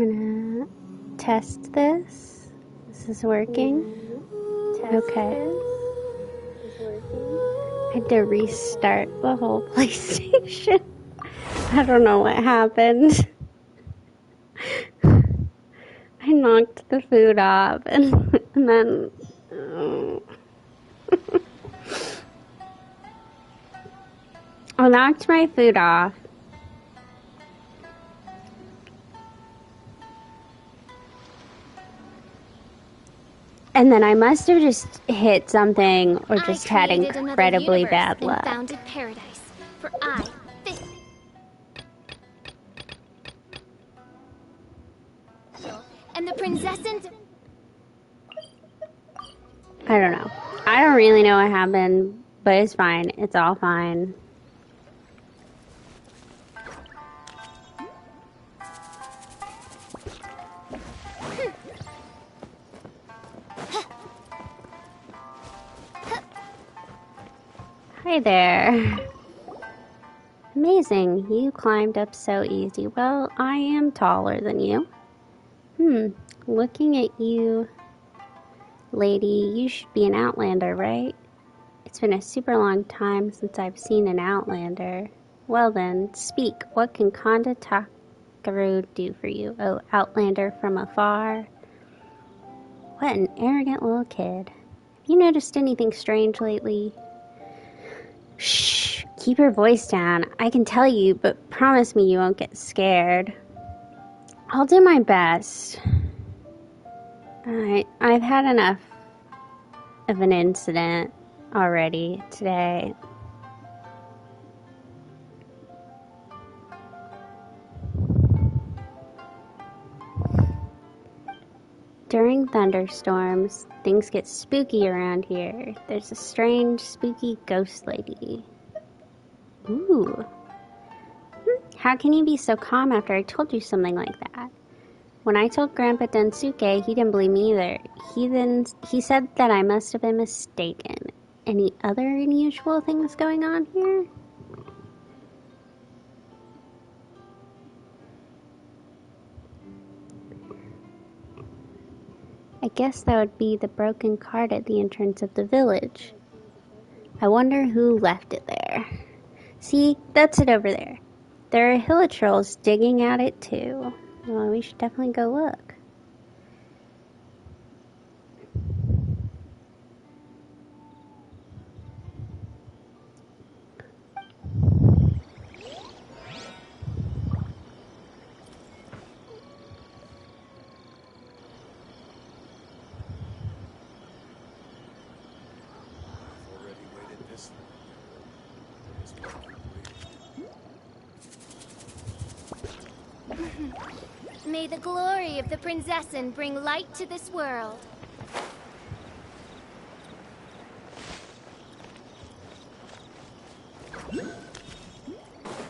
gonna test this. This is working. Okay. I had to restart the whole PlayStation. I don't know what happened. I knocked the food off and then... I knocked my food off. And then I must have just hit something or just had incredibly bad luck. And founded paradise, for I fit. And the princessins. I don't know. I don't really know what happened, but it's fine. It's all fine. Hi there. Amazing. You climbed up so easy. Well, I am taller than you. Looking at you, lady, you should be an outlander, right? It's been a super long time since I've seen an outlander. Well then, speak. What can Konda Takaru do for you, oh outlander from afar? What an arrogant little kid. Have you noticed anything strange lately? Shh, keep your voice down. I can tell you, but promise me you won't get scared. I'll do my best. Alright, I've had enough of an incident already today. During thunderstorms, things get spooky around here. There's a strange, spooky ghost lady. Ooh. How can you be so calm after I told you something like that? When I told Grandpa Densuke, he didn't believe me either. He said that I must have been mistaken. Any other unusual things going on here? I guess that would be the broken cart at the entrance of the village. I wonder who left it there. See, that's it over there. There are hilichurls digging at it too. Well, we should definitely go look. May the glory of the Prinzessin bring light to this world.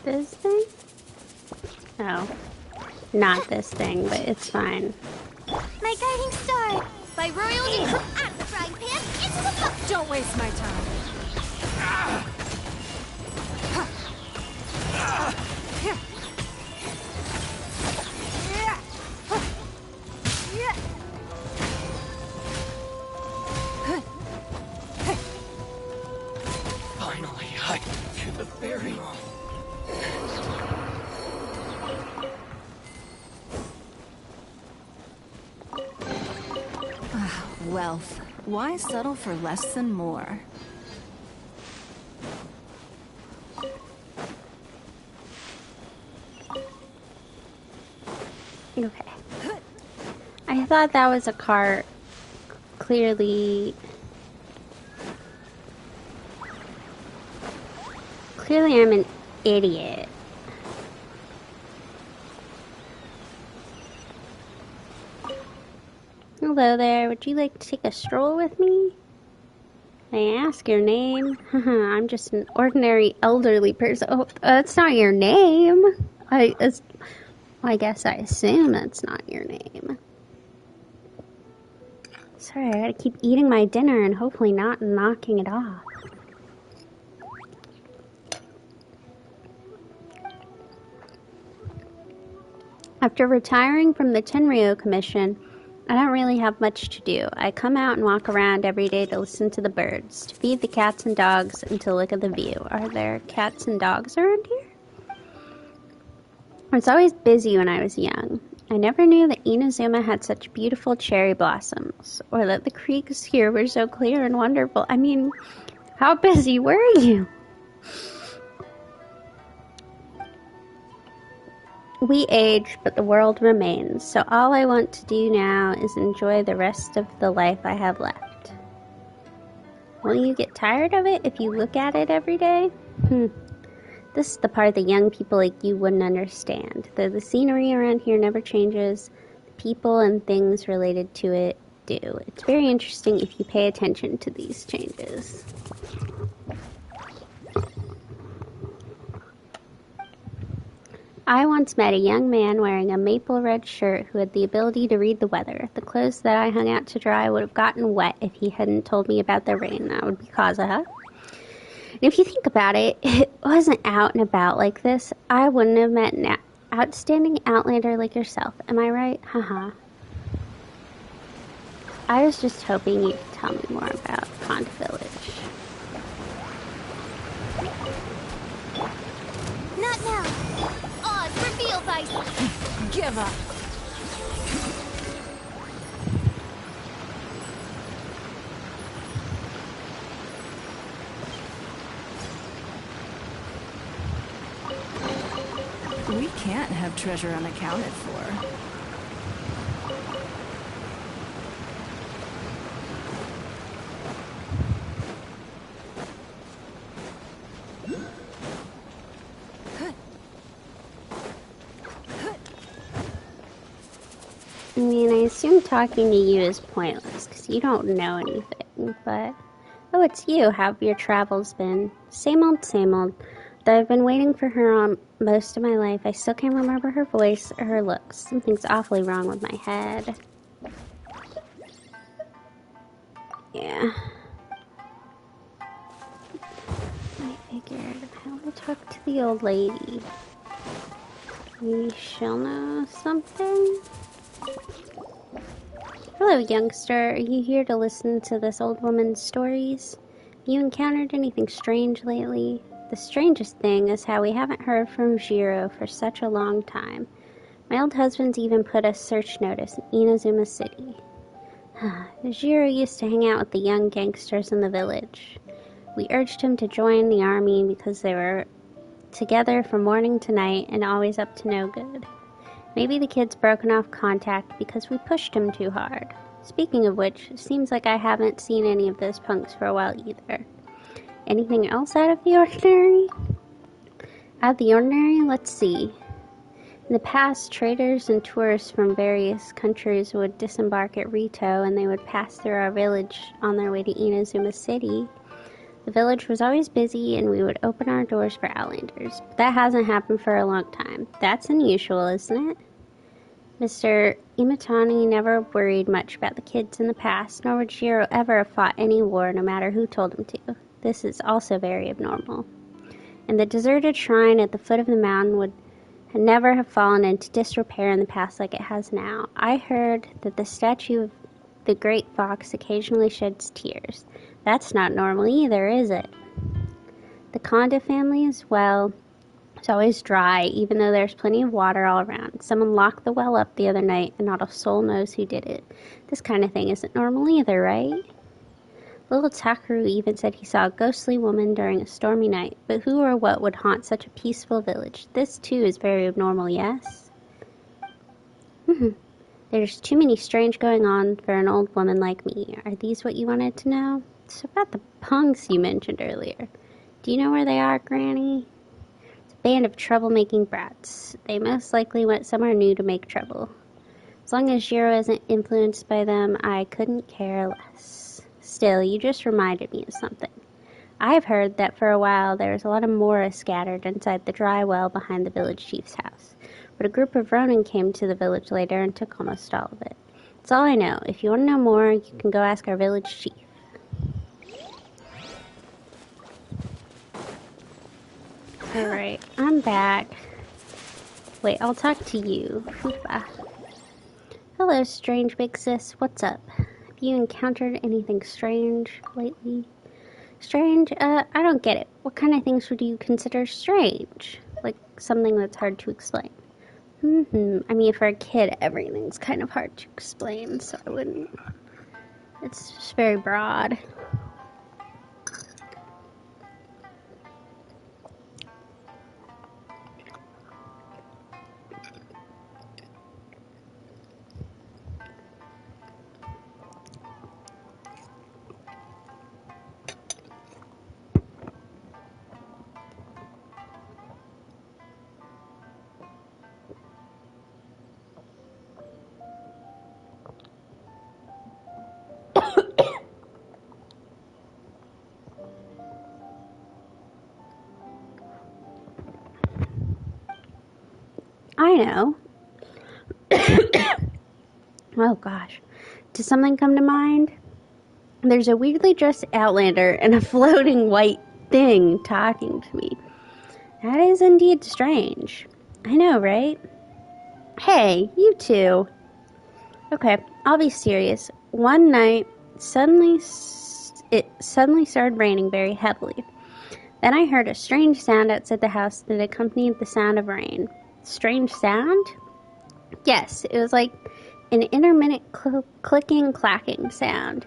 This thing? Oh. Not this thing, but it's fine. My guiding star! By royalty out of the frying pan into the pot! Don't waste my time. Finally, I get the ferry. Wealth. Why settle for less than more? Okay. I thought that was a cart. Clearly I'm an idiot. Hello there, would you like to take a stroll with me? May I ask your name? I'm just an ordinary elderly person. Oh, that's not your name. I guess I assume that's not your name. Sorry, I gotta keep eating my dinner and hopefully not knocking it off. After retiring from the Tenryou Commission, I don't really have much to do. I come out and walk around every day to listen to the birds, to feed the cats and dogs, and to look at the view. Are there cats and dogs around here? I was always busy when I was young. I never knew that Inazuma had such beautiful cherry blossoms, or that the creeks here were so clear and wonderful. I mean, how busy were you? We age, but the world remains, so all I want to do now is enjoy the rest of the life I have left. Won't you get tired of it if you look at it every day? This is the part that young people like you wouldn't understand. Though the scenery around here never changes, the people and things related to it do. It's very interesting if you pay attention to these changes. I once met a young man wearing a maple red shirt who had the ability to read the weather. The clothes that I hung out to dry would have gotten wet if he hadn't told me about the rain. That would be Kazuha. And if you think about it, if it wasn't out and about like this, I wouldn't have met an outstanding outlander like yourself. Am I right? Haha. I was just hoping you could tell me more about Pond Village. Not now. Oz, reveal thyself. Give up. We can't have treasure unaccounted for. I mean, I assume talking to you is pointless, because you don't know anything, but... Oh, it's you. How have your travels been? Same old, same old. Though I've been waiting for her on most of my life, I still can't remember her voice or her looks. Something's awfully wrong with my head. Yeah. I figured I will talk to the old lady. Maybe she'll know something? Hello, youngster. Are you here to listen to this old woman's stories? Have you encountered anything strange lately? The strangest thing is how we haven't heard from Jiro for such a long time. My old husband's even put a search notice in Inazuma City. Jiro used to hang out with the young gangsters in the village. We urged him to join the army because they were together from morning to night and always up to no good. Maybe the kid's broken off contact because we pushed him too hard. Speaking of which, it seems like I haven't seen any of those punks for a while either. Anything else out of the ordinary? Out of the ordinary? Let's see. In the past, traders and tourists from various countries would disembark at Rito and they would pass through our village on their way to Inazuma City. The village was always busy and we would open our doors for outlanders. But that hasn't happened for a long time. That's unusual, isn't it? Mr. Imatani never worried much about the kids in the past, nor would Jiro ever have fought any war no matter who told him to. This is also very abnormal. And the deserted shrine at the foot of the mountain would never have fallen into disrepair in the past like it has now. I heard that the statue of the great fox occasionally sheds tears. That's not normal either, is it? The Konda family as well. It's always dry, even though there's plenty of water all around. Someone locked the well up the other night, and not a soul knows who did it. This kind of thing isn't normal either, right? Little Takaru even said he saw a ghostly woman during a stormy night, but who or what would haunt such a peaceful village? This, too, is very abnormal, yes? There's too many strange going on for an old woman like me. Are these what you wanted to know? It's about the punks you mentioned earlier. Do you know where they are, Granny? Band of troublemaking brats. They most likely went somewhere new to make trouble. As long as Jiro isn't influenced by them, I couldn't care less. Still, you just reminded me of something. I've heard that for a while there was a lot of Mora scattered inside the dry well behind the village chief's house, but a group of Ronin came to the village later and took almost all of it. That's all I know. If you want to know more, you can go ask our village chief. Alright, I'm back. Wait, I'll talk to you. Hoopa. Hello, strange big sis. What's up? Have you encountered anything strange lately? Strange? I don't get it. What kind of things would you consider strange? Like something that's hard to explain. I mean, for a kid, everything's kind of hard to explain, so I wouldn't. It's just very broad. I know. Oh gosh. Does something come to mind? There's a weirdly dressed outlander and a floating white thing talking to me. That is indeed strange. I know, right? Hey, you two. Okay, I'll be serious. One night, it suddenly started raining very heavily. Then I heard a strange sound outside the house that accompanied the sound of rain. Strange sound? Yes, it was like an intermittent clicking, clacking sound.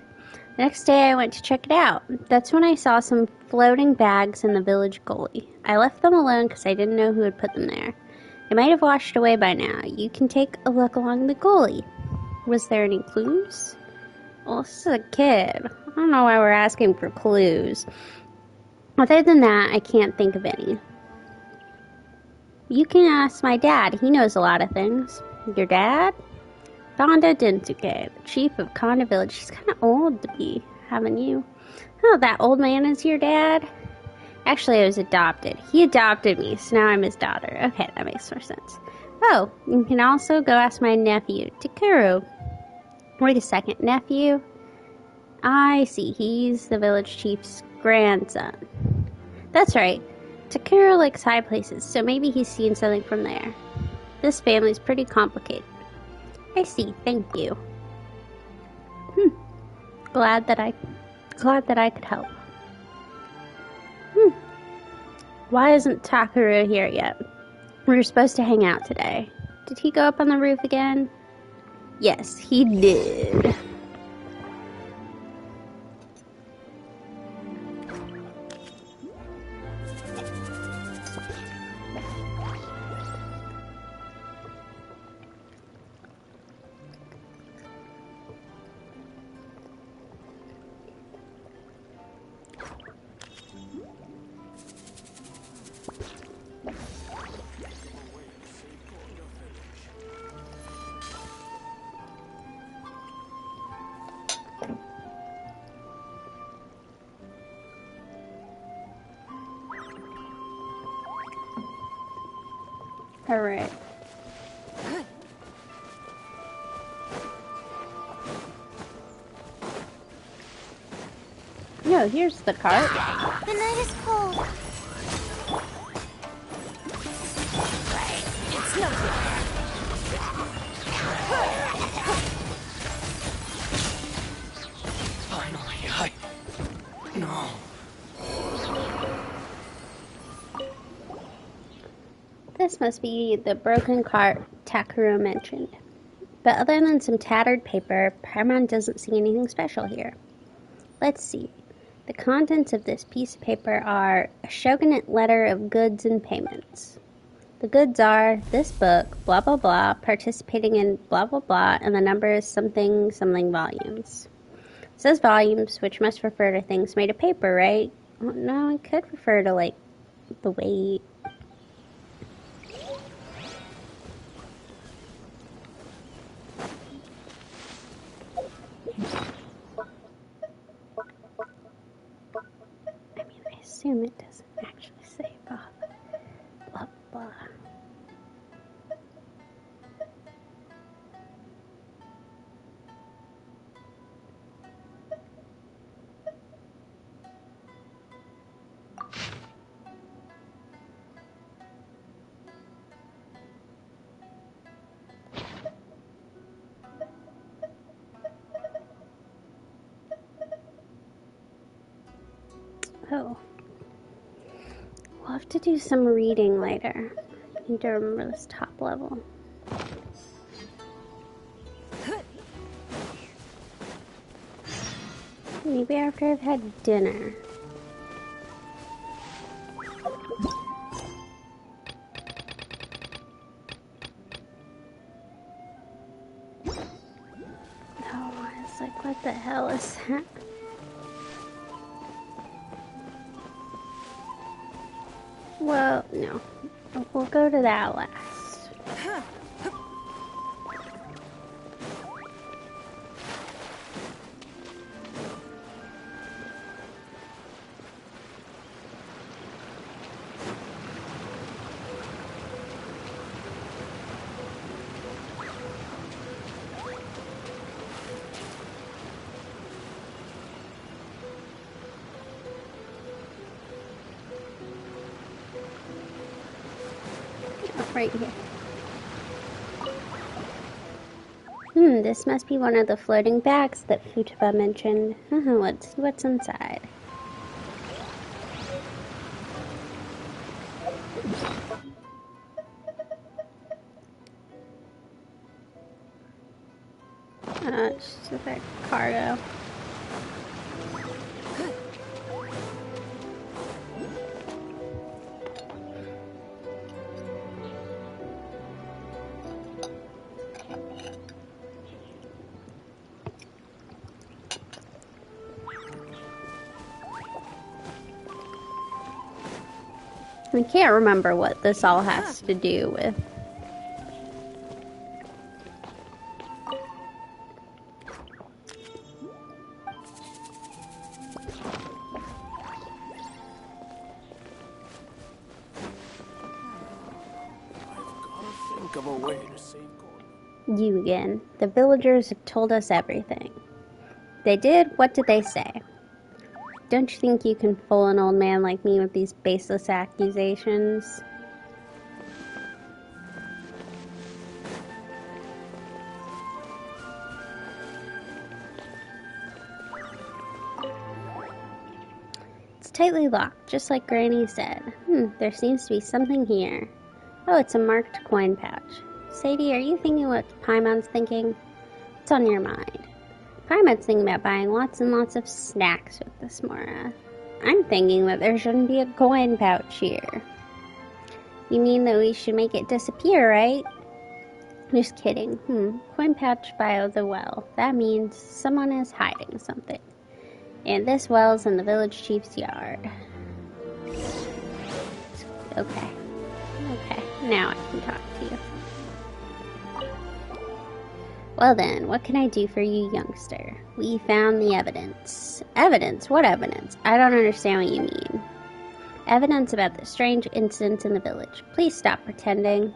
The next day I went to check it out. That's when I saw some floating bags in the village gully. I left them alone because I didn't know who had put them there. They might have washed away by now. You can take a look along the gully. Was there any clues? Well, this is a kid. I don't know why we're asking for clues. Other than that, I can't think of any. You can ask my dad. He knows a lot of things. Your dad? Donda Densuke, the chief of Konda Village. He's kind of old to be having you. Oh, that old man is your dad? Actually, I was adopted. He adopted me, so now I'm his daughter. Okay, that makes more sense. Oh, you can also go ask my nephew, Takuru. Wait a second, nephew? I see, he's the village chief's grandson. That's right. Takuru likes high places, so maybe he's seen something from there. This family's pretty complicated. I see, thank you. Glad that I could help. Why isn't Takuru here yet? We were supposed to hang out today. Did he go up on the roof again? Yes, he did. Alright. No, here's the cart. The night is cold. It's no good. Finally, No. This must be the broken cart Takuru mentioned. But other than some tattered paper, Paimon doesn't see anything special here. Let's see. The contents of this piece of paper are a shogunate letter of goods and payments. The goods are this book, blah blah blah, participating in blah blah blah, and the number is something something volumes. It says volumes, which must refer to things made of paper, right? Oh, no, it could refer to, like, the weight. I mean, I assume it doesn't actually say blah blah blah. Oh. We'll have to do some reading later. I need to remember this top level. Maybe after I've had dinner. Oh, it's like, what the hell is that? Well, no. We'll go to that last. Right here. This must be one of the floating bags that Futaba mentioned. What's inside? It's just like cargo. I can't remember what this all has to do with. Think of a way to save Gordon. You again. The villagers have told us everything. They did? What did they say? Don't you think you can fool an old man like me with these baseless accusations? It's tightly locked, just like Granny said. There seems to be something here. Oh, it's a marked coin pouch. Sadie, are you thinking what Paimon's thinking? What's on your mind? Paimon's thinking about buying lots and lots of snacks with this Mora. I'm thinking that there shouldn't be a coin pouch here. You mean that we should make it disappear, right? Just kidding. Coin pouch by the well. That means someone is hiding something. And this well's in the village chief's yard. Okay. Okay, now I can talk to you. Well then, what can I do for you, youngster? We found the evidence. Evidence? What evidence? I don't understand what you mean. Evidence about the strange incidents in the village. Please stop pretending.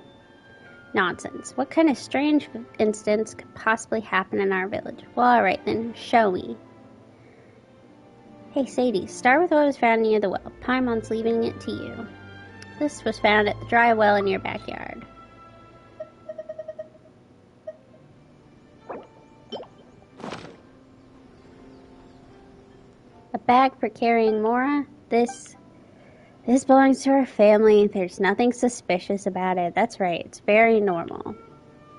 Nonsense. What kind of strange incidents could possibly happen in our village? Well, alright then, show me. Hey Sadie, start with what was found near the well. Paimon's leaving it to you. This was found at the dry well in your backyard. A bag for carrying Mora? This belongs to our family. There's nothing suspicious about it. That's right, it's very normal.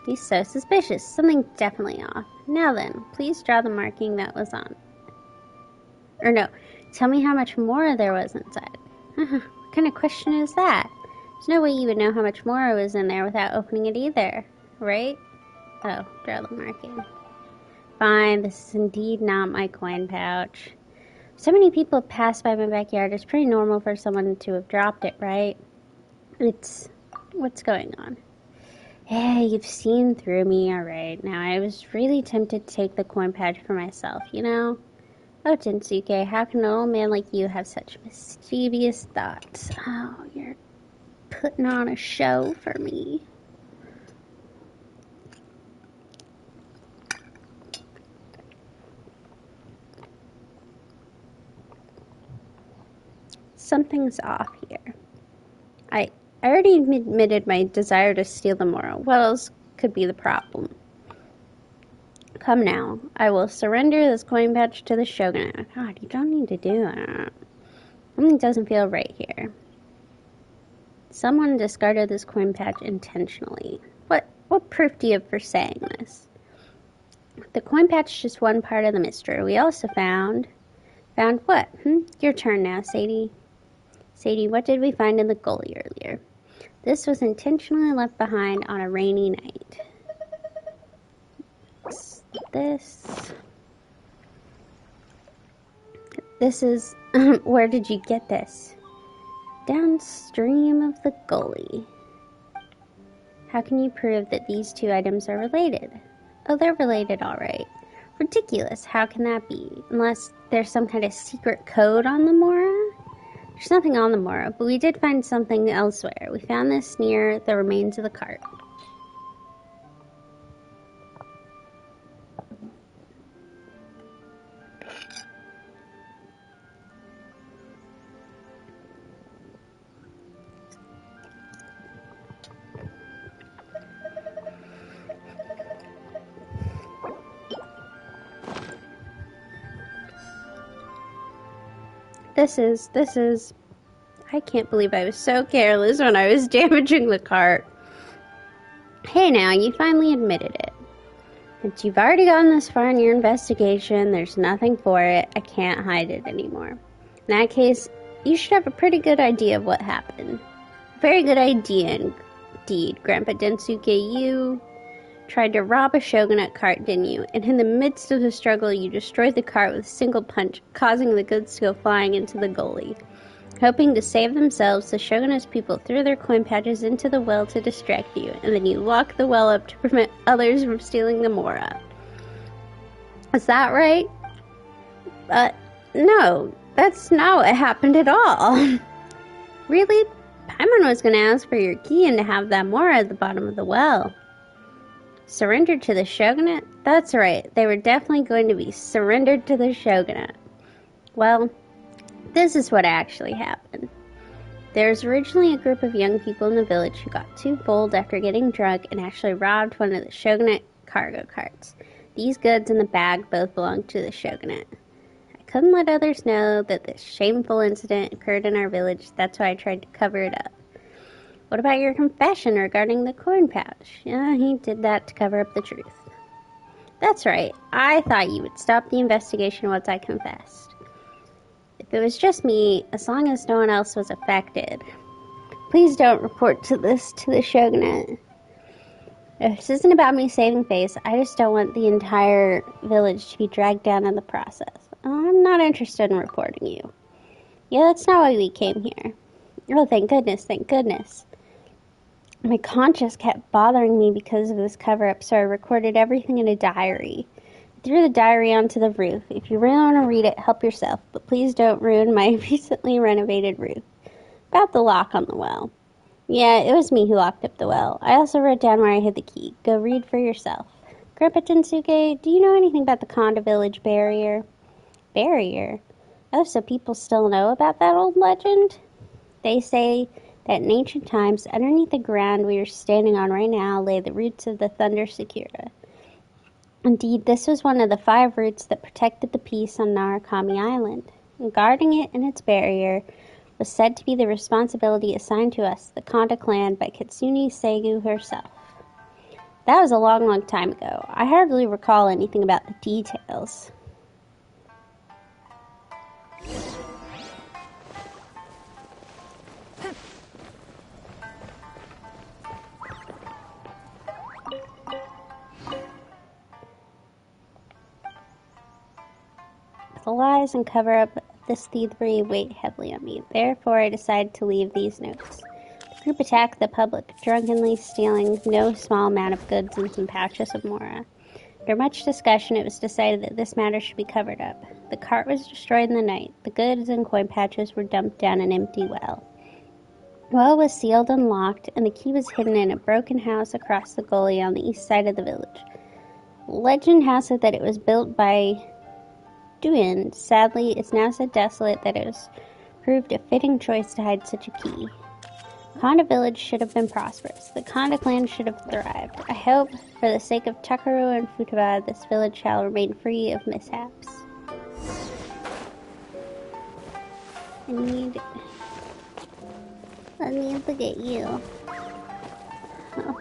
He's so suspicious. Something definitely off. Now then, please draw the marking that was on. Or no, tell me how much Mora there was inside. What kind of question is that? There's no way you would know how much Mora was in there without opening it either, right? Oh, draw the marking. Fine, this is indeed not my coin pouch. So many people pass by my backyard. It's pretty normal for someone to have dropped it, right? What's going on? Hey, you've seen through me, alright. Now, I was really tempted to take the coin pouch for myself, you know? Oh, Jinsuke, how can an old man like you have such mischievous thoughts? Oh, you're putting on a show for me. Something's off here. I already admitted my desire to steal the Mora. What else could be the problem? Come now. I will surrender this coin pouch to the shogunate. God, you don't need to do that. Something doesn't feel right here. Someone discarded this coin patch intentionally. What proof do you have for saying this? The coin patch is just one part of the mystery. We also found what? Your turn now, Sadie. Sadie, what did we find in the gully earlier? This was intentionally left behind on a rainy night. This is... where did you get this? Downstream of the gully. How can you prove that these two items are related? Oh, they're related, all right. Ridiculous. How can that be? Unless there's some kind of secret code on the Mora? There's nothing on the Mora, but we did find something elsewhere. We found this near the remains of the cart. This is... I can't believe I was so careless when I was damaging the cart. Hey now, you finally admitted it. Since you've already gotten this far in your investigation, there's nothing for it. I can't hide it anymore. In that case, you should have a pretty good idea of what happened. Very good idea indeed, Grandpa Densuke. You tried to rob a shogunate cart, didn't you? And in the midst of the struggle, you destroyed the cart with a single punch, causing the goods to go flying into the gully. Hoping to save themselves, the shogunate's people threw their coin patches into the well to distract you, and then you locked the well up to prevent others from stealing the Mora. Is that right? No, that's not what happened at all. Really? Paimon was going to ask for your key and to have that Mora at the bottom of the well. Surrendered to the shogunate? That's right, they were definitely going to be surrendered to the shogunate. Well, this is what actually happened. There was originally a group of young people in the village who got too bold after getting drunk and actually robbed one of the shogunate cargo carts. These goods and the bag both belonged to the shogunate. I couldn't let others know that this shameful incident occurred in our village, that's why I tried to cover it up. What about your confession regarding the coin pouch? Yeah, he did that to cover up the truth. That's right. I thought you would stop the investigation once I confessed. If it was just me, as long as no one else was affected. Please don't report this to the shogunate. This isn't about me saving face. I just don't want the entire village to be dragged down in the process. I'm not interested in reporting you. Yeah, that's not why we came here. Oh, thank goodness, thank goodness. My conscience kept bothering me because of this cover-up, so I recorded everything in a diary. I threw the diary onto the roof. If you really want to read it, help yourself, but please don't ruin my recently renovated roof. About the lock on the well. Yeah, it was me who locked up the well. I also wrote down where I hid the key. Go read for yourself. Grandpa Tensuke, do you know anything about the Konda Village barrier? Barrier? Oh, so people still know about that old legend? They say that in ancient times, underneath the ground we are standing on right now lay the roots of the Thunder Sakura. Indeed, this was one of the 5 roots that protected the peace on Narukami Island. And guarding it and its barrier was said to be the responsibility assigned to us, the Konda clan, by Kitsune Seigu herself. That was a long, long time ago. I hardly recall anything about the details. The lies and cover-up of this thievery weighed heavily on me. Therefore, I decided to leave these notes. The group attacked the public, drunkenly stealing no small amount of goods and some pouches of Mora. After much discussion, it was decided that this matter should be covered up. The cart was destroyed in the night. The goods and coin pouches were dumped down an empty well. The well was sealed and locked, and the key was hidden in a broken house across the gully on the east side of the village. Legend has it that it was built by Duin. Sadly, it's now so desolate that it was proved a fitting choice to hide such a key. Konda Village should have been prosperous. The Konda clan should have thrived. I hope, for the sake of Takaro and Futaba, this village shall remain free of mishaps. I need to get you. Oh.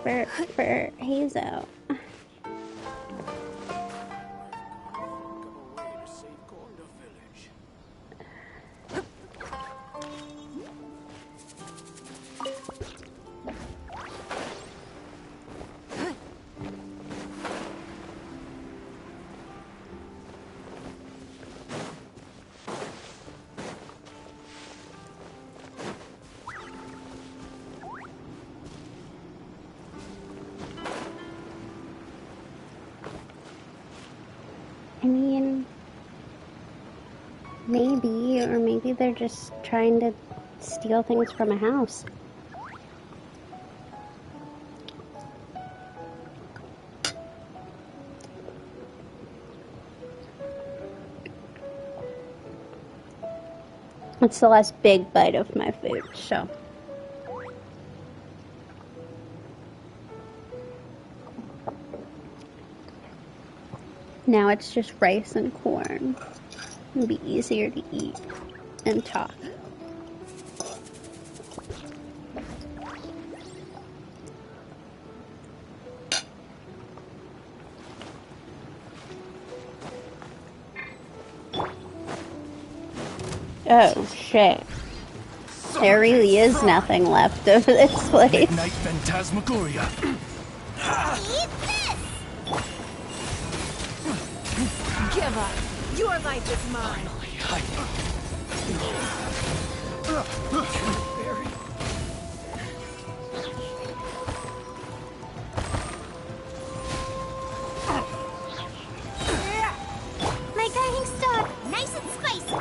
For Hazo. Think of a way to safeguard the village. I mean, maybe, or maybe they're just trying to steal things from a house. It's the last big bite of my food, so. Now it's just rice and corn. It'll be easier to eat and talk. Oh shit. There really is nothing left of this place. Midnight Phantasmagoria. Eat this! Give up. Your life is mine. My guiding star, nice and spicy.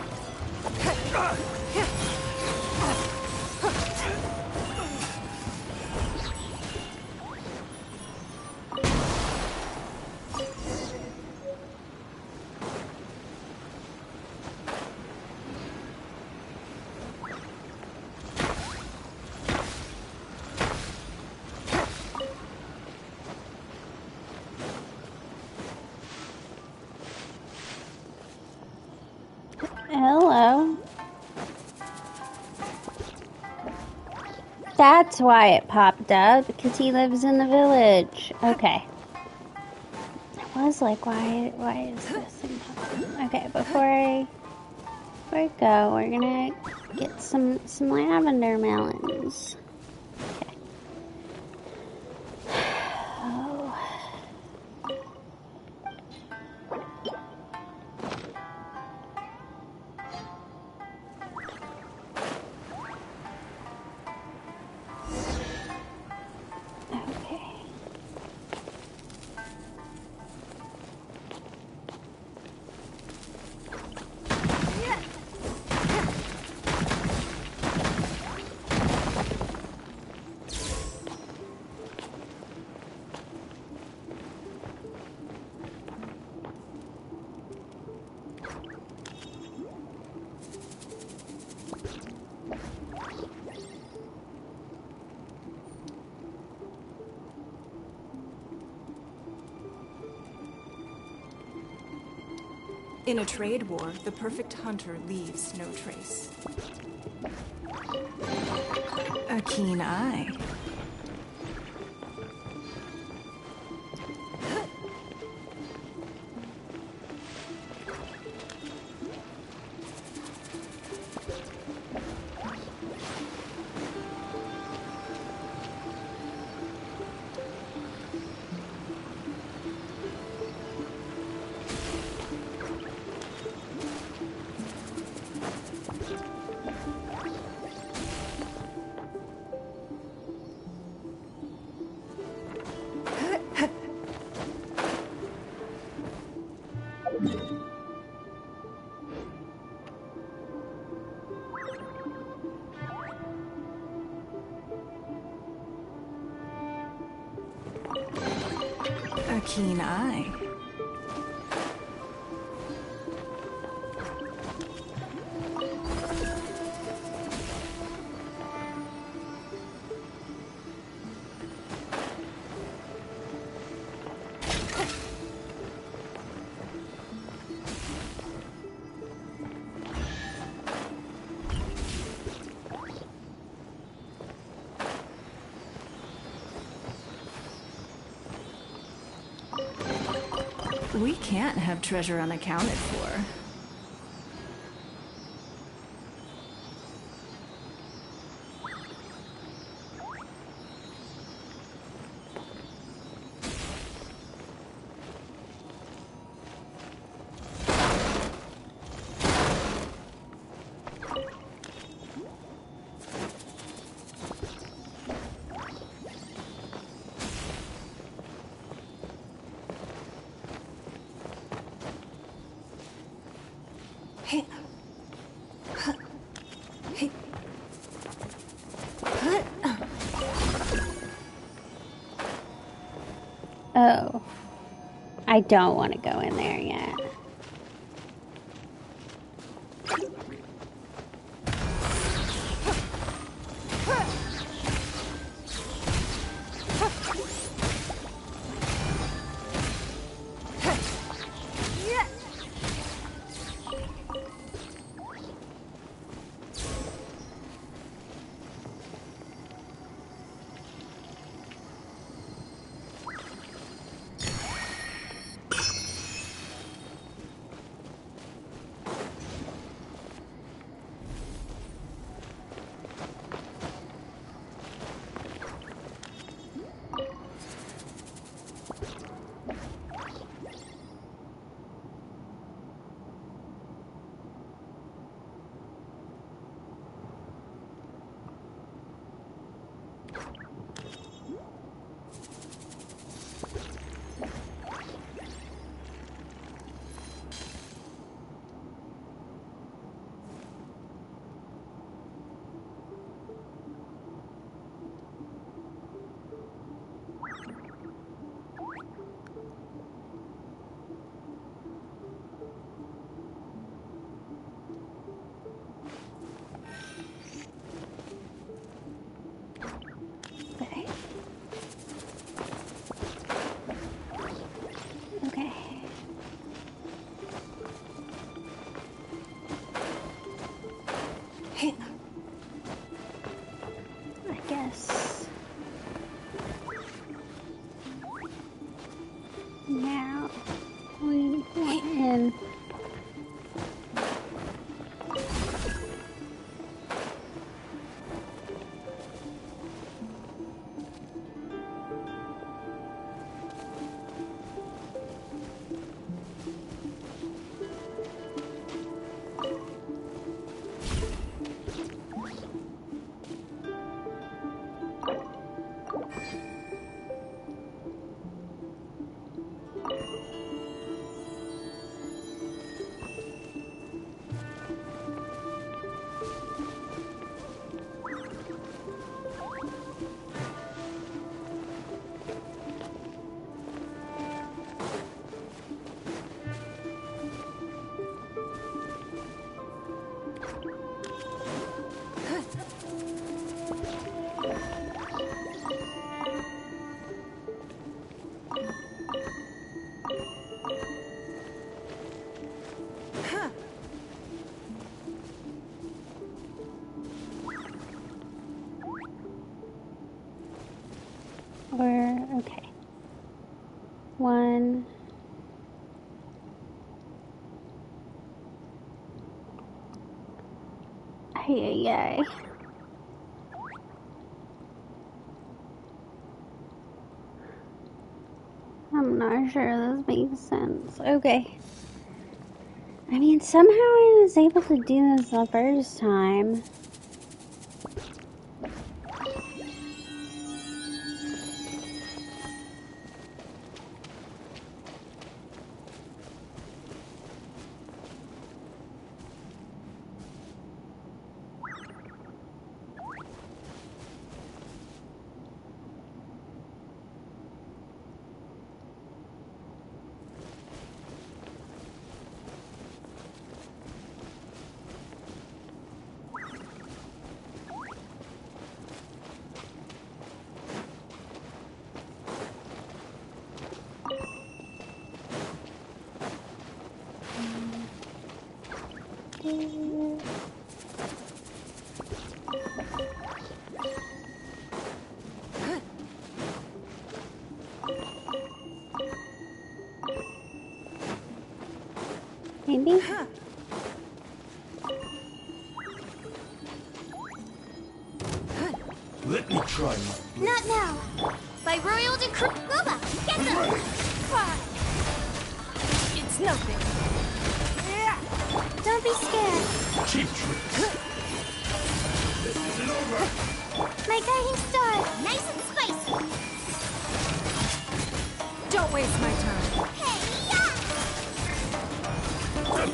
Hello. That's why it popped up, because he lives in the village. Okay. I was like, why is this thing popping? Okay, before I go, we're gonna get some lavender melons. Okay. Oh. Okay. In a trade war, the perfect hunter leaves no trace. A keen eye. A keen eye. We can't have treasure unaccounted for. Oh. I don't want to go in there yet. Now we want in. Okay. One. Ay. I'm not sure this makes sense. Okay. I mean, somehow I was able to do this the first time. maybe? Let me try. Not now. By Royal Decree. Roba, get them! Fine. It's nothing. Don't be scared. Cheap trick. My guiding star. Nice and spicy. Don't waste my time. Hey, yeah!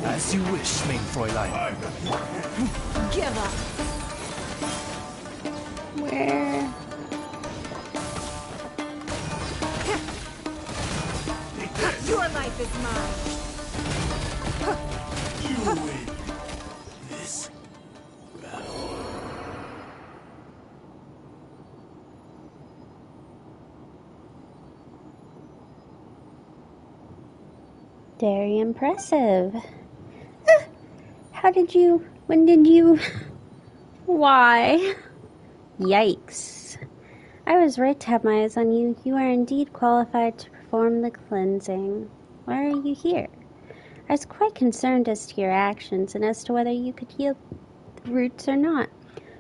As you wish, main Fräulein. Give up. Where? Your life is mine. You win this battle. Very impressive. How did you... When did you... Why? Yikes. I was right to have my eyes on you. You are indeed qualified to perform the cleansing. Why are you here? I was quite concerned as to your actions and as to whether you could heal the roots or not.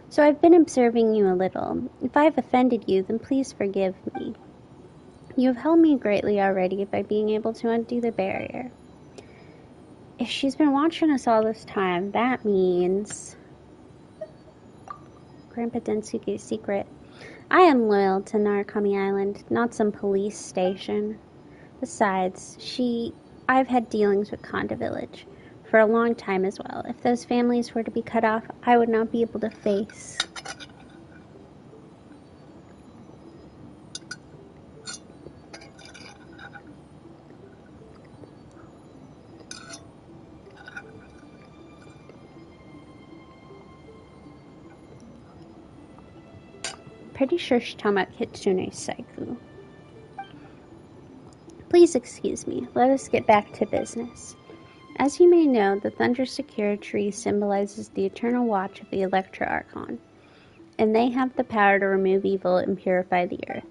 So I've been observing you a little. If I have offended you, then please forgive me. You have helped me greatly already by being able to undo the barrier. If she's been watching us all this time, that means... Grandpa Densuke's secret. I am loyal to Narukami Island, not some police station. Besides, I've had dealings with Konda Village for a long time as well. If those families were to be cut off, I would not be able to face. Pretty sure she's talking about Kitsune Saiku. Please excuse me. Let us get back to business. As you may know, the Thunder Secure Tree symbolizes the eternal watch of the Electra Archon, and they have the power to remove evil and purify the earth.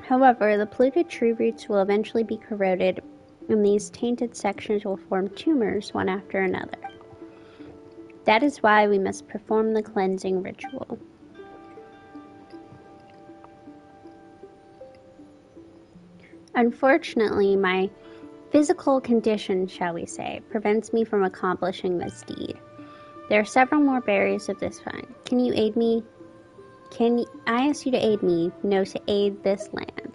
However, the polluted tree roots will eventually be corroded, and these tainted sections will form tumors one after another. That is why we must perform the cleansing ritual. Unfortunately, my physical condition, shall we say, prevents me from accomplishing this deed. There are several more berries of this kind. Can you aid me? I ask you to aid me, no, to aid this land.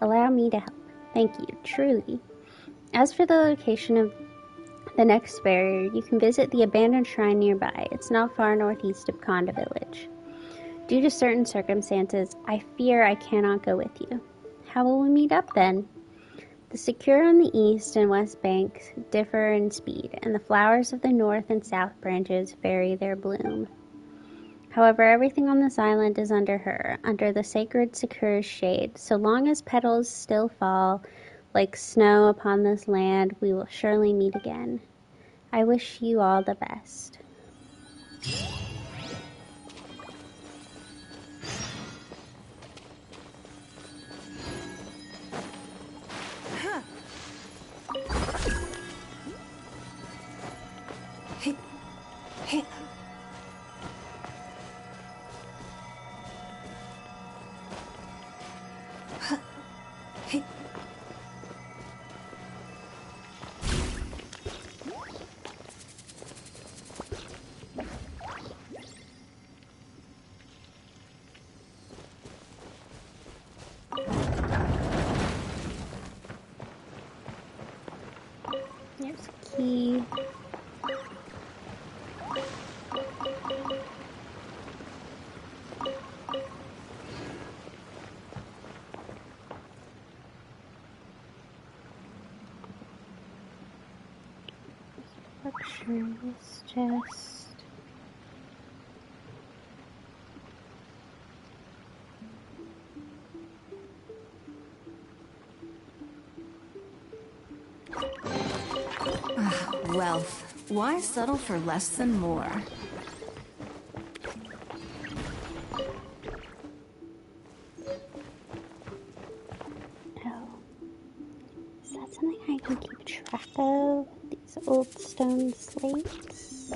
Allow me to help. Thank you, truly. As for the location of the next barrier, you can visit the abandoned shrine nearby. It's not far northeast of Konda Village. Due to certain circumstances, I fear I cannot go with you. How will we meet up then? The Secure on the east and west banks differ in speed, and the flowers of the north and south branches vary their bloom. However, everything on this island is under the sacred Secure shade. So long as petals still fall like snow upon this land, we will surely meet again. I wish you all the best. There's a key. Luxurious chest. Wealth. Why settle for less than more? Oh. Is that something I can keep track of? old stone slates.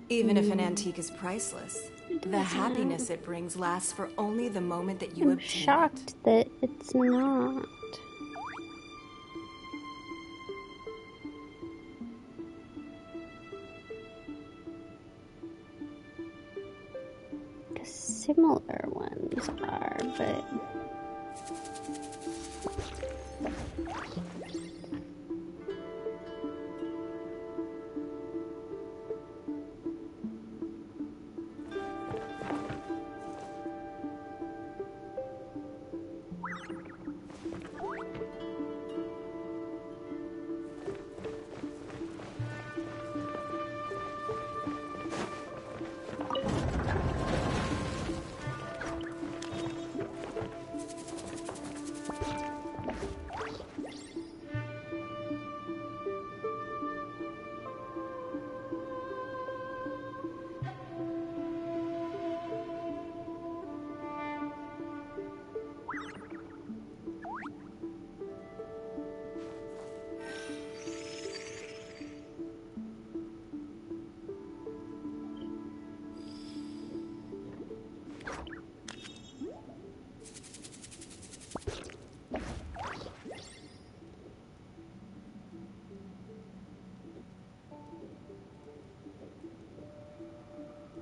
Even if an antique is priceless, the happiness it brings lasts for only the moment that you I'm obtain shocked it. that it's not. Similar ones are, but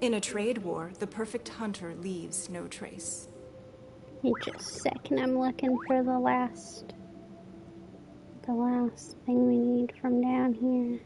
In a trade war, the perfect hunter leaves no trace. wait just a second, I'm looking for the last thing we need from down here.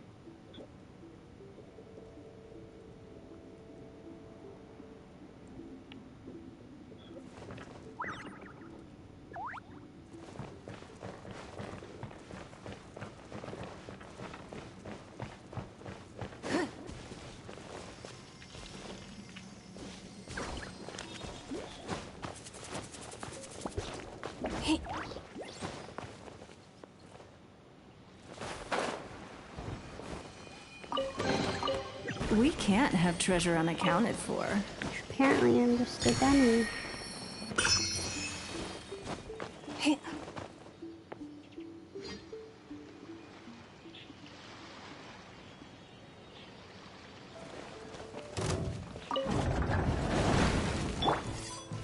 We can't have treasure unaccounted for. Apparently I'm just a dummy.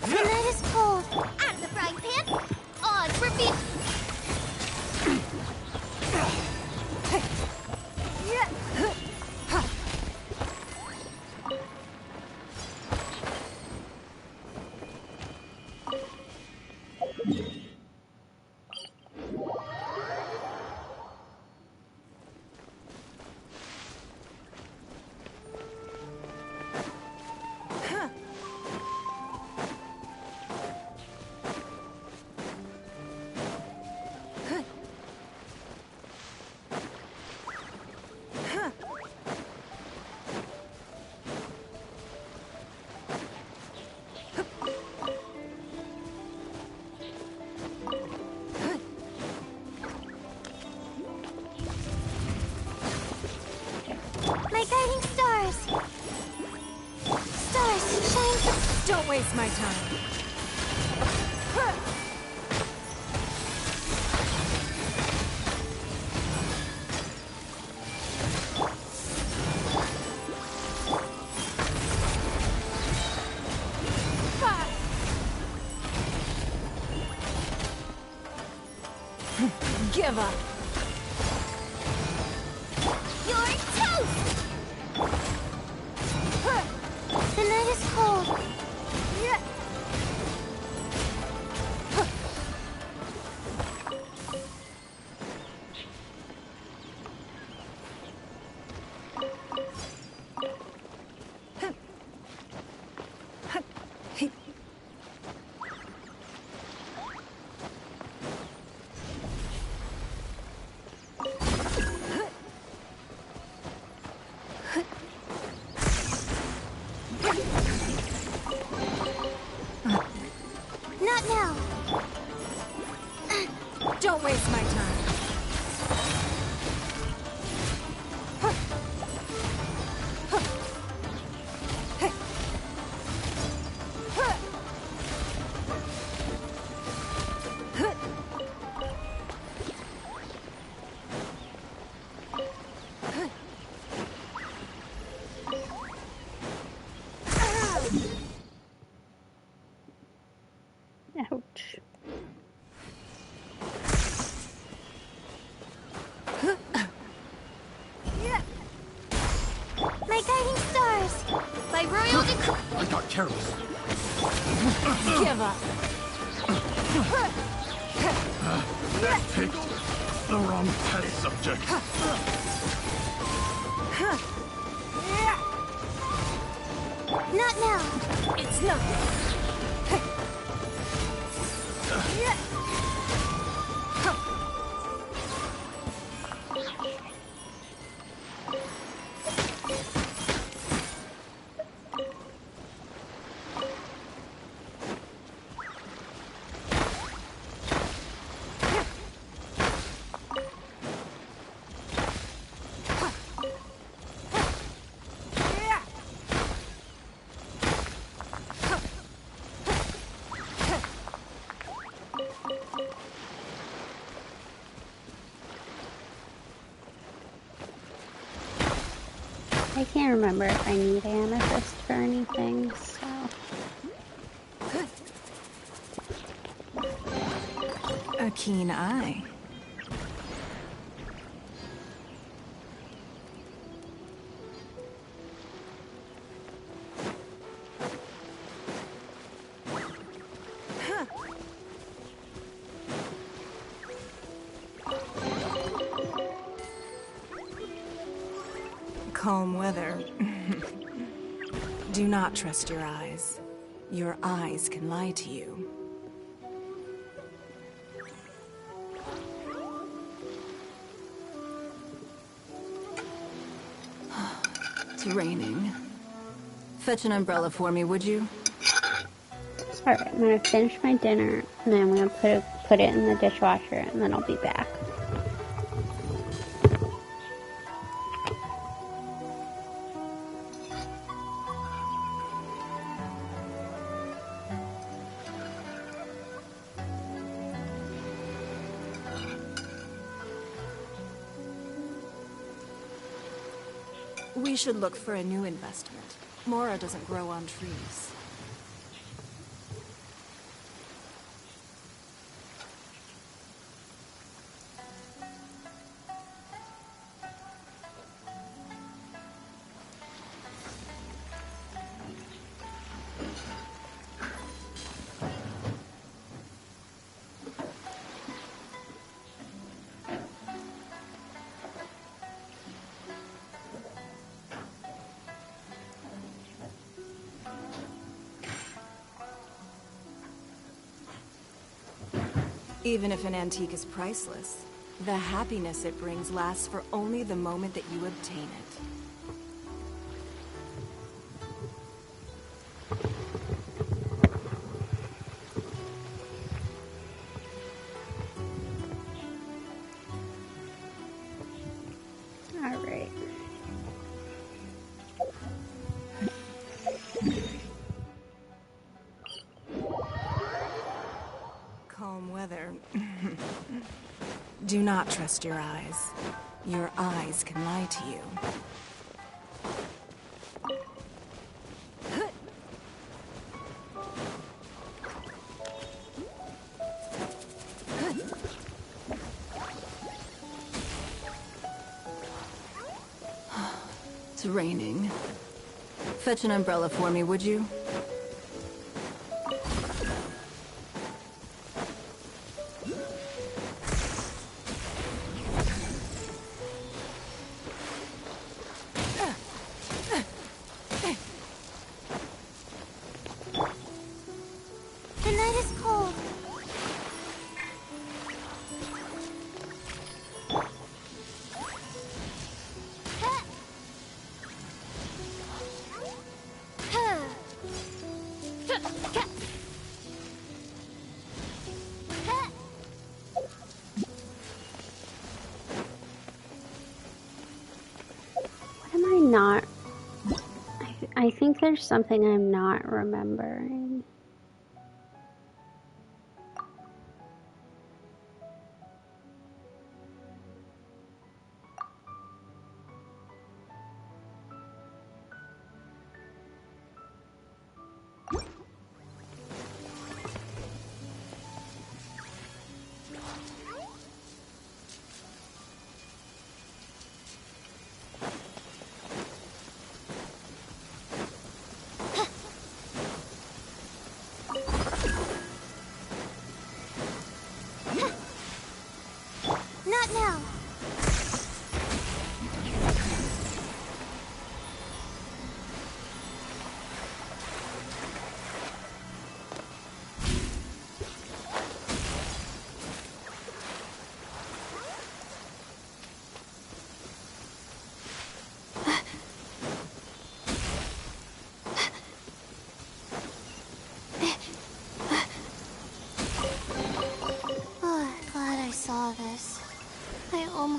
The night is cold. Out of the frying pan. On for me. My guiding stars. Stars, shine for... Don't waste my time. Give up. You're toast! The night is cold. My guiding stars! By royal decree! I got careless. Give up. Picked the wrong test subject. Not now! It's nothing. I can't remember if I need amethyst for anything, so... A keen eye. Calm weather. Do not trust your eyes. Your eyes can lie to you. It's raining. Fetch an umbrella for me, would you? Alright, I'm gonna finish my dinner, and then I'm gonna put it in the dishwasher, and then I'll be back. We should look for a new investment. Mora doesn't grow on trees. Even if an antique is priceless, the happiness it brings lasts for only the moment that you obtain it. Alright. Calm weather. Do not trust your eyes. Your eyes can lie to you. It's raining. Fetch an umbrella for me, would you? The night is cold. Ha! Ha! Ha! Ha! What am I not... I think there's something I'm not remembering.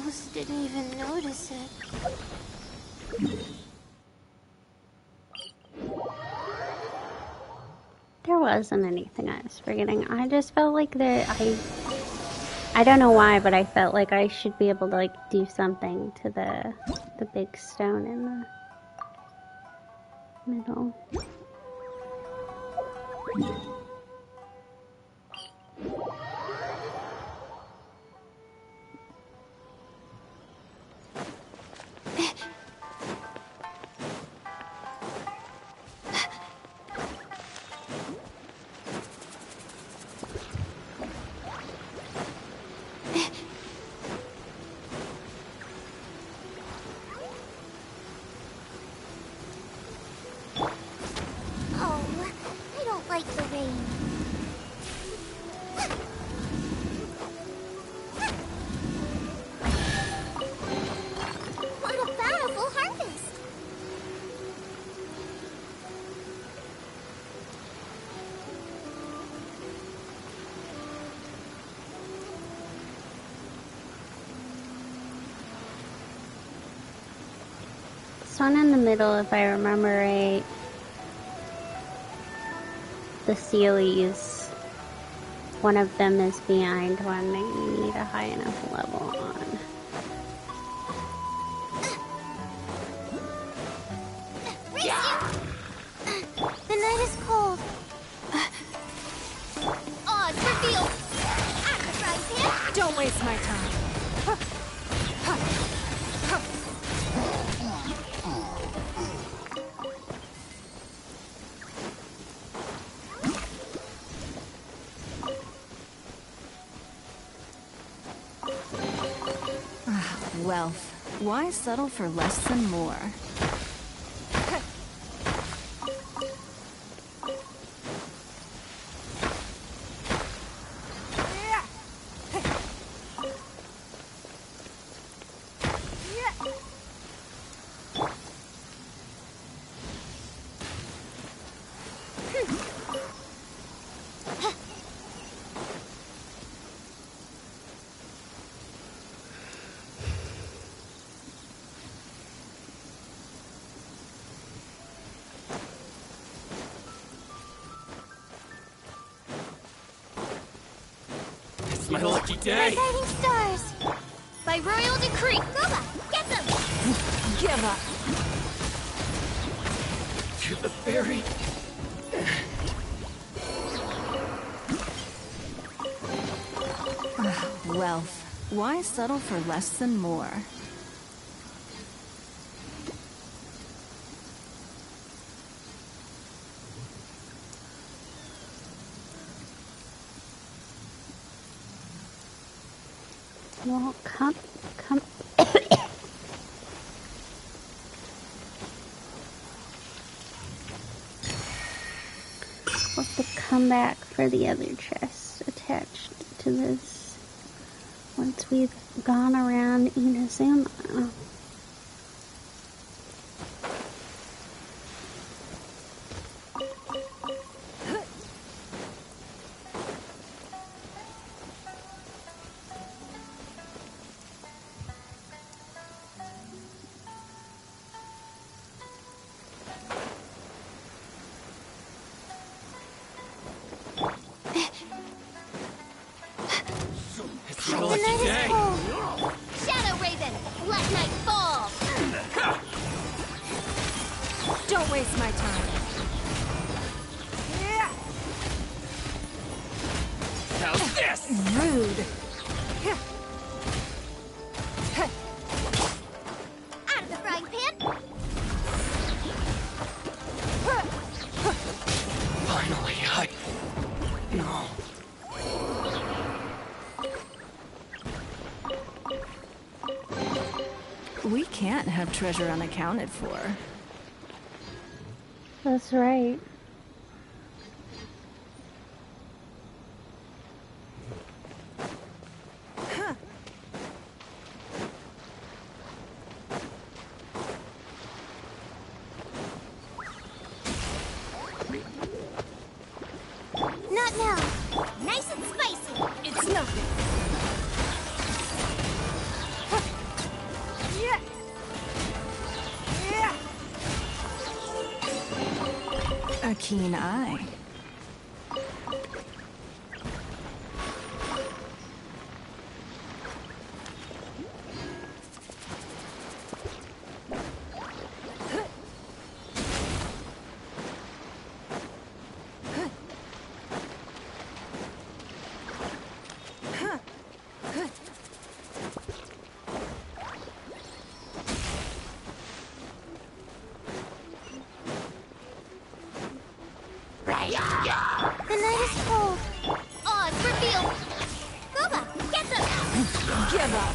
almost didn't even notice it. There wasn't anything I was forgetting. I just felt like I don't know why, but I felt like I should be able to like do something to the big stone in the middle. Oh, I don't like the rain. What a bountiful harvest! This one in the middle, if I remember right, the Sealies, one of them is behind one that you need a high enough level on. The night is cold. Odds revealed. At the frying pan. Don't waste my time. Wealth. Why settle for less than more? It's my lucky day. Guiding stars. By royal decree. Goba, get them. Give up. To the ferry. Wealth. Why settle for less than more? Well, come. We'll have to come back for the other chest attached to this once we've gone around Inazuma. It's my The lucky night day. is cold. Shadow Raven, let night fall. Don't waste my time. How's this? Rude. Out of the frying pan. Finally, No. We can't have treasure unaccounted for. That's right. Not now. Nice and spicy. It's nothing. keen eye. The night is cold. Odds revealed. Boba, get them! Give up!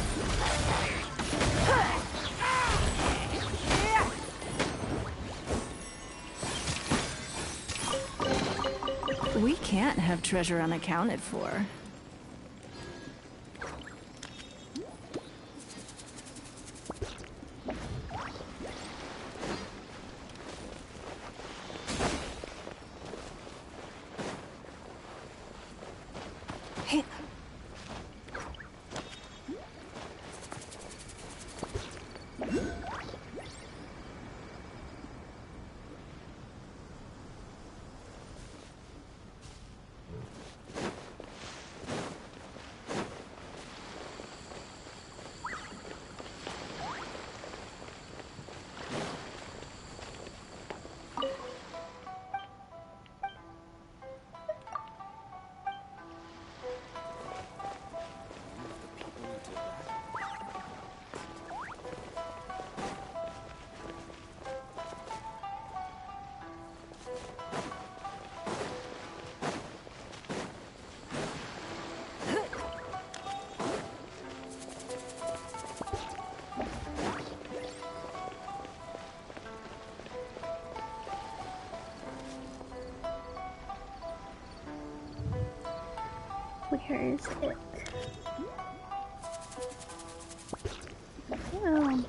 We can't have treasure unaccounted for. Where is it? Oh.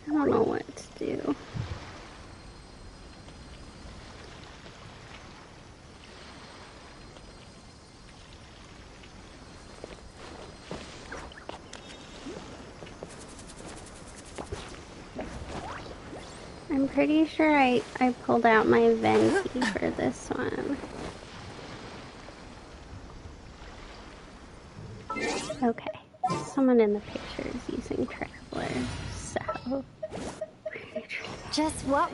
I don't know what to do. I'm pretty sure I pulled out my Venti for this one. Okay, someone in the picture is using Traveler, so... Just what?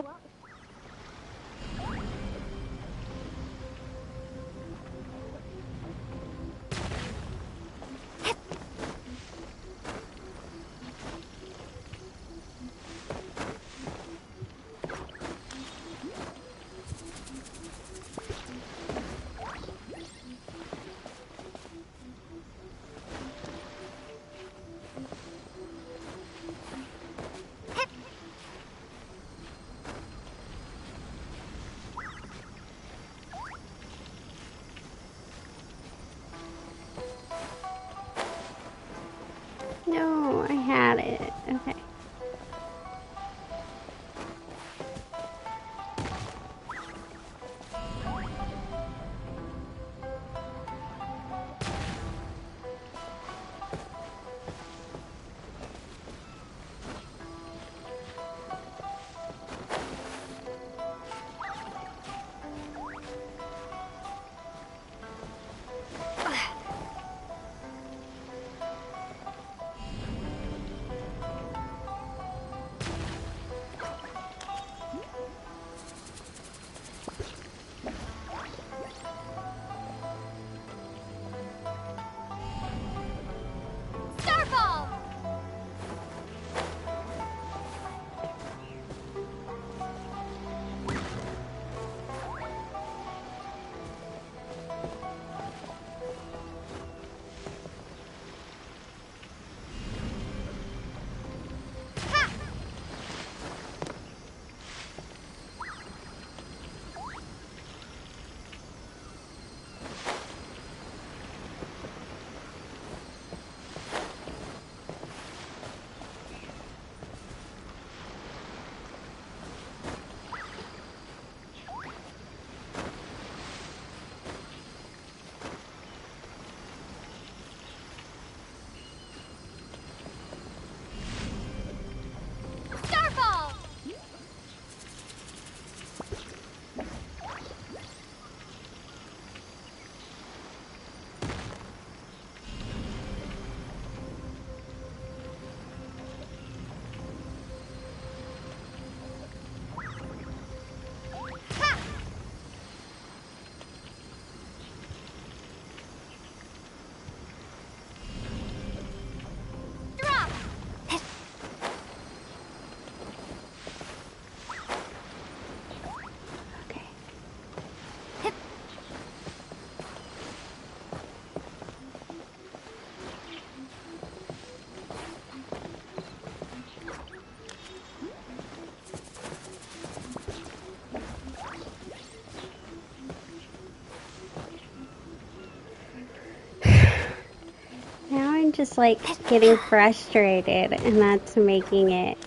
just like getting frustrated, and that's making it.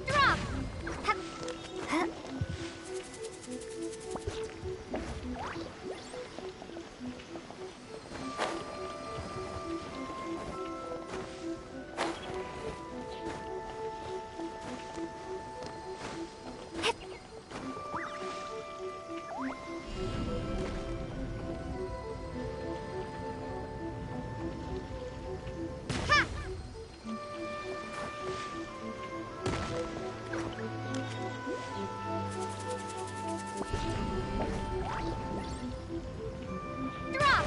Drop. Drop.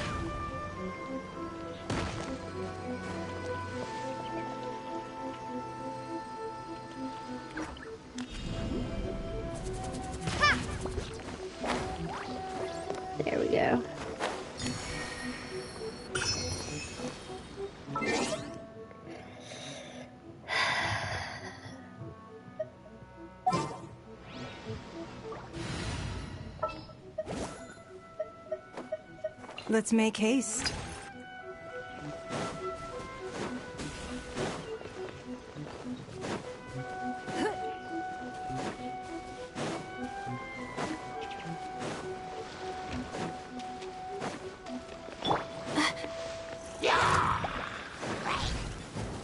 There we go. Let's make haste.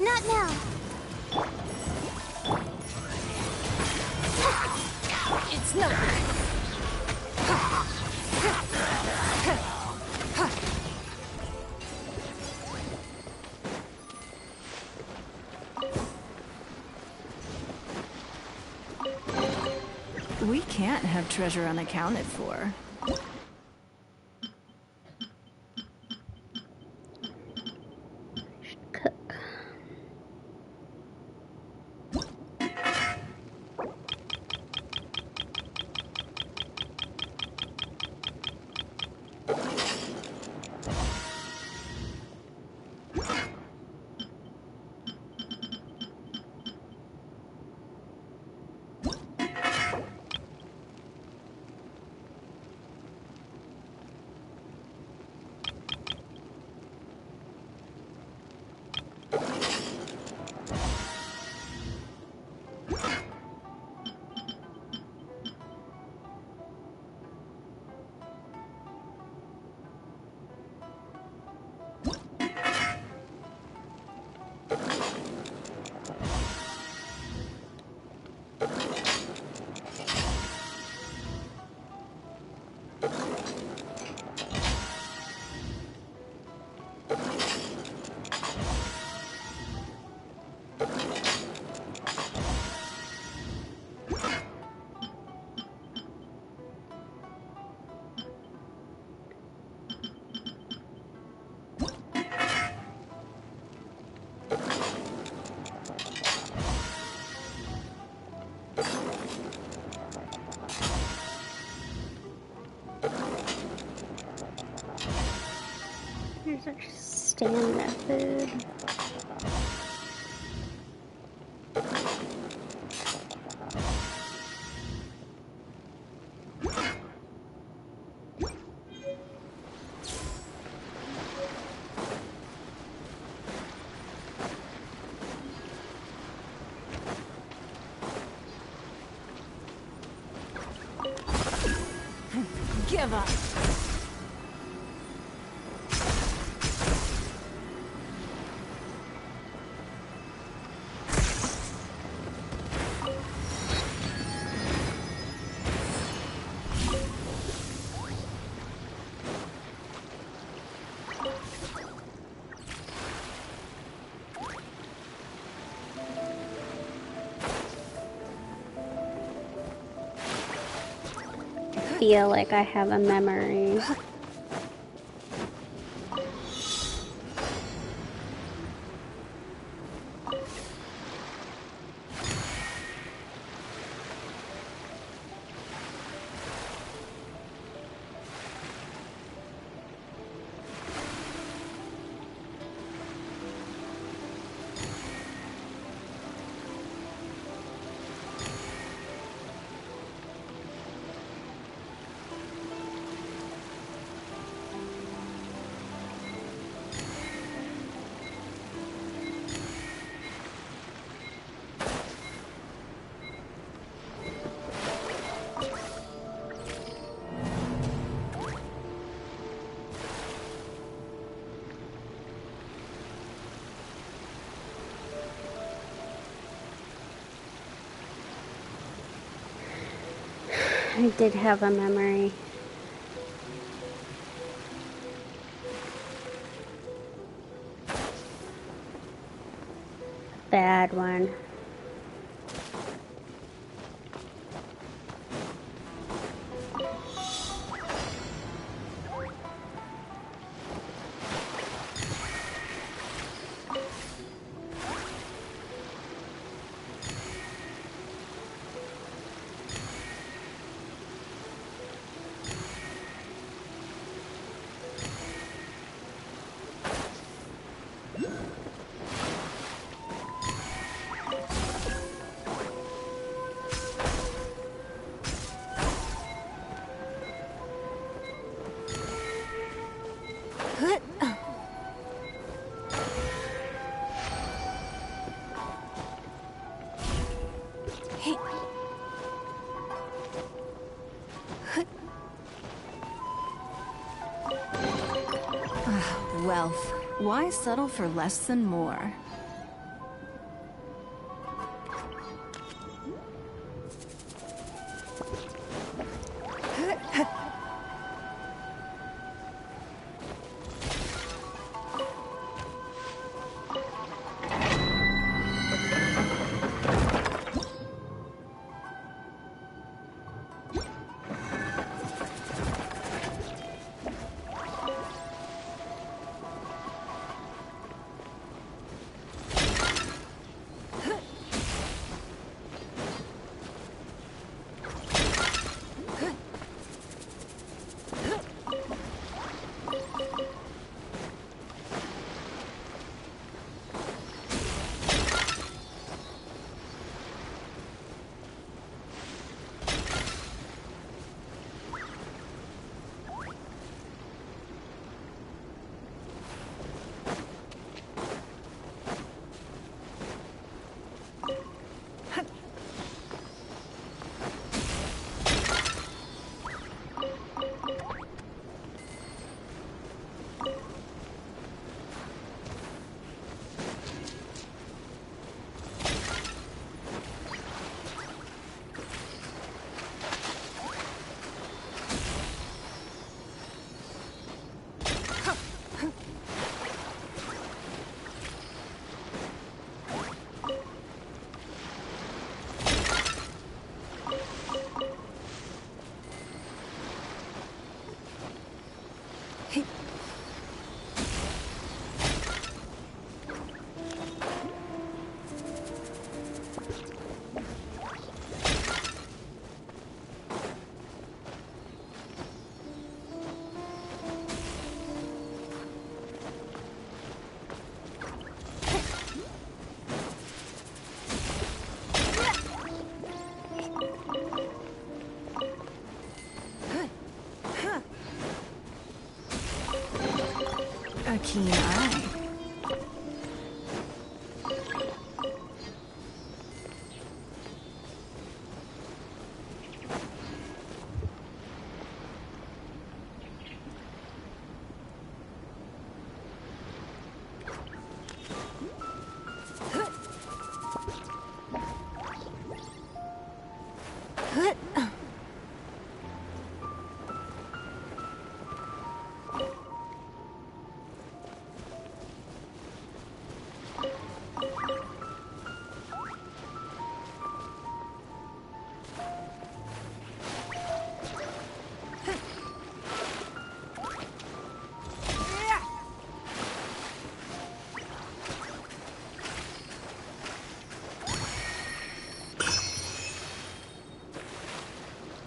Not now. It's nothing. We can't have treasure unaccounted for. Cook. Here's our stamina food. Give up. Feel like I have a memory. I did have a memory. Bad one. Wealth. Why settle for less than more? A keen eye.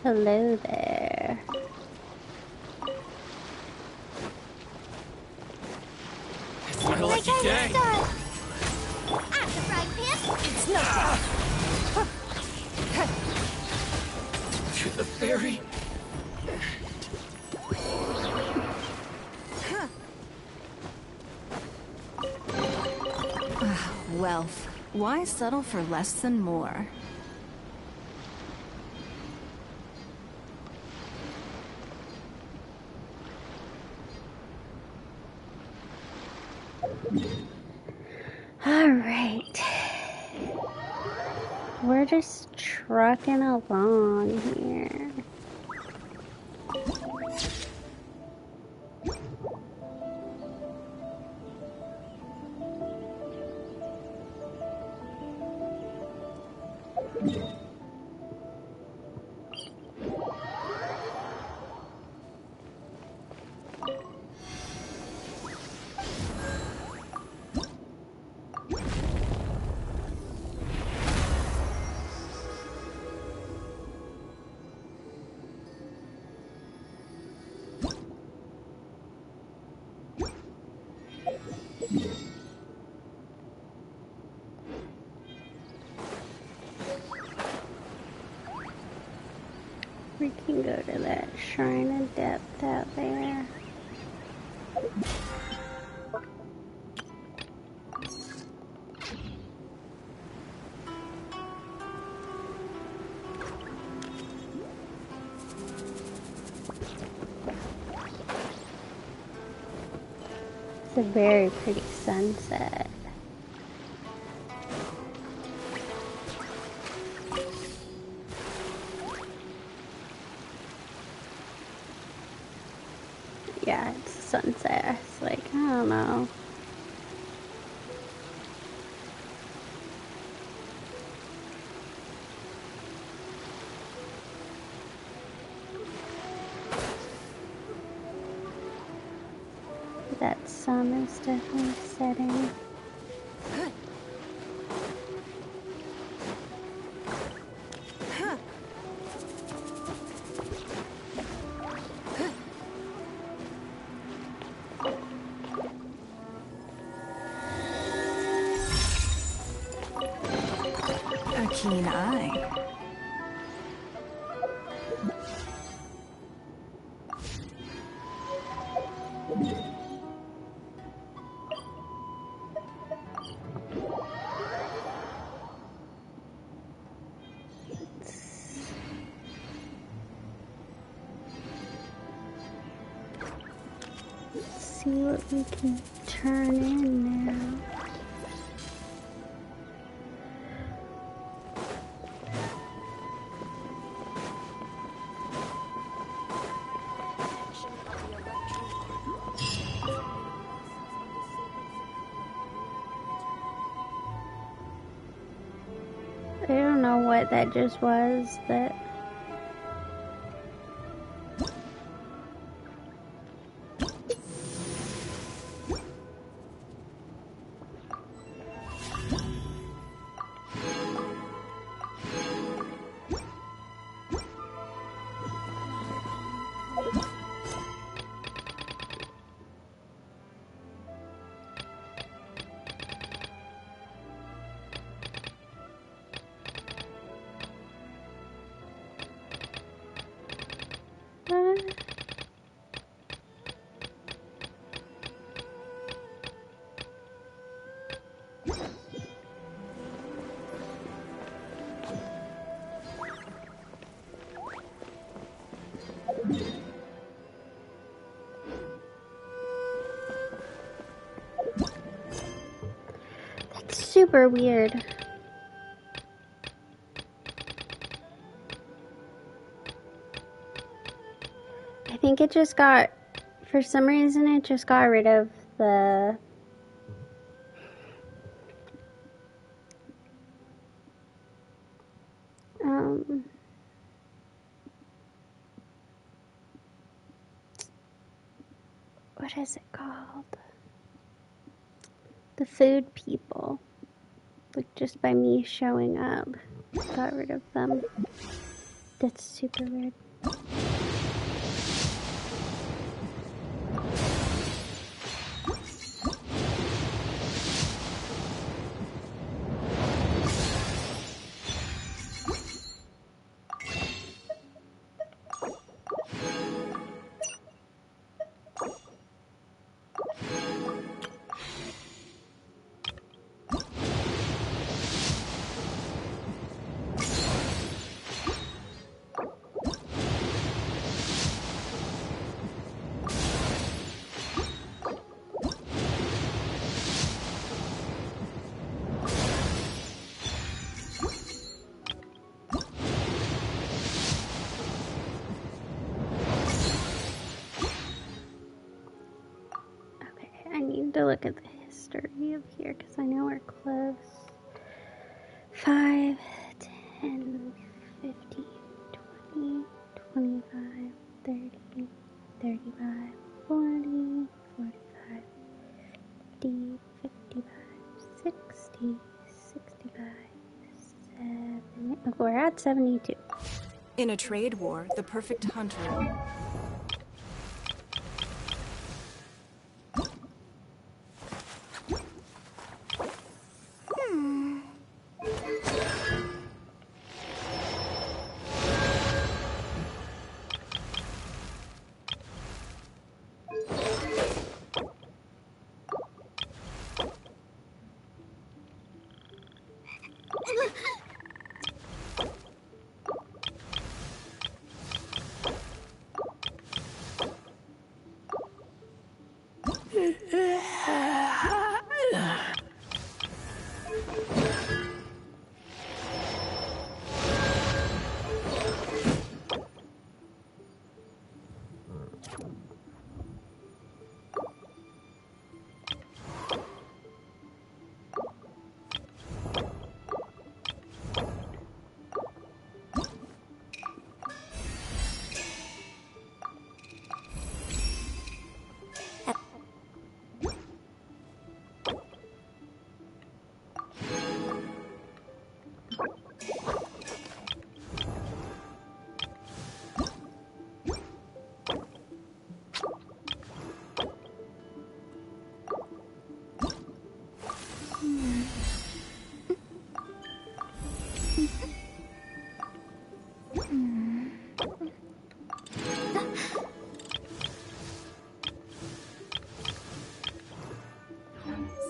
Hello there. It's my lucky day. At the frying pan. It's not. To the ferry. Wealth. Why settle for less than more? All right. We're just trucking along here. can go to that Shrine of Depth out there. It's a very pretty sunset. Yeah, it's sunset. It's like, I don't know. That sun is definitely setting. A keen eye. Let's see what we can turn in now. I don't know what that just was. That that's super weird. I think it just got, for some reason, it just got rid of the what is it called? The food people. Like, just by me showing up, got rid of them. That's super weird. To look at the history of here because I know we're close. 5, 10, 15, 20, 25, 30, 35, 40, 45, 50, 55, 60, 65, 70. Oh, we're at 72. In a trade war, the perfect hunter.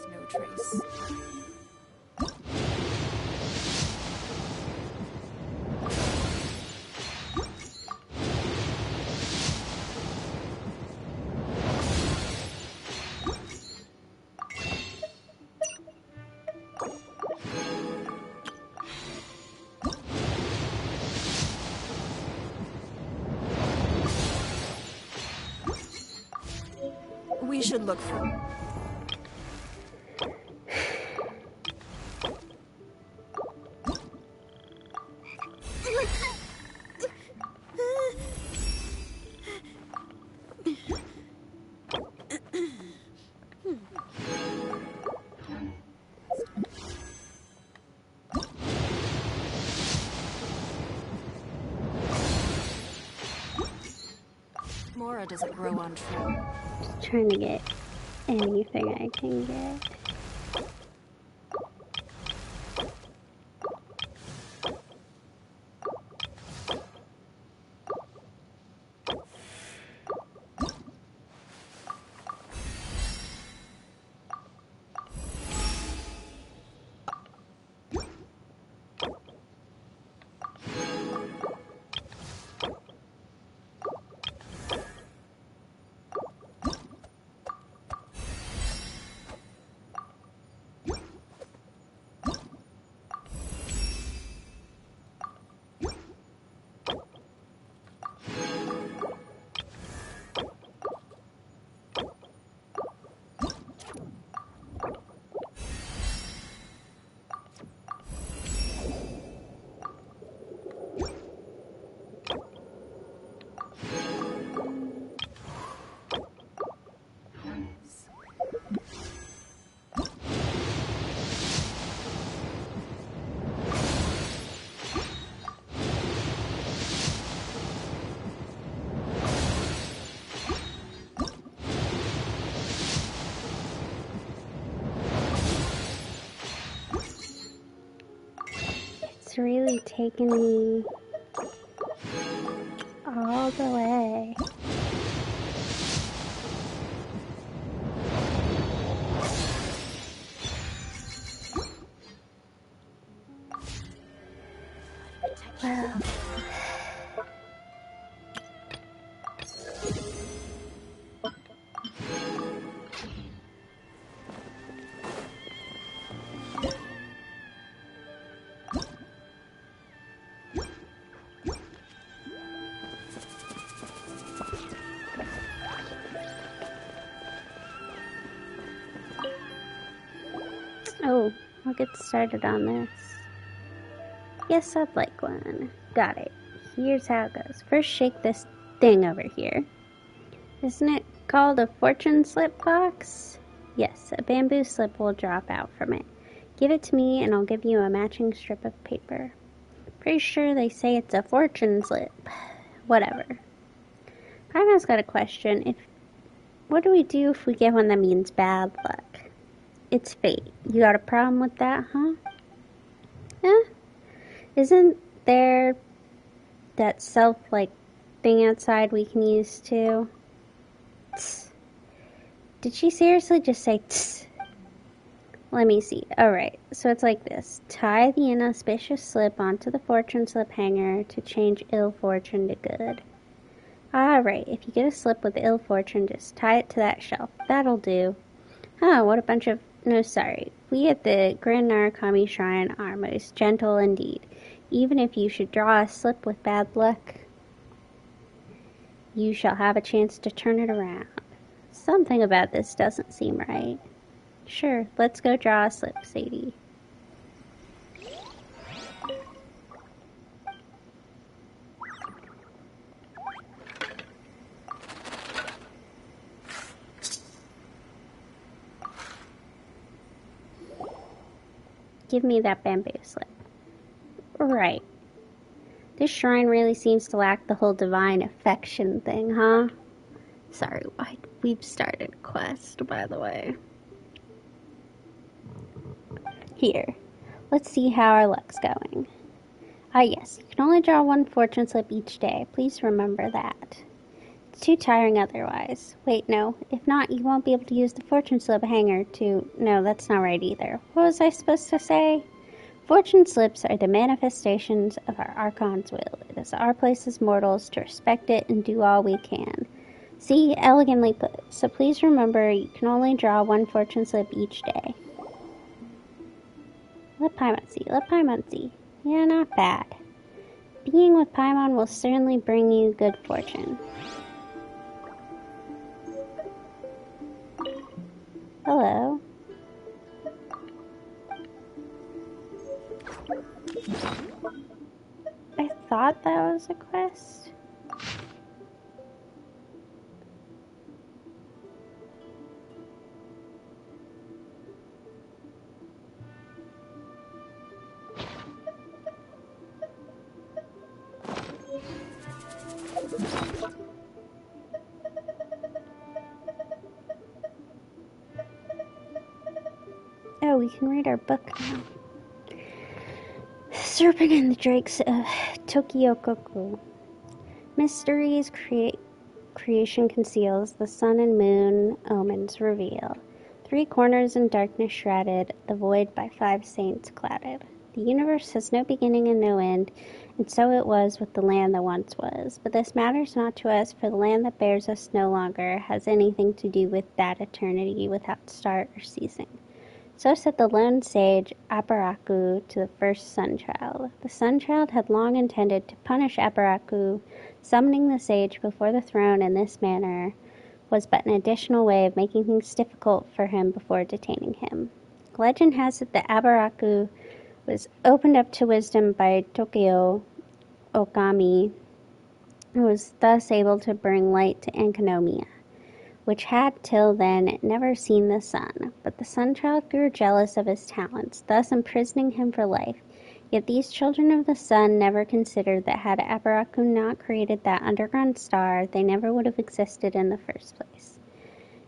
No trace. We should look for... Mora doesn't grow on trees. Just trying to get anything I can get. It's really taking me all the way. Well, oh, I'll get started on this. Yes, I'd like one. Got it. Here's how it goes. First, shake this thing over here. Isn't it called a fortune slip box? Yes, a bamboo slip will drop out from it. Give it to me and I'll give you a matching strip of paper. Pretty sure they say it's a fortune slip. Whatever. I've got a question. What do we do if we get one that means bad luck? It's fate. You got a problem with that, huh? Isn't there that self-like thing outside we can use too? Tss. Did she seriously just say tss? Let me see. Alright, so it's like this. Tie the inauspicious slip onto the fortune slip hanger to change ill fortune to good. Alright, if you get a slip with ill fortune, just tie it to that shelf. That'll do. Oh, what a bunch of... No, sorry. We at the Grand Narukami Shrine are most gentle indeed. Even if you should draw a slip with bad luck, you shall have a chance to turn it around. Something about this doesn't seem right. Sure, let's go draw a slip, Sadie. Give me that bamboo slip. Right. This shrine really seems to lack the whole divine affection thing, huh? Sorry, we've started a quest, by the way. Here, let's see how our luck's going. Ah yes, you can only draw one fortune slip each day. Please remember that. It's too tiring otherwise. Wait, no. If not, you won't be able to use the fortune slip hanger to... No, that's not right either. What was I supposed to say? Fortune slips are the manifestations of our Archon's will. It is our place as mortals to respect it and do all we can. See, elegantly put. So please remember, you can only draw one fortune slip each day. Let Paimon see. Let Paimon see. Yeah, not bad. Being with Paimon will certainly bring you good fortune. Hello. I thought that was a quest. Oh, we can read our book now. Serpent and the Drakes of Tokyo-koku. Mysteries creation conceals, the sun and moon omens reveal. 3 corners in darkness shrouded, the void by 5 saints clouded. The universe has no beginning and no end, and so it was with the land that once was. But this matters not to us, for the land that bears us no longer has anything to do with that eternity without start or ceasing. So said the lone sage Abaraku to the first Sunchild. The Sunchild had long intended to punish Abaraku. Summoning the sage before the throne in this manner was but an additional way of making things difficult for him before detaining him. Legend has it that Abaraku was opened up to wisdom by Tokyo Okami, who was thus able to bring light to Enkanomiya, which had till then never seen the sun. But the Sunchild grew jealous of his talents, thus imprisoning him for life. Yet these children of the sun never considered that had Abaraku not created that underground star, they never would have existed in the first place.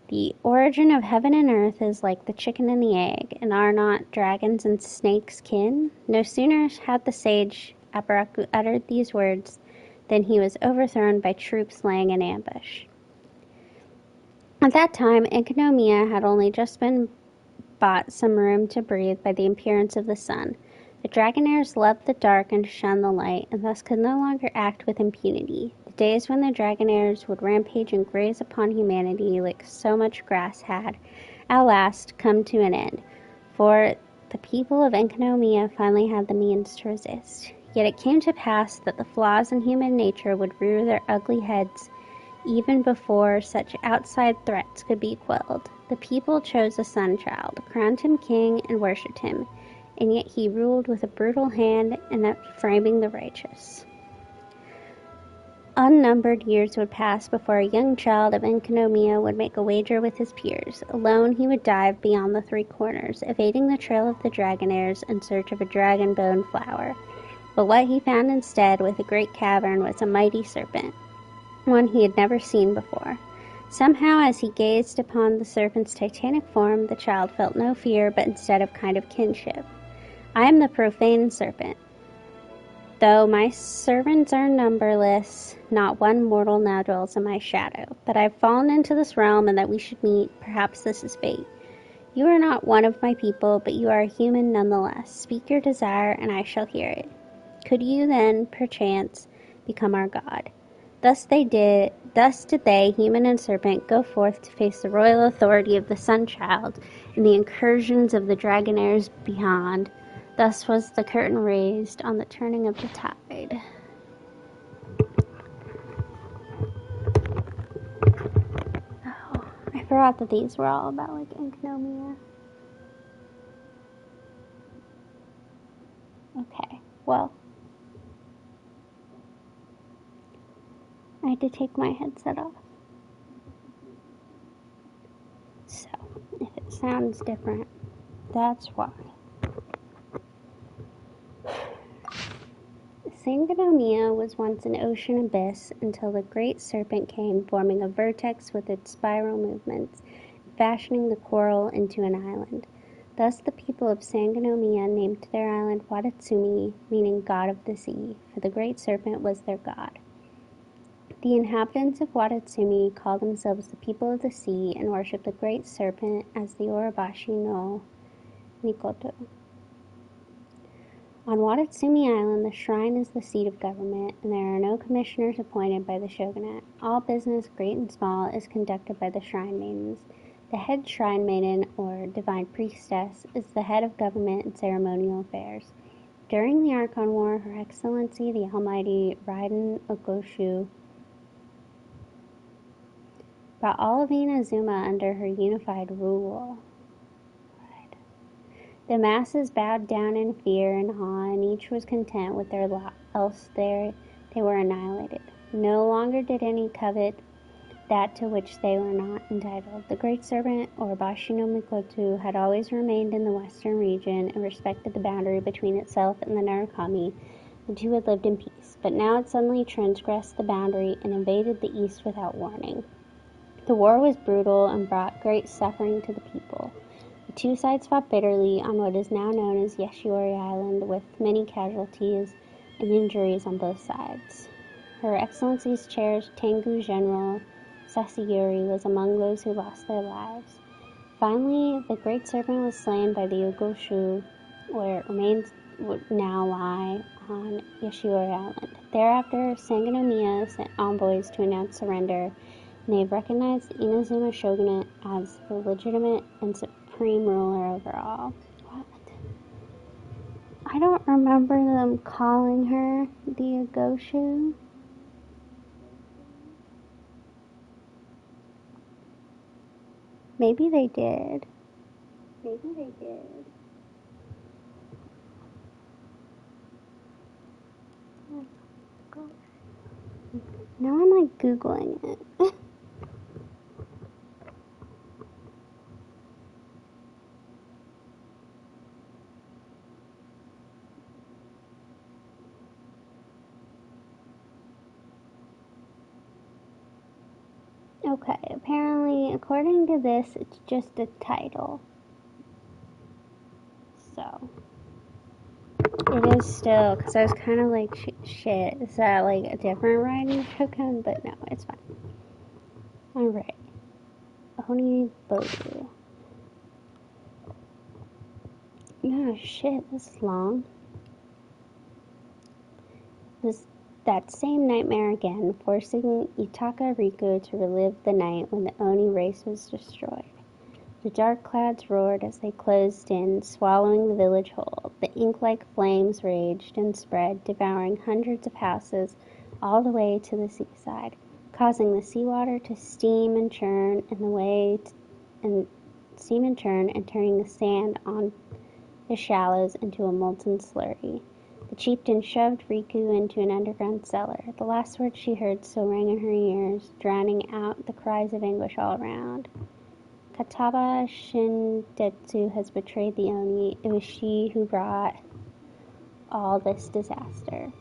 The origin of heaven and earth is like the chicken and the egg, and are not dragons and snakes kin? No sooner had the sage Abaraku uttered these words than he was overthrown by troops laying in ambush. At that time, Enkanomiya had only just been bought some room to breathe by the appearance of the sun. The Dragonaires loved the dark and shunned the light, and thus could no longer act with impunity. The days when the Dragonaires would rampage and graze upon humanity like so much grass had, at last, come to an end, for the people of Enkanomiya finally had the means to resist. Yet it came to pass that the flaws in human nature would rear their ugly heads even before such outside threats could be quelled. The people chose a Sunchild, crowned him king, and worshipped him, and yet he ruled with a brutal hand and framing the righteous. Unnumbered years would pass before a young child of Enkanomiya would make a wager with his peers. Alone he would dive beyond the 3 corners, evading the trail of the Dragonaires in search of a dragon bone flower. But what he found instead with a great cavern was a mighty serpent, one he had never seen before. Somehow, as he gazed upon the serpent's titanic form, the child felt no fear, but instead a kind of kinship. I am the profane serpent. Though my servants are numberless, not one mortal now dwells in my shadow. But I have fallen into this realm, and that we should meet, perhaps this is fate. You are not one of my people, but you are a human nonetheless. Speak your desire, and I shall hear it. Could you then, perchance, become our god? Thus did they, human and serpent, go forth to face the royal authority of the Sun-Child and the incursions of the Dragonaires beyond. Thus was the curtain raised on the turning of the tide. Oh, I forgot that these were all about, like, Enkanomiya. Okay, well, I had to take my headset off. So, if it sounds different, that's why. Sangonomiya was once an ocean abyss until the great serpent came, forming a vertex with its spiral movements, fashioning the coral into an island. Thus the people of Sangonomiya named their island Watatsumi, meaning God of the Sea, for the great serpent was their god. The inhabitants of Watatsumi call themselves the people of the sea and worship the great serpent as the Urabashi no Mikoto. On Watatsumi Island, the shrine is the seat of government, and there are no commissioners appointed by the shogunate. All business, great and small, is conducted by the shrine maidens. The head shrine maiden, or divine priestess, is the head of government and ceremonial affairs. During the Archon War, Her Excellency the Almighty Raiden Ogoshu brought all of Inazuma under her unified rule. The masses bowed down in fear and awe, and each was content with their lot, else they were annihilated. No longer did any covet that to which they were not entitled. The great serpent, or Bashi no Mikoto, had always remained in the western region and respected the boundary between itself and the Narukami. The two had lived in peace, but now it suddenly transgressed the boundary and invaded the east without warning. The war was brutal and brought great suffering to the people. The two sides fought bitterly on what is now known as Yoshiori Island, with many casualties and injuries on both sides. Her Excellency's cherished Tengu General Sasayuri was among those who lost their lives. Finally, the great serpent was slain by the Ogoshu, where it remains now lie on Yoshiori Island. Thereafter, Sangonomiya sent envoys to announce surrender, and they've recognized the Inazuma shogunate as the legitimate and supreme ruler over all. What? I don't remember them calling her the Ogoshu. Maybe they did. Now I'm like Googling it. Okay, apparently, according to this, it's just a title. So, it is still, because I was kind of like, shit, is that like a different writing token? But no, it's fine. Alright. Oni Bogu. Oh shit, this is long. That same nightmare again, forcing Itaka Riku to relive the night when the Oni race was destroyed. The dark clouds roared as they closed in, swallowing the village whole. The ink-like flames raged and spread, devouring hundreds of houses all the way to the seaside, causing the seawater to steam and churn and turning the sand on the shallows into a molten slurry. The chieftain shoved Riku into an underground cellar. The last words she heard still rang in her ears, drowning out the cries of anguish all around. Kataba Shindetsu has betrayed the Oni. It was she who brought all this disaster.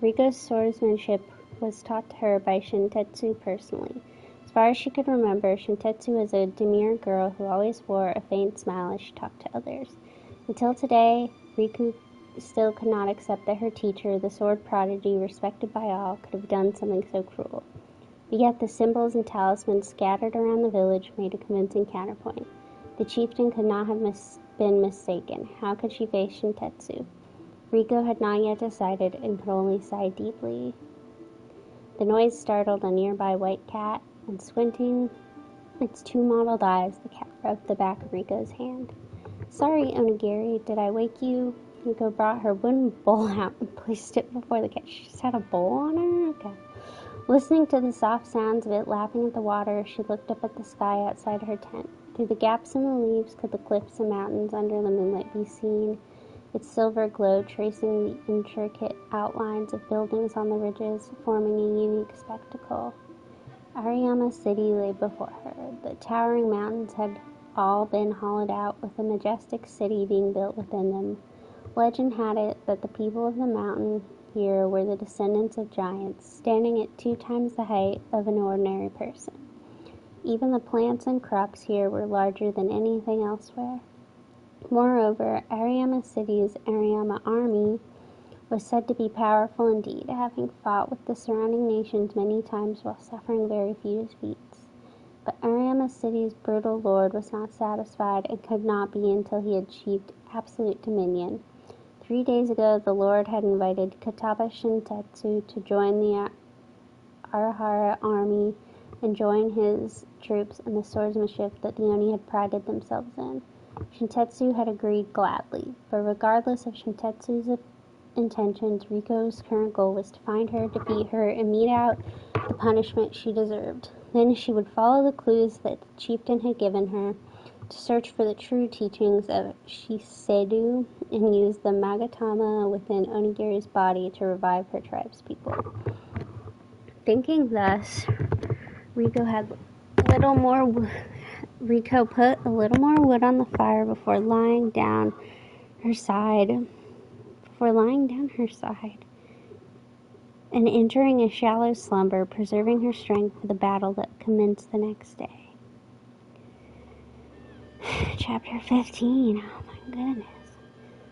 Riku's swordsmanship was taught to her by Shintetsu personally. As far as she could remember, Shintetsu was a demure girl who always wore a faint smile as she talked to others. Until today, Riku still could not accept that her teacher, the sword prodigy respected by all, could have done something so cruel. But yet the symbols and talismans scattered around the village made a convincing counterpoint. The chieftain could not have been mistaken. How could she face Shintetsu? Riku had not yet decided and could only sigh deeply. The noise startled a nearby white cat, and squinting its two mottled eyes, the cat rubbed the back of Riko's hand. Sorry, Onigiri, did I wake you? Riko brought her wooden bowl out and placed it before the cat. She just had a bowl on her? Okay. Listening to the soft sounds of it lapping at the water, she looked up at the sky outside her tent. Through the gaps in the leaves could the cliffs and mountains under the moonlight be seen, its silver glow tracing the intricate outlines of buildings on the ridges, forming a unique spectacle. Ariyama City lay before her. The towering mountains had all been hollowed out, with a majestic city being built within them. Legend had it that the people of the mountain here were the descendants of giants, standing at 2 times the height of an ordinary person. Even the plants and crops here were larger than anything elsewhere. Moreover, Ariyama City's Ariyama army was said to be powerful indeed, having fought with the surrounding nations many times while suffering very few defeats. But Ariyama City's brutal lord was not satisfied, and could not be until he achieved absolute dominion. 3 days ago, the lord had invited Kataba Shintetsu to join the Arahara army and join his troops in the swordsmanship that the Oni had prided themselves in. Shintetsu had agreed gladly, but regardless of Shintetsu's intentions, Riko's current goal was to find her, defeat her, and mete out the punishment she deserved. Then she would follow the clues that the chieftain had given her to search for the true teachings of Shiseido and use the Magatama within Onigiri's body to revive her tribe's people. Thinking thus, Riko put a little more wood on the fire before lying down her side, and entering a shallow slumber, preserving her strength for the battle that commenced the next day. Chapter 15. Oh my goodness.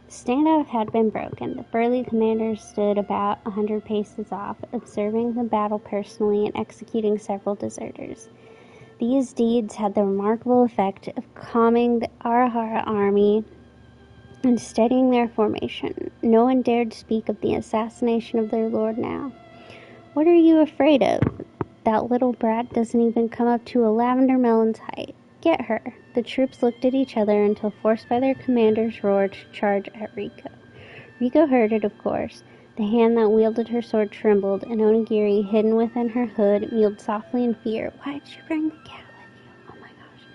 The standoff had been broken. The burly commanders stood about 100 paces off, observing the battle personally and executing several deserters. These deeds had the remarkable effect of calming the Arahara army and steadying their formation. No one dared speak of the assassination of their lord now. What are you afraid of? That little brat doesn't even come up to a lavender melon's height. Get her. The troops looked at each other until forced by their commander's roar to charge at Riko. Riko heard it, of course. The hand that wielded her sword trembled, and Onigiri, hidden within her hood, mewed softly in fear. Why did you bring the cat with you? Oh my gosh.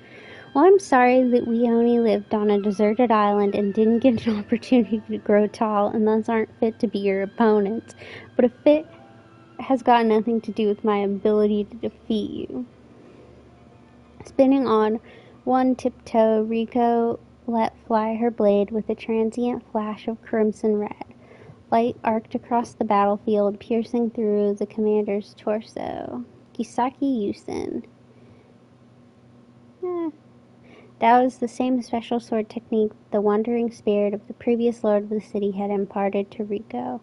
Well, I'm sorry that we only lived on a deserted island and didn't get an opportunity to grow tall, and thus aren't fit to be your opponents. But if it has got nothing to do with my ability to defeat you. Spinning on one tiptoe, Riko let fly her blade with a transient flash of crimson red. Light arced across the battlefield, piercing through the commander's torso. Kisaki Yusen. That was the same special sword technique the wandering spirit of the previous lord of the city had imparted to Riko.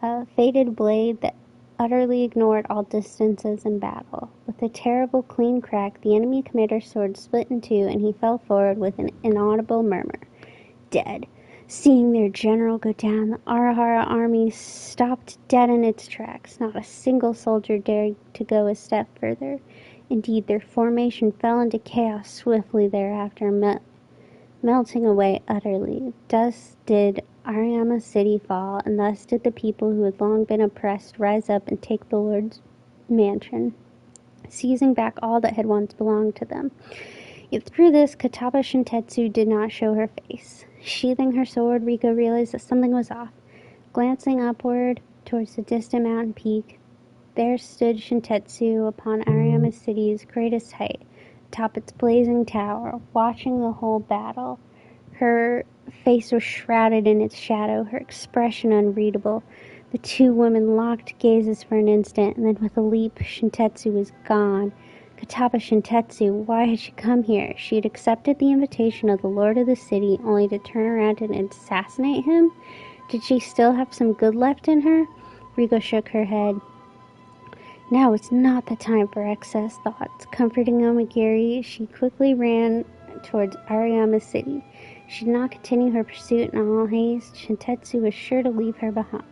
A faded blade that utterly ignored all distances in battle. With a terrible clean crack, the enemy commander's sword split in two, and he fell forward with an inaudible murmur. Dead. Seeing their general go down, the Arahara army stopped dead in its tracks. Not a single soldier dared to go a step further. Indeed, their formation fell into chaos swiftly thereafter, melting away utterly. Thus did Ariyama City fall, and thus did the people who had long been oppressed rise up and take the Lord's mansion, seizing back all that had once belonged to them. Yet through this, Kataba Shintetsu did not show her face. Sheathing her sword, Riko realized that something was off. Glancing upward towards the distant mountain peak, there stood Shintetsu upon Ariyama City's greatest height, atop its blazing tower, watching the whole battle. Her face was shrouded in its shadow, her expression unreadable. The two women locked gazes for an instant, and then with a leap, Shintetsu was gone. Kataba Shintetsu, why had she come here? She had accepted the invitation of the lord of the city, only to turn around and assassinate him? Did she still have some good left in her? Riko shook her head. Now is not the time for excess thoughts. Comforting Onigiri, she quickly ran towards Ariyama City. She did not continue her pursuit in all haste. Shintetsu was sure to leave her behind.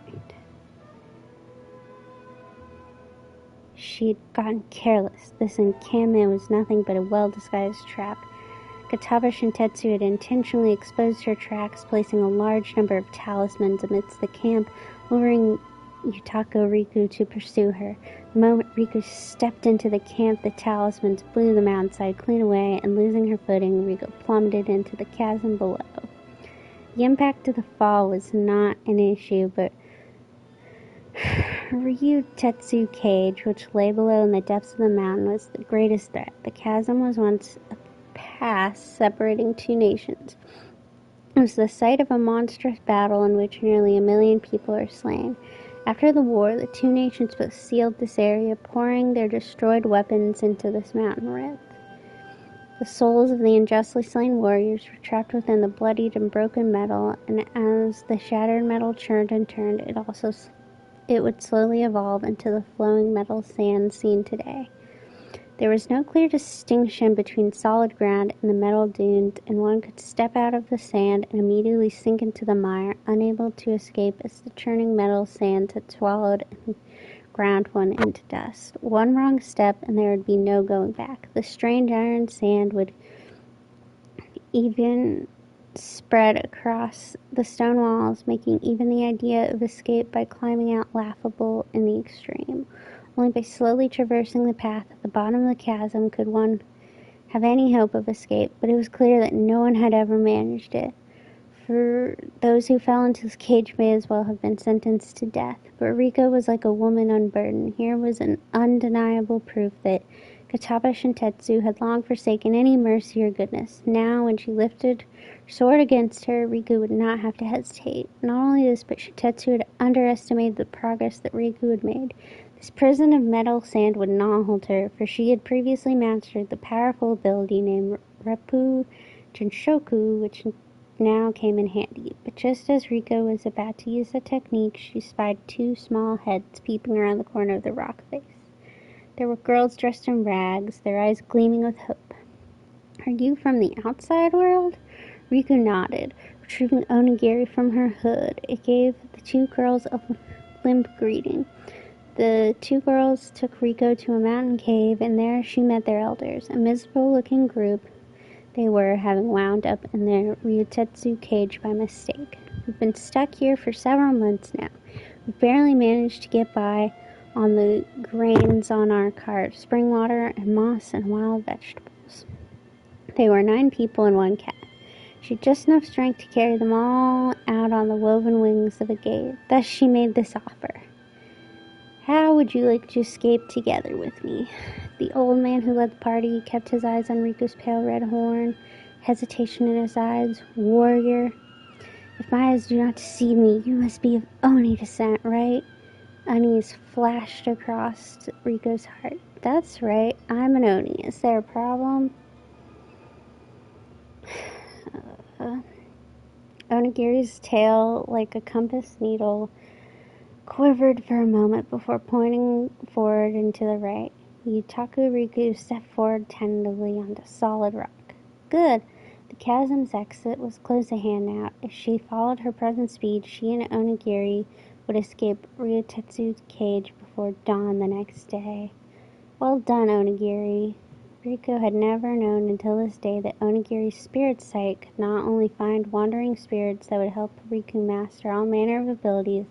she had gotten careless. This encampment was nothing but a well-disguised trap. Futaba Shintetsu had intentionally exposed her tracks, placing a large number of talismans amidst the camp, luring Yutaka Riku to pursue her. The moment Riku stepped into the camp, the talismans blew the mountainside clean away, and losing her footing, Riku plummeted into the chasm below. The impact of the fall was not an issue, but Ryutetsu Cage, which lay below in the depths of the mountain, was the greatest threat. The chasm was once a pass separating two nations. It was the site of a monstrous battle in which nearly 1 million people were slain. After the war, the two nations both sealed this area, pouring their destroyed weapons into this mountain rift. The souls of the unjustly slain warriors were trapped within the bloodied and broken metal, and as the shattered metal churned and turned, it would slowly evolve into the flowing metal sand seen today. There was no clear distinction between solid ground and the metal dunes, and one could step out of the sand and immediately sink into the mire, unable to escape as the churning metal sand had swallowed and ground one into dust. One wrong step and there would be no going back. The strange iron sand would even spread across the stone walls, making even the idea of escape by climbing out laughable in the extreme. Only by slowly traversing the path at the bottom of the chasm could one have any hope of escape, but it was clear that no one had ever managed it. For those who fell into this cage may as well have been sentenced to death. But Riko was like a woman unburdened. Here was an undeniable proof that Futaba Shintetsu had long forsaken any mercy or goodness. Now, when she lifted her sword against her, Riku would not have to hesitate. Not only this, but Shintetsu had underestimated the progress that Riku had made. This prison of metal sand would not hold her, for she had previously mastered the powerful ability named Reppu Jinshoku, which now came in handy. But just as Riko was about to use the technique, she spied two small heads peeping around the corner of the rock face. There were girls dressed in rags, their eyes gleaming with hope. "Are you from the outside world?" Riku nodded, retrieving onigiri from her hood. It gave the two girls a limp greeting. The two girls took Riko to a mountain cave, and there she met their elders, a miserable-looking group they were, having wound up in their Ryutetsu cage by mistake. "We've been stuck here for several months now. We've barely managed to get by on the grains on our cart, spring water and moss and wild vegetables." They were 9 people and 1 cat. She had just enough strength to carry them all out on the woven wings of a gate. Thus she made this offer. "How would you like to escape together with me?" The old man who led the party kept his eyes on Riku's pale red horn, hesitation in his eyes. "Warrior, if my eyes do not deceive me, you must be of Oni descent, right?" Unease flashed across Riku's heart. "That's right, I'm an Oni. Is there a problem?" Onigiri's tail, like a compass needle, quivered for a moment before pointing forward and to the right. Yutaku Riku stepped forward tentatively onto solid rock. Good! The chasm's exit was close at hand now. If she followed her present speed, she and Onigiri would escape Ryutetsu's cage before dawn the next day. Well done, Onigiri. Riku had never known until this day that Onigiri's spirit sight could not only find wandering spirits that would help Riku master all manner of abilities,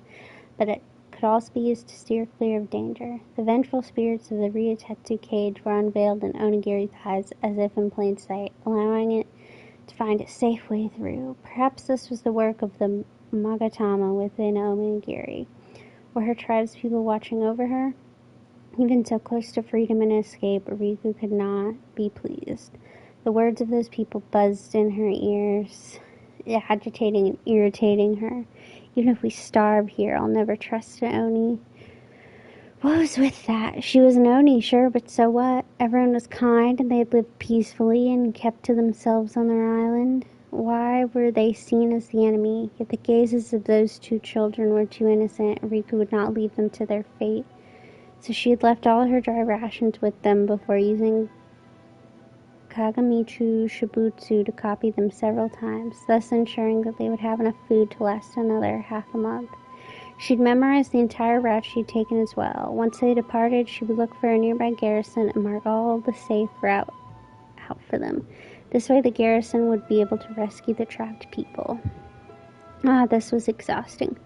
but it could also be used to steer clear of danger. The vengeful spirits of the Ryutetsu cage were unveiled in Onigiri's eyes as if in plain sight, allowing it to find a safe way through. Perhaps this was the work of the Magatama within Onigiri. Were her tribespeople watching over her? Even so close to freedom and escape, Riku could not be pleased. The words of those people buzzed in her ears, agitating and irritating her. "Even if we starve here, I'll never trust an Oni." What was with that? She was an Oni, sure, but so what? Everyone was kind, and they had lived peacefully and kept to themselves on their island. Why were they seen as the enemy? Yet the gazes of those 2 children were too innocent, and Riku would not leave them to their fate. So she had left all her dry rations with them before using Kagamichu Shibutsu to copy them several times, thus ensuring that they would have enough food to last another half a month. She'd memorized the entire route she'd taken as well. Once they departed, she would look for a nearby garrison and mark all the safe route out for them. This way the garrison would be able to rescue the trapped people. This was exhausting.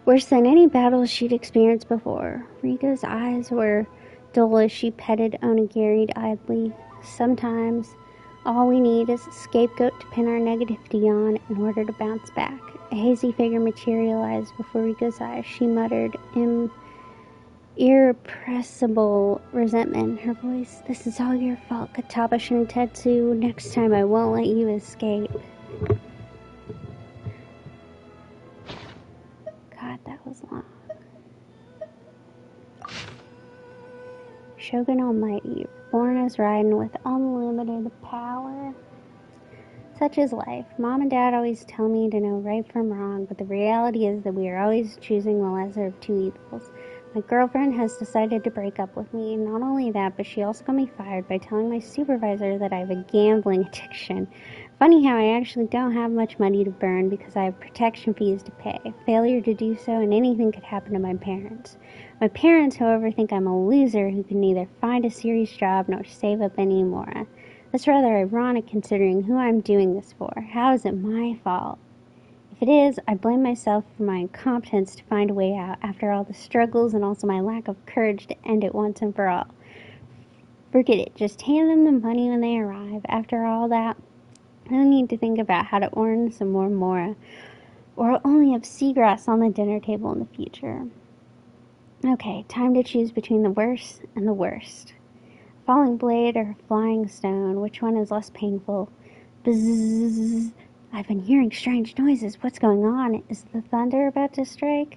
Worse than any battles she'd experienced before. Rika's eyes were dull as she petted Onigiri idly. Sometimes all we need is a scapegoat to pin our negativity on in order to bounce back. A hazy figure materialized before Rika's eyes. She muttered irrepressible resentment in her voice. "This is all your fault, Kataba Shintetsu. Next time I won't let you escape." God, that was long. Shogun Almighty, born as Raiden with unlimited power. Such is life. Mom and Dad always tell me to know right from wrong, but the reality is that we are always choosing the lesser of two evils. My girlfriend has decided to break up with me. Not only that, but she also got me fired by telling my supervisor that I have a gambling addiction. Funny how I actually don't have much money to burn because I have protection fees to pay. Failure to do so and anything could happen to my parents. My parents, however, think I'm a loser who can neither find a serious job nor save up any more. That's rather ironic considering who I'm doing this for. How is it my fault? If it is, I blame myself for my incompetence to find a way out after all the struggles and also my lack of courage to end it once and for all. Forget it. Just hand them the money when they arrive. After all that, I don't need to think about how to earn some more Mora, or I'll only have seagrass on the dinner table in the future. Okay, time to choose between the worst and the worst. Falling blade or flying stone, which one is less painful? Bzzz. I've been hearing strange noises. What's going on? Is the thunder about to strike?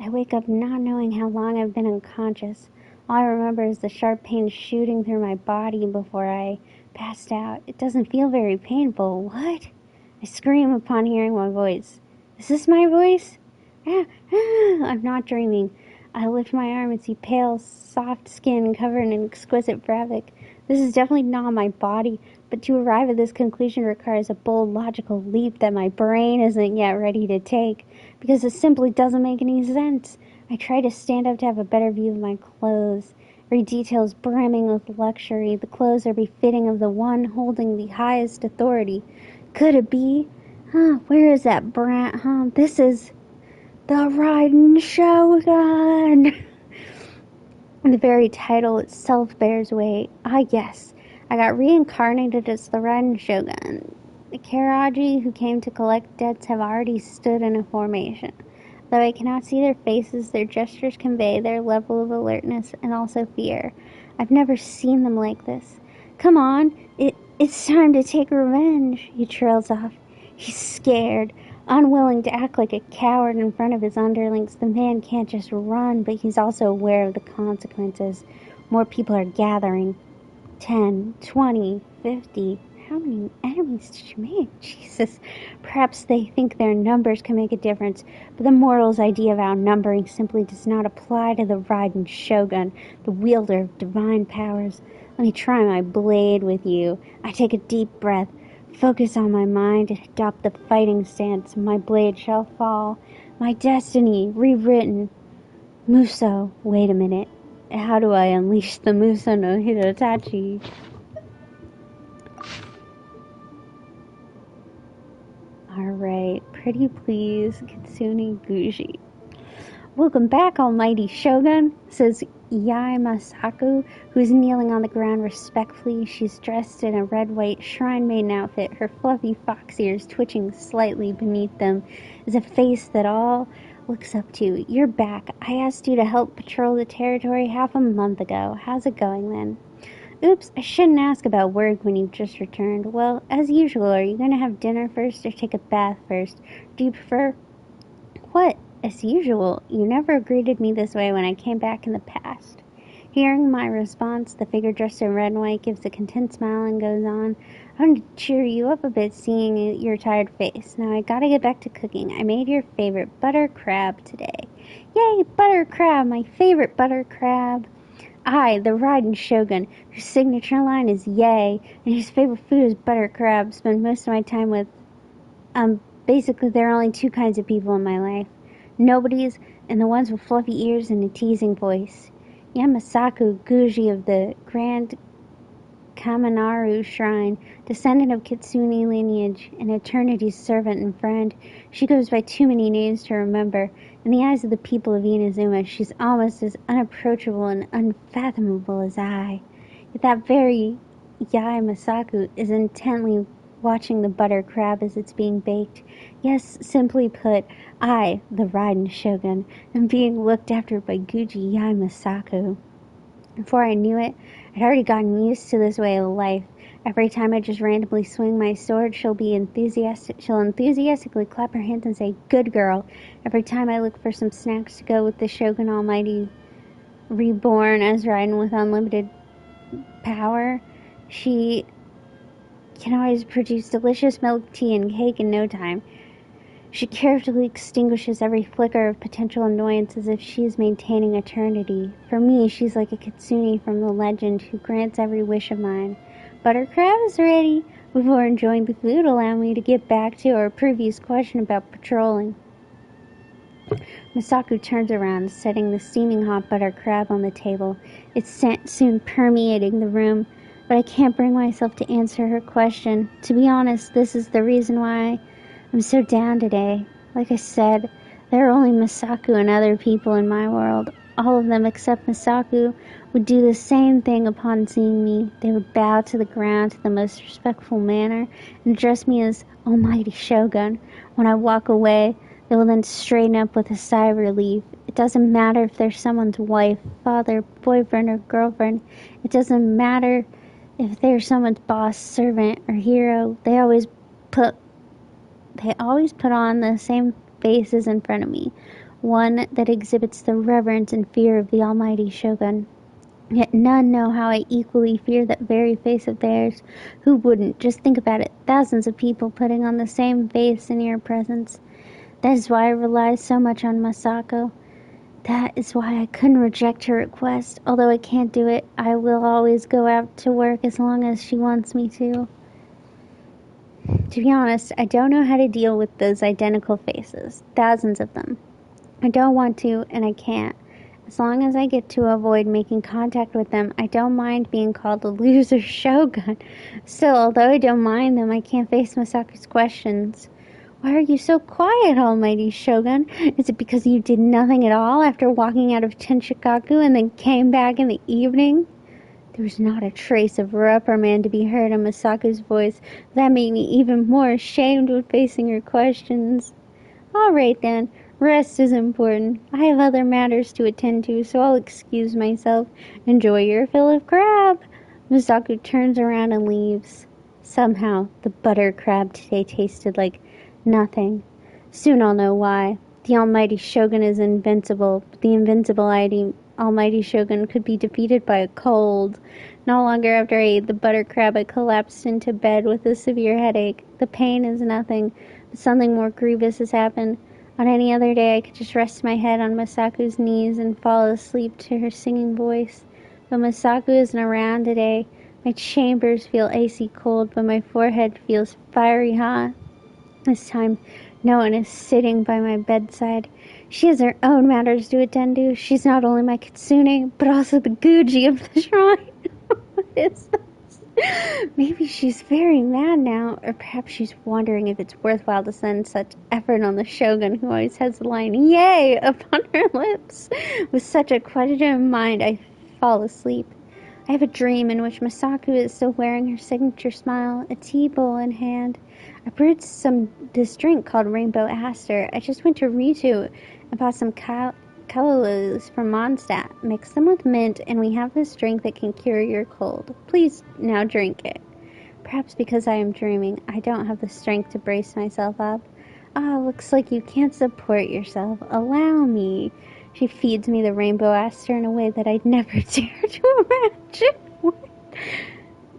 I wake up not knowing how long I've been unconscious. All I remember is the sharp pain shooting through my body before I passed out. It doesn't feel very painful. What? I scream upon hearing my voice. Is this my voice? I'm not dreaming. I lift my arm and see pale, soft skin covered in exquisite fabric. This is definitely not my body, but to arrive at this conclusion requires a bold, logical leap that my brain isn't yet ready to take, because it simply doesn't make any sense. I try to stand up to have a better view of my clothes. Every detail is brimming with luxury. The clothes are befitting of the one holding the highest authority. Could it be? Where is that brat? This is the Raiden Shogun! The very title itself bears weight. Yes, I got reincarnated as the Raiden Shogun. The Karaji who came to collect debts have already stood in a formation. Though I cannot see their faces, their gestures convey their level of alertness and also fear. I've never seen them like this. Come on, it's time to take revenge, he trails off. He's scared. Unwilling to act like a coward in front of his underlings, the man can't just run, but he's also aware of the consequences. More people are gathering. 10, 20, 50. How many enemies did you make? Jesus. Perhaps they think their numbers can make a difference, but the mortal's idea of outnumbering simply does not apply to the Raiden Shogun, the wielder of divine powers. Let me try my blade with you. I take a deep breath. Focus on my mind and adopt the fighting stance. My blade shall fall. My destiny rewritten. Muso, wait a minute. How do I unleash the Muso no Hidetachi? Alright, pretty please, Kitsune Guji. Welcome back, Almighty Shogun, says Yai Masaku, who's kneeling on the ground respectfully. She's dressed in a red-white shrine maiden outfit, her fluffy fox ears twitching slightly beneath them is a face that all looks up to. You're back. I asked you to help patrol the territory half a month ago. How's it going then? Oops, I shouldn't ask about work when you've just returned. Well, as usual, are you going to have dinner first or take a bath first? Do you prefer... What? As usual, you never greeted me this way when I came back in the past. Hearing my response, the figure dressed in red and white gives a content smile and goes on. I want to cheer you up a bit seeing your tired face. Now I gotta get back to cooking. I made your favorite butter crab today. Yay, butter crab, my favorite butter crab. I, the Raiden Shogun, whose signature line is yay, and whose favorite food is butter crab, spend most of my time with, basically there are only two kinds of people in my life. Nobody's, and the ones with fluffy ears and a teasing voice. Yamasaku Guji of the Grand Kamanaru Shrine, descendant of Kitsune lineage, an eternity's servant and friend. She goes by too many names to remember. In the eyes of the people of Inazuma, she's almost as unapproachable and unfathomable as I. Yet that very Yai Masaku is intently watching the butter crab as it's being baked. Yes, simply put, I, the Raiden Shogun, am being looked after by Guji Yai Masaku. Before I knew it, I'd already gotten used to this way of life. Every time I just randomly swing my sword, she'll enthusiastically clap her hands and say, "Good girl." Every time I look for some snacks to go with the Shogun Almighty reborn as Raiden with unlimited power, she can always produce delicious milk tea and cake in no time. She carefully extinguishes every flicker of potential annoyance as if she is maintaining eternity. For me, she's like a kitsune from the legend who grants every wish of mine. Buttercrab is ready. Before enjoying the food, allow me to get back to our previous question about patrolling. Masaku turns around, setting the steaming hot butter crab on the table. It's soon permeating the room, but I can't bring myself to answer her question. To be honest, this is the reason why I'm so down today. Like I said, there are only Masaku and other people in my world. All of them except Masaku would do the same thing upon seeing me. They would bow to the ground in the most respectful manner and address me as Almighty Shogun. When I walk away, they will then straighten up with a sigh of relief. It doesn't matter if they're someone's wife, father, boyfriend, or girlfriend. It doesn't matter if they're someone's boss, servant, or hero. They always put on the same faces in front of me, one that exhibits the reverence and fear of the Almighty Shogun. Yet none know how I equally fear that very face of theirs. Who wouldn't? Just think about it. Thousands of people putting on the same face in your presence. That is why I rely so much on Masako. That is why I couldn't reject her request. Although I can't do it, I will always go out to work as long as she wants me to. To be honest, I don't know how to deal with those identical faces. Thousands of them. I don't want to, and I can't. As long as I get to avoid making contact with them, I don't mind being called a loser shogun. Still, although I don't mind them, I can't face Masaku's questions. Why are you so quiet, Almighty Shogun? Is it because you did nothing at all after walking out of Tenshikaku and then came back in the evening? There was not a trace of reprimand to be heard in Masaku's voice. That made me even more ashamed when facing her questions. All right then, rest is important. I have other matters to attend to, so I'll excuse myself. Enjoy your fill of crab. Masaku turns around and leaves. Somehow, the butter crab today tasted like nothing. Soon I'll know why. The Almighty Shogun is invincible, but the invincible Almighty Shogun could be defeated by a cold. No longer after I ate the butter crab, I collapsed into bed with a severe headache. The pain is nothing, but something more grievous has happened. On any other day, I could just rest my head on Masaku's knees and fall asleep to her singing voice. But Masaku isn't around today. My chambers feel icy cold, but my forehead feels fiery hot. This time, no one is sitting by my bedside. She has her own matters to attend to. She's not only my kitsune, but also the Guji of the shrine. What is this? Maybe she's very mad now, or perhaps she's wondering if it's worthwhile to send such effort on the Shogun, who always has the line, "Yay!" upon her lips. With such a question in mind, I fall asleep. I have a dream in which Masaku is still wearing her signature smile, a tea bowl in hand. I brewed this drink called Rainbow Aster. I just went to Ritu and bought some callalus from Mondstadt. Mix them with mint, and we have this drink that can cure your cold. Please, now drink it. Perhaps because I am dreaming, I don't have the strength to brace myself up. Looks like you can't support yourself. Allow me. She feeds me the Rainbow Aster in a way that I'd never dare to imagine.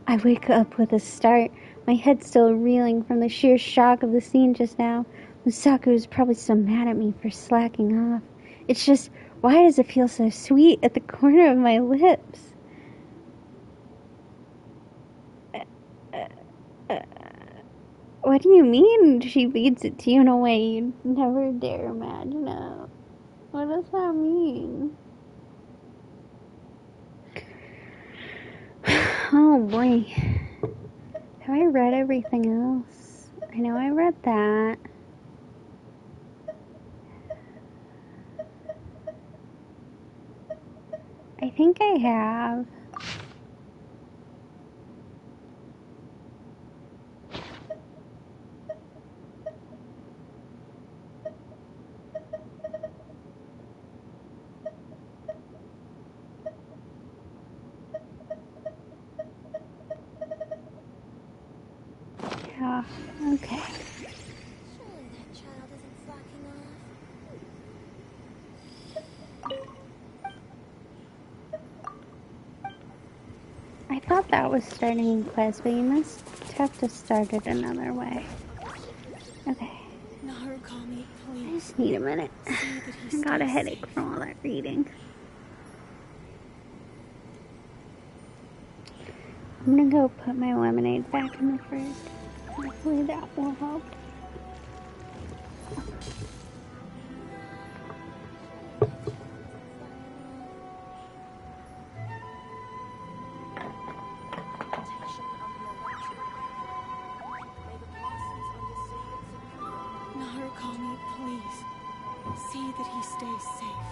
I wake up with a start, my head still reeling from the sheer shock of the scene just now. Masaku is probably so mad at me for slacking off. It's just, why does it feel so sweet at the corner of my lips? What do you mean? She feeds it to you in a way you'd never dare imagine. What does that mean? Oh boy. Have I read everything else? I know I read that. I think I have. Yeah, okay. Surely that child isn't flocking off. I thought that was starting the quest, but you must have to start it another way. Okay. Narukami, I please. just need a minute. See that he I got a stays headache safe. from all that reading. I'm gonna go put my lemonade back in the fridge. Hopefully that will help. Narukami, please. See that he stays safe.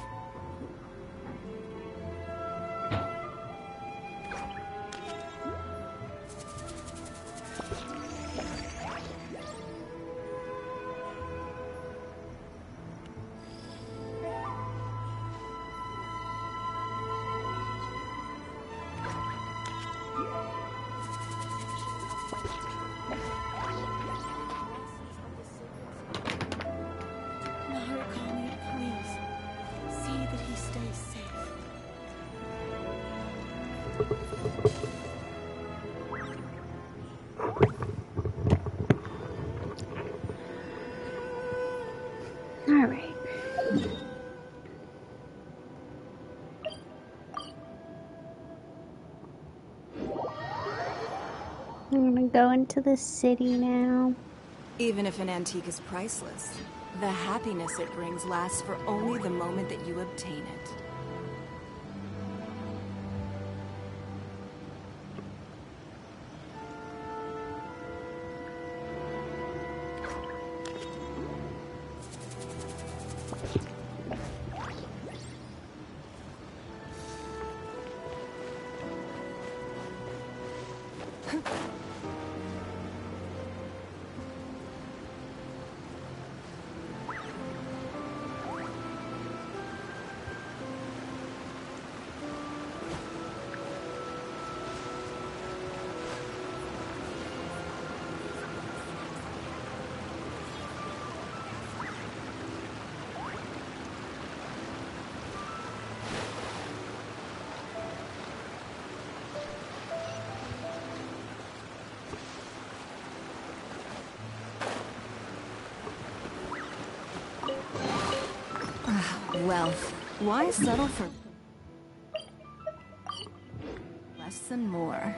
Narukami, please. See that he stays safe. All right. I'm gonna go into the city now. Even if an antique is priceless, the happiness it brings lasts for only the moment that you obtain it. Wealth. Why settle for less than more?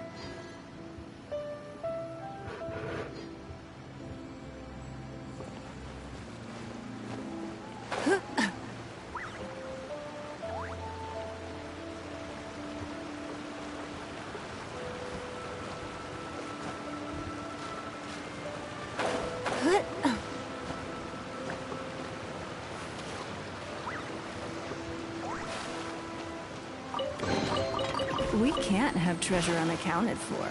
We can't have treasure unaccounted for.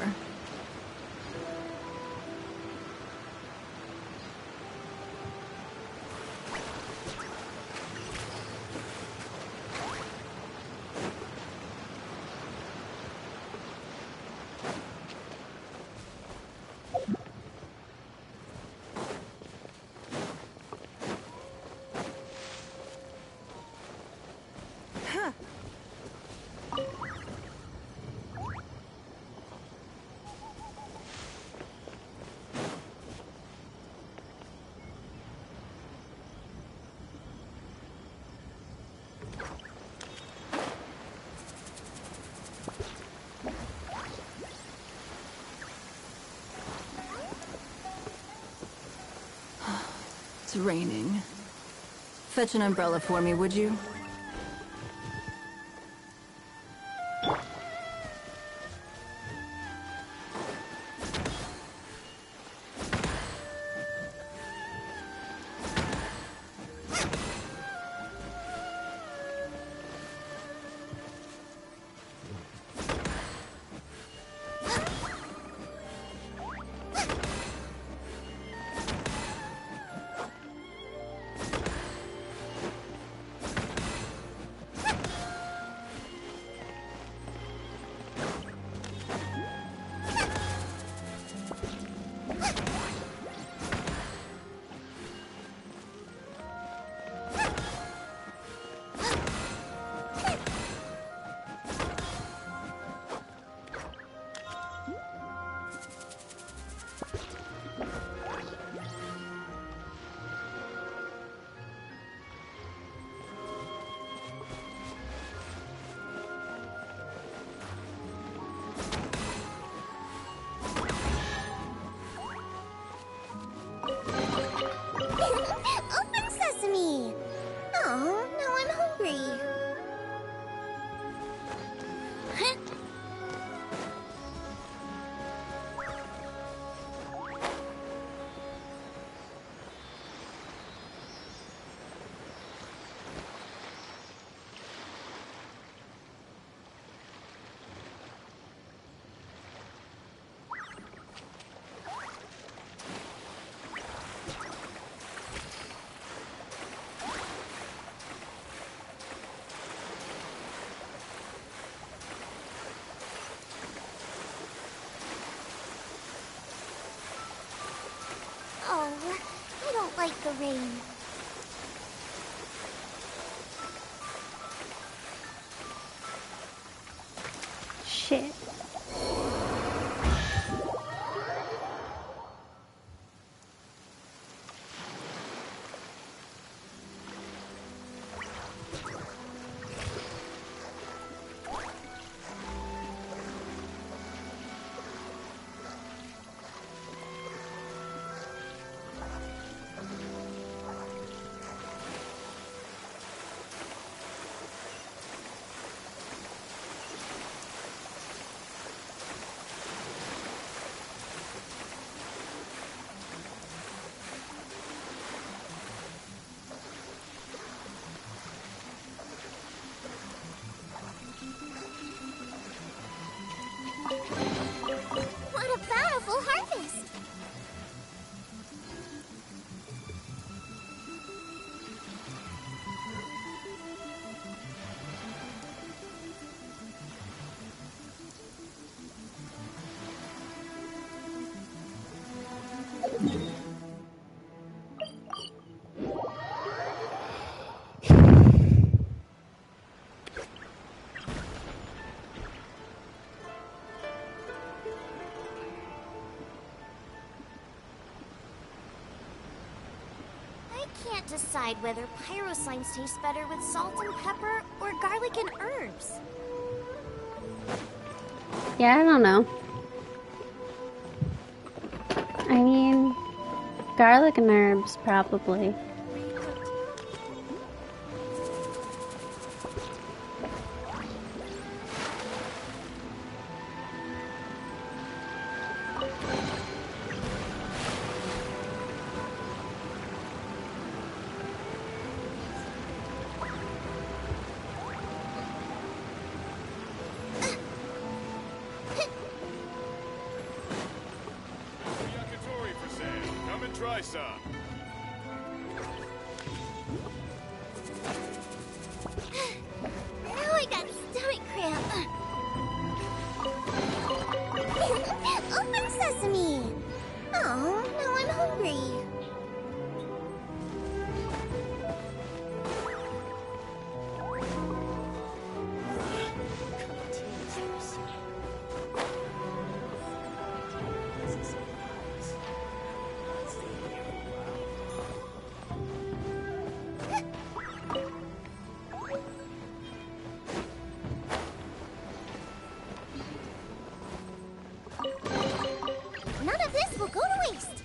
It's raining. Fetch an umbrella for me, would you? Open sesame! Oh, now I'm hungry. Oh, I don't like the rain. Shit. What a bountiful harvest! I can't decide whether pyro slimes taste better with salt and pepper or garlic and herbs. Yeah, I don't know. I mean, garlic and herbs, probably. Yakitori for sale. Come and try some. Now I got stomach cramp. Open sesame! Oh, now I'm hungry. None of this will go to waste.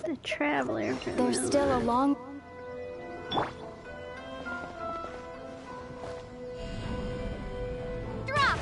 The traveler. There's still a long... Drop!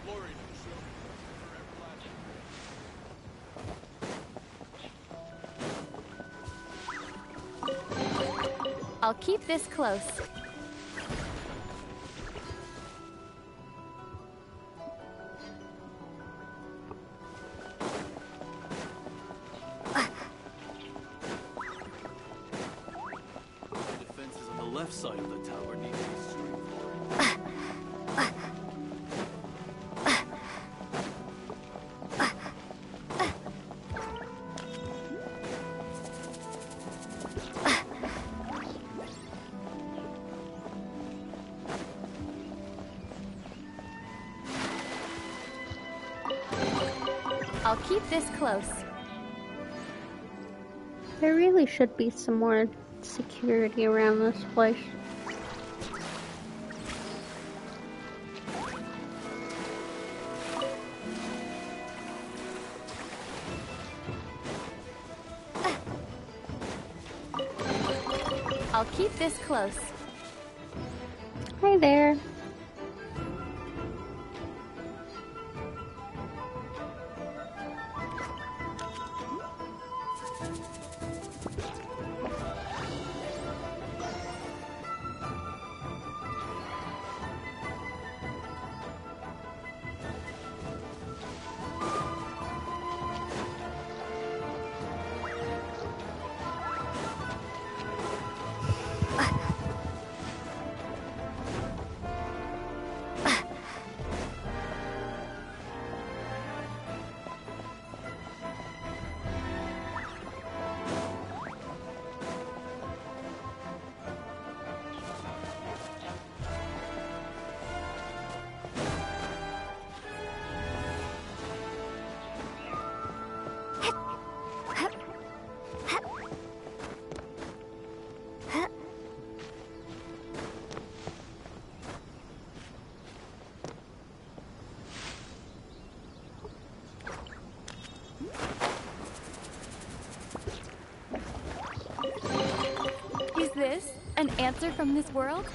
Glory to the show. I'll keep this close. The defenses on the left side of the tower need to be strengthened. I'll keep this close. There really should be some more security around this place. I'll keep this close. Hi there. Is this an answer from this world?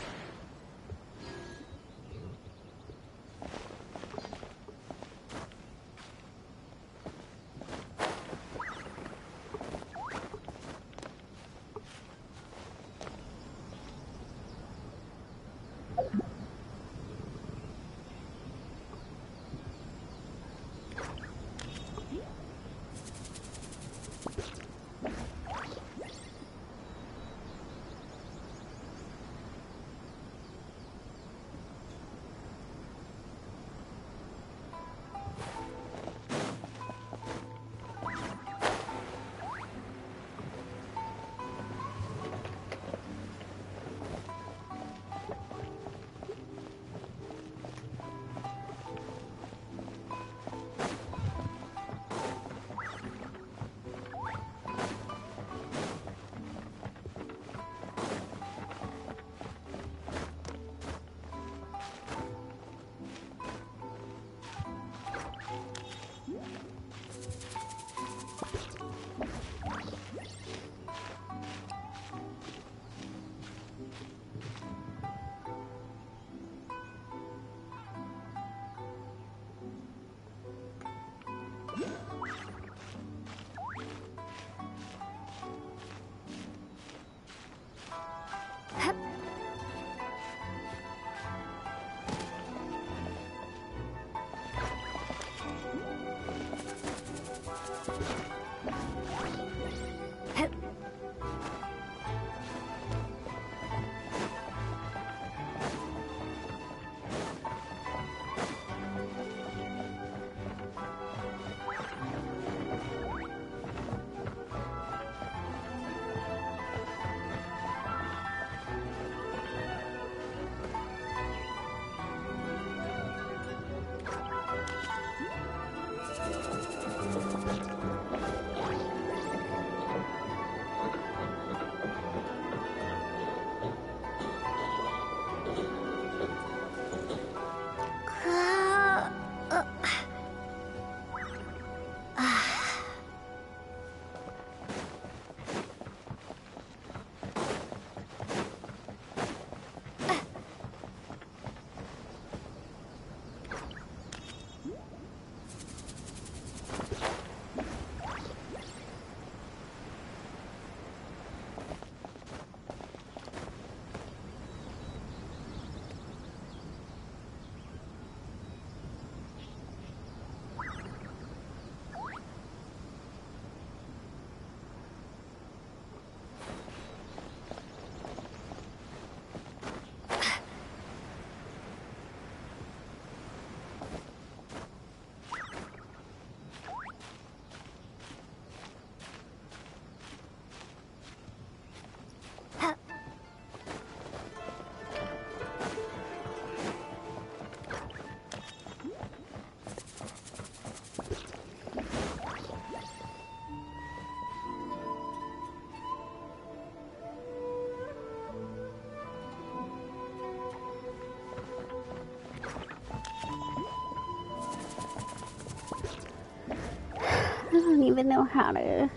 even know how to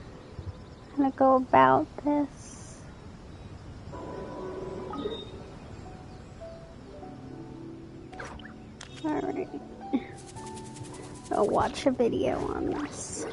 go about this. Alright. I'll watch a video on this.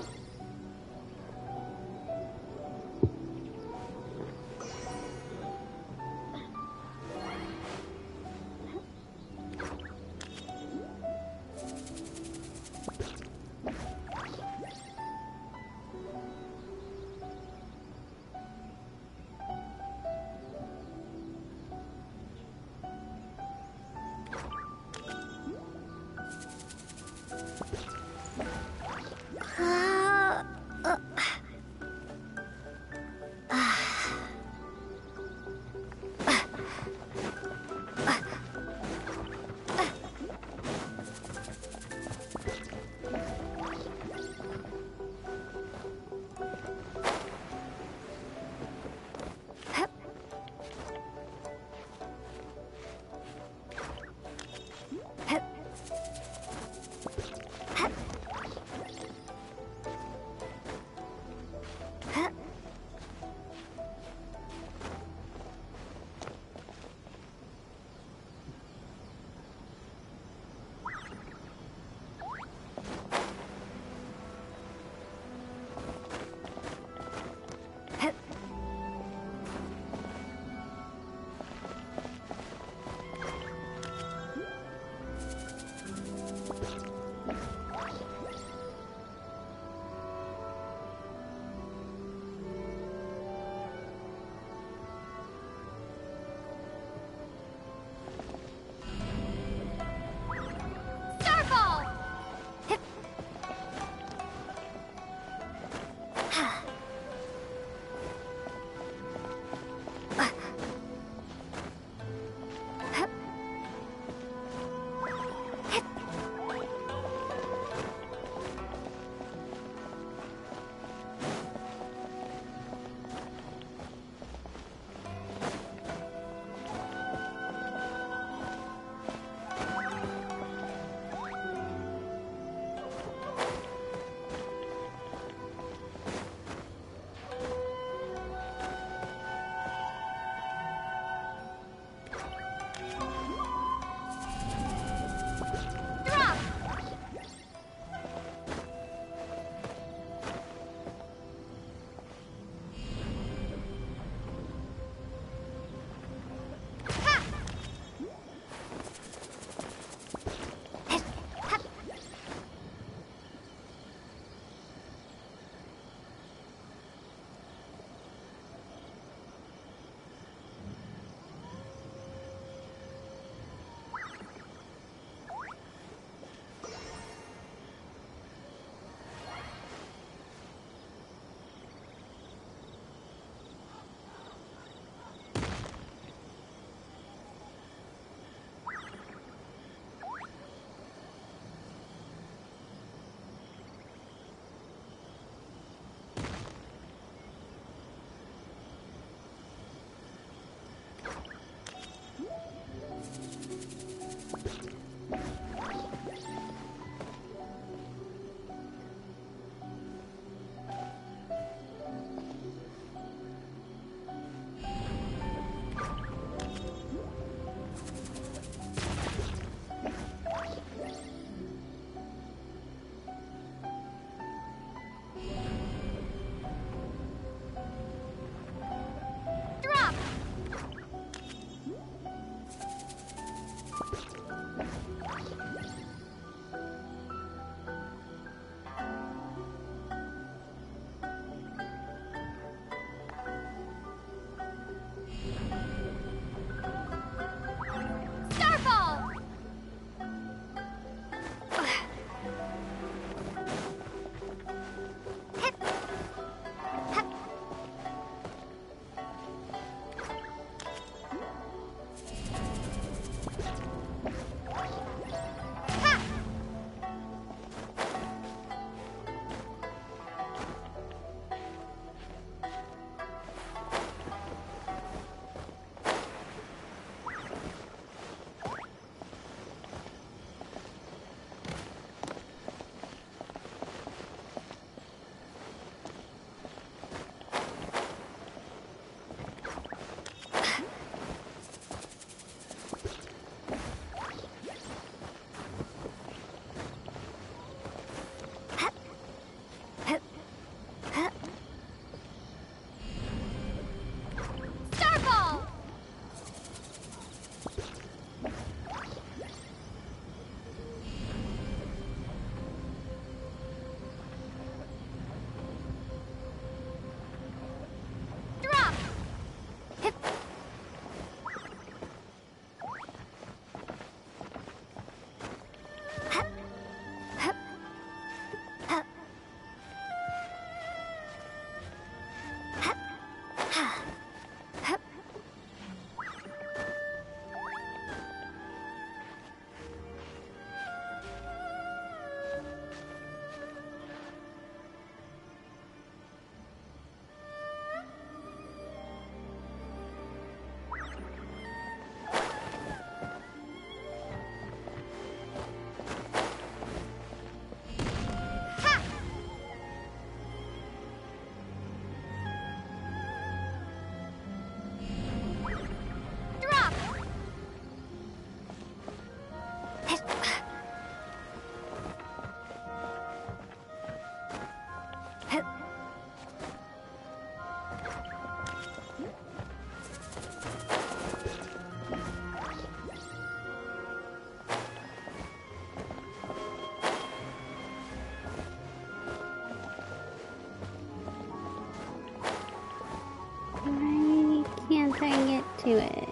to it.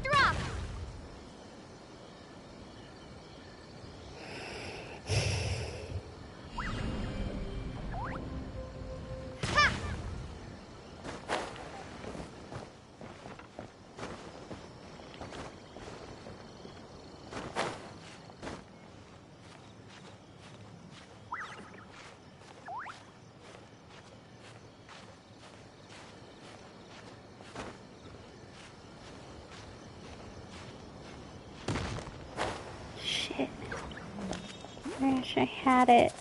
Drop! Ha! Shit. I wish I had it.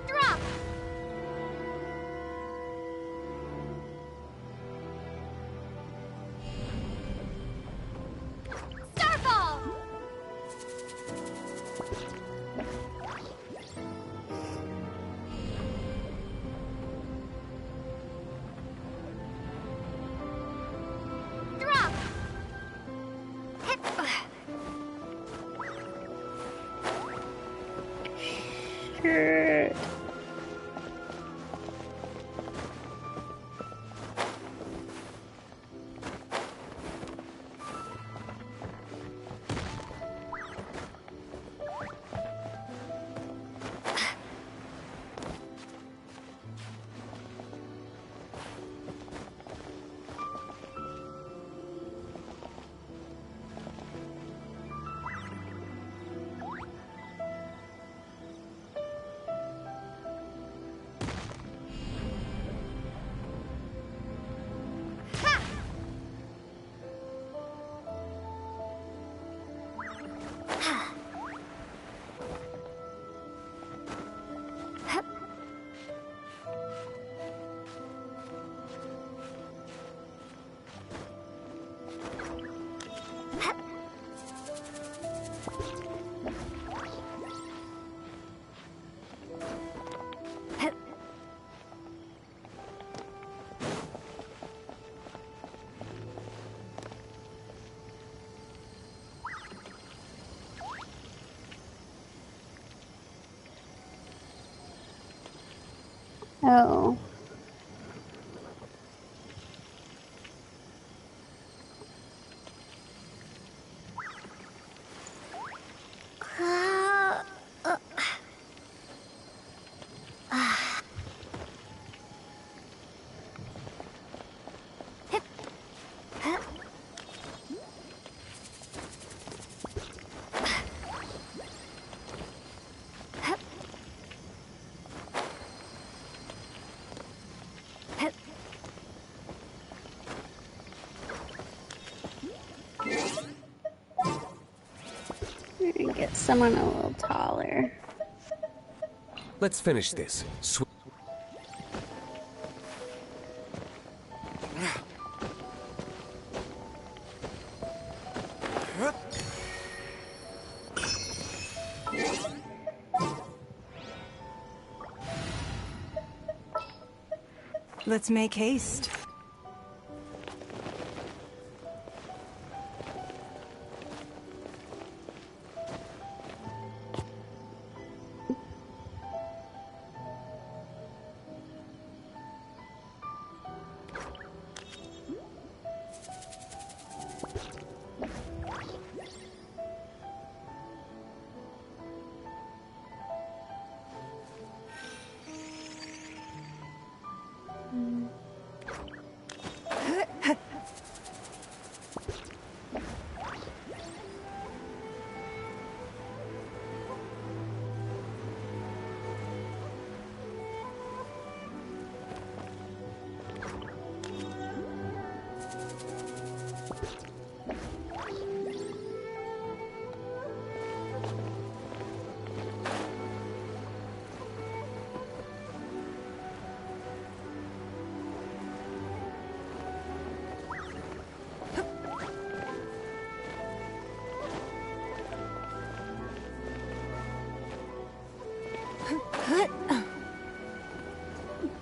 Drop! Starfall! Drop! Shit. Oh. Get someone a little taller. Let's finish this. Let's make haste.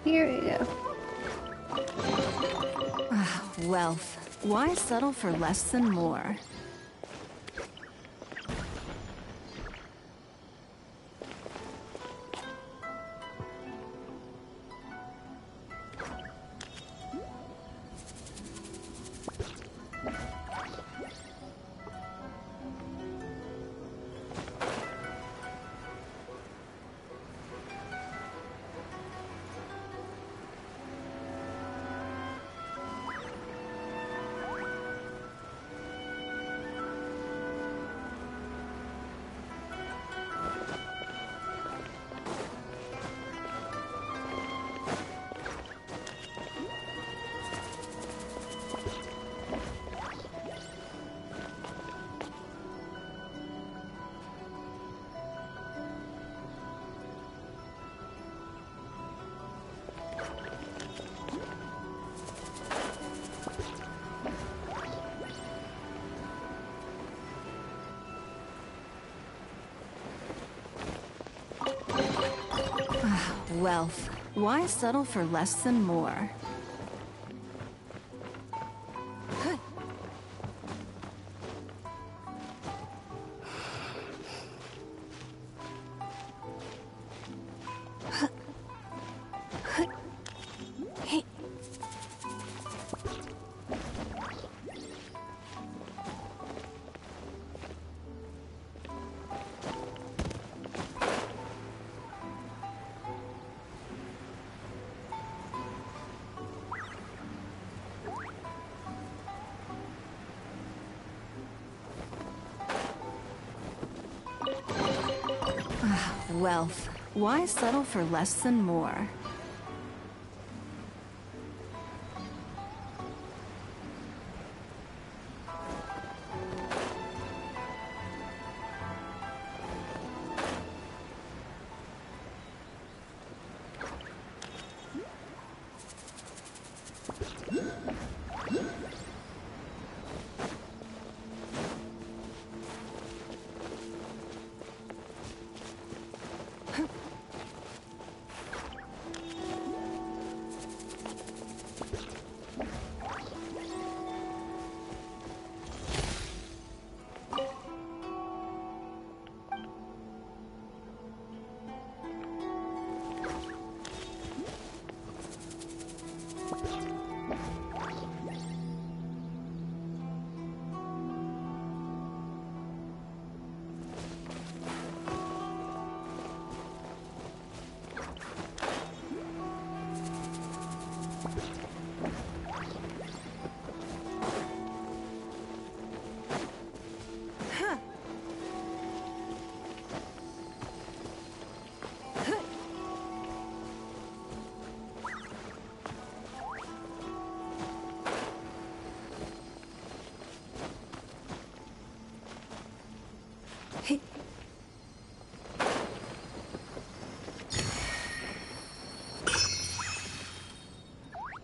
Here we go. Wealth. Why settle for less than more? Wealth. Why settle for less than more? Wealth. Why settle for less than more?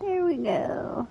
There we go.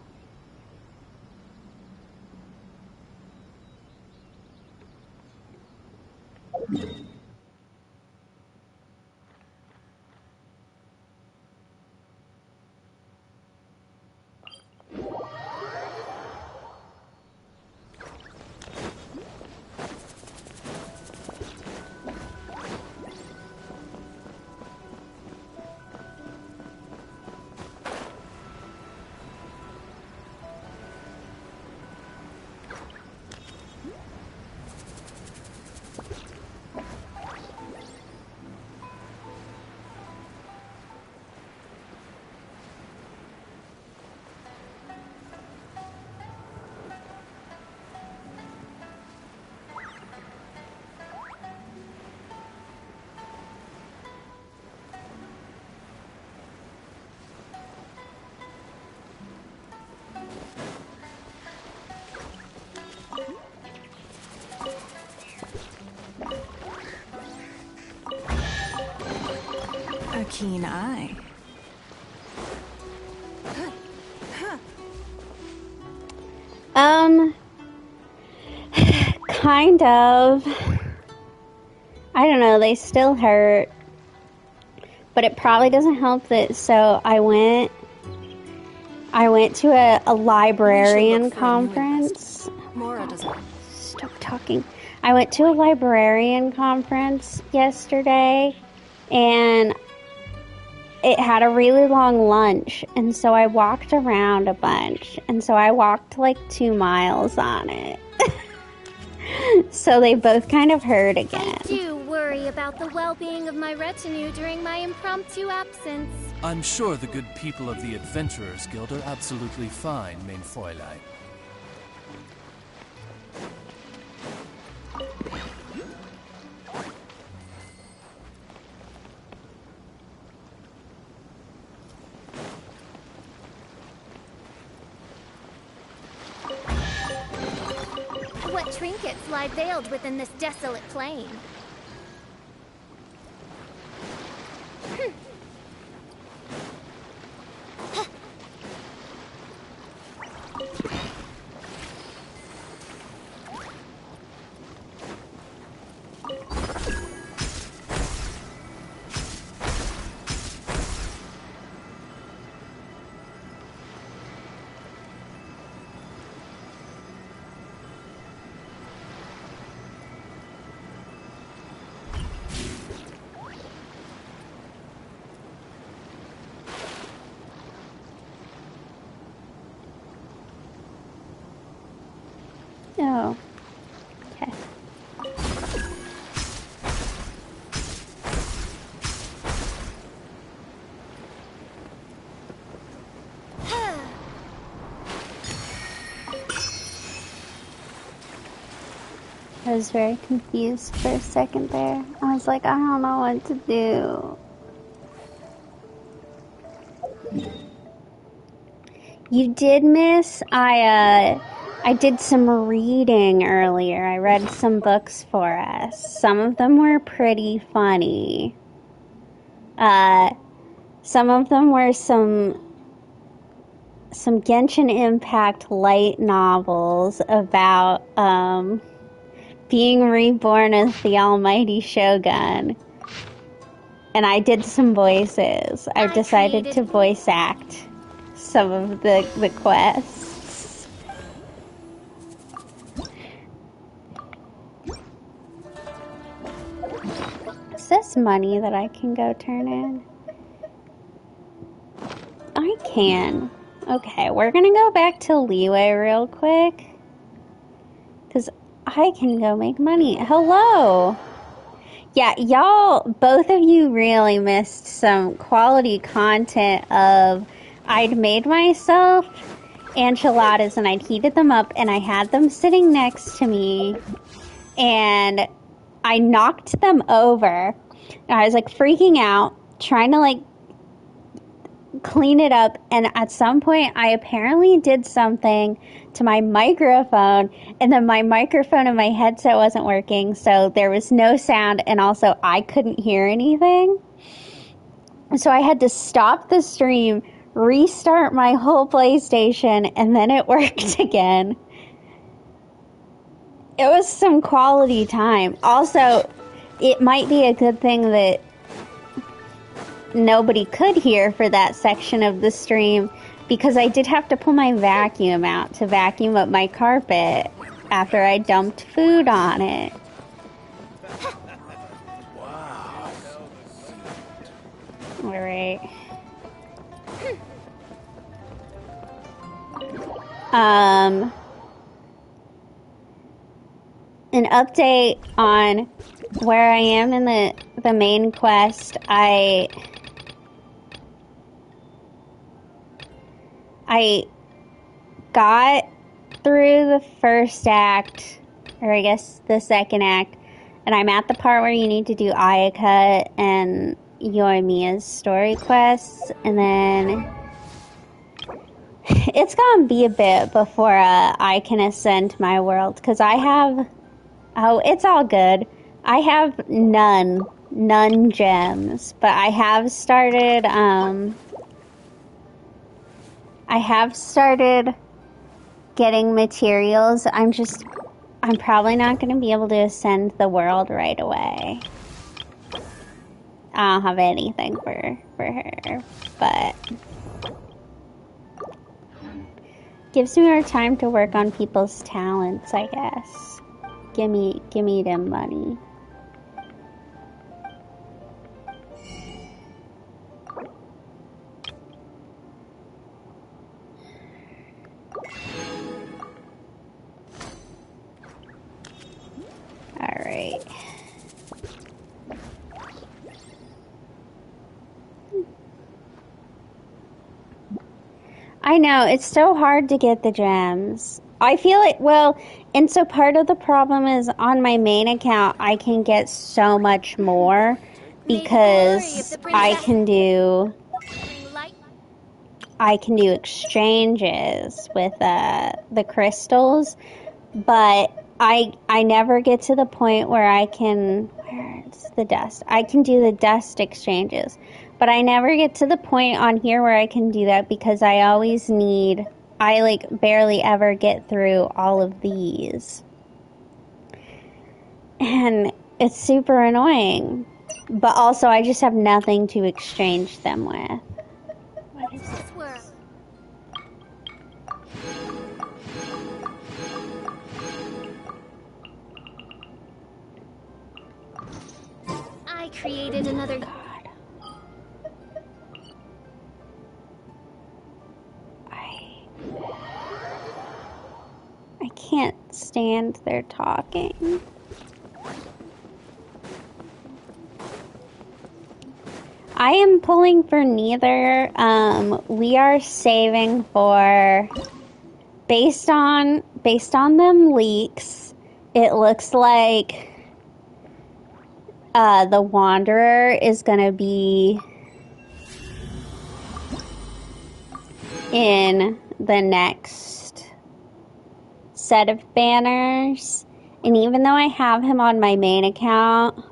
A keen eye. Kind of. I don't know, they still hurt. but it probably doesn't help that. So I went to a librarian conference. Mora doesn't. Stop talking. I went to a librarian conference yesterday, and it had a really long lunch, and so I walked around a bunch, and so I walked like 2 miles on it. So they both kind of hurt again. I do worry about the well-being of my retinue during my impromptu absence. I'm sure the good people of the Adventurers Guild are absolutely fine, mein Fräulein. What trinkets lie veiled within this desolate plain? Oh. Okay. I was very confused for a second there. I was like, I don't know what to do. You did miss. I did some reading earlier. I read some books for us. Some of them were pretty funny. Some of them were some Genshin Impact light novels about being reborn as the almighty Shogun. And I did some voices. I've decided to voice act some of the quests. Is this money that I can go turn in? I can. Okay, we're gonna go back to Liyue real quick. Because I can go make money. Hello! Yeah, y'all, both of you really missed some quality content of I'd made myself enchiladas and I'd heated them up and I had them sitting next to me and I knocked them over. I was like freaking out, trying to like clean it up, and at some point I apparently did something to my microphone, and then my microphone and my headset wasn't working, so there was no sound, and also I couldn't hear anything. So I had to stop the stream, restart my whole PlayStation, and then it worked again. It was some quality time. Also, it might be a good thing that nobody could hear for that section of the stream, because I did have to pull my vacuum out to vacuum up my carpet after I dumped food on it. Wow. Alright. An update on where I am in the main quest. I got through the first act, or I guess the second act, and I'm at the part where you need to do Ayaka and Yoimiya's story quests, and then it's gonna be a bit before I can ascend my world, because I have... Oh, it's all good. I have none gems, but I have started getting materials. I'm probably not going to be able to ascend the world right away. I don't have anything for her, but gives me more time to work on people's talents, I guess. Give me them money. All right. I know, it's so hard to get the gems. I feel like, well, and so part of the problem is on my main account, I can get so much more because I can do exchanges with the crystals, but I never get to the point where I can, where's the dust? I can do the dust exchanges. But I never get to the point on here where I can do that because I always need, I like barely ever get through all of these. And it's super annoying. But also I just have nothing to exchange them with. What is this? I created another... I can't stand their talking. I am pulling for neither. We are saving for, based on them leaks, it looks like the Wanderer is gonna be in the next set of banners, and even though I have him on my main account,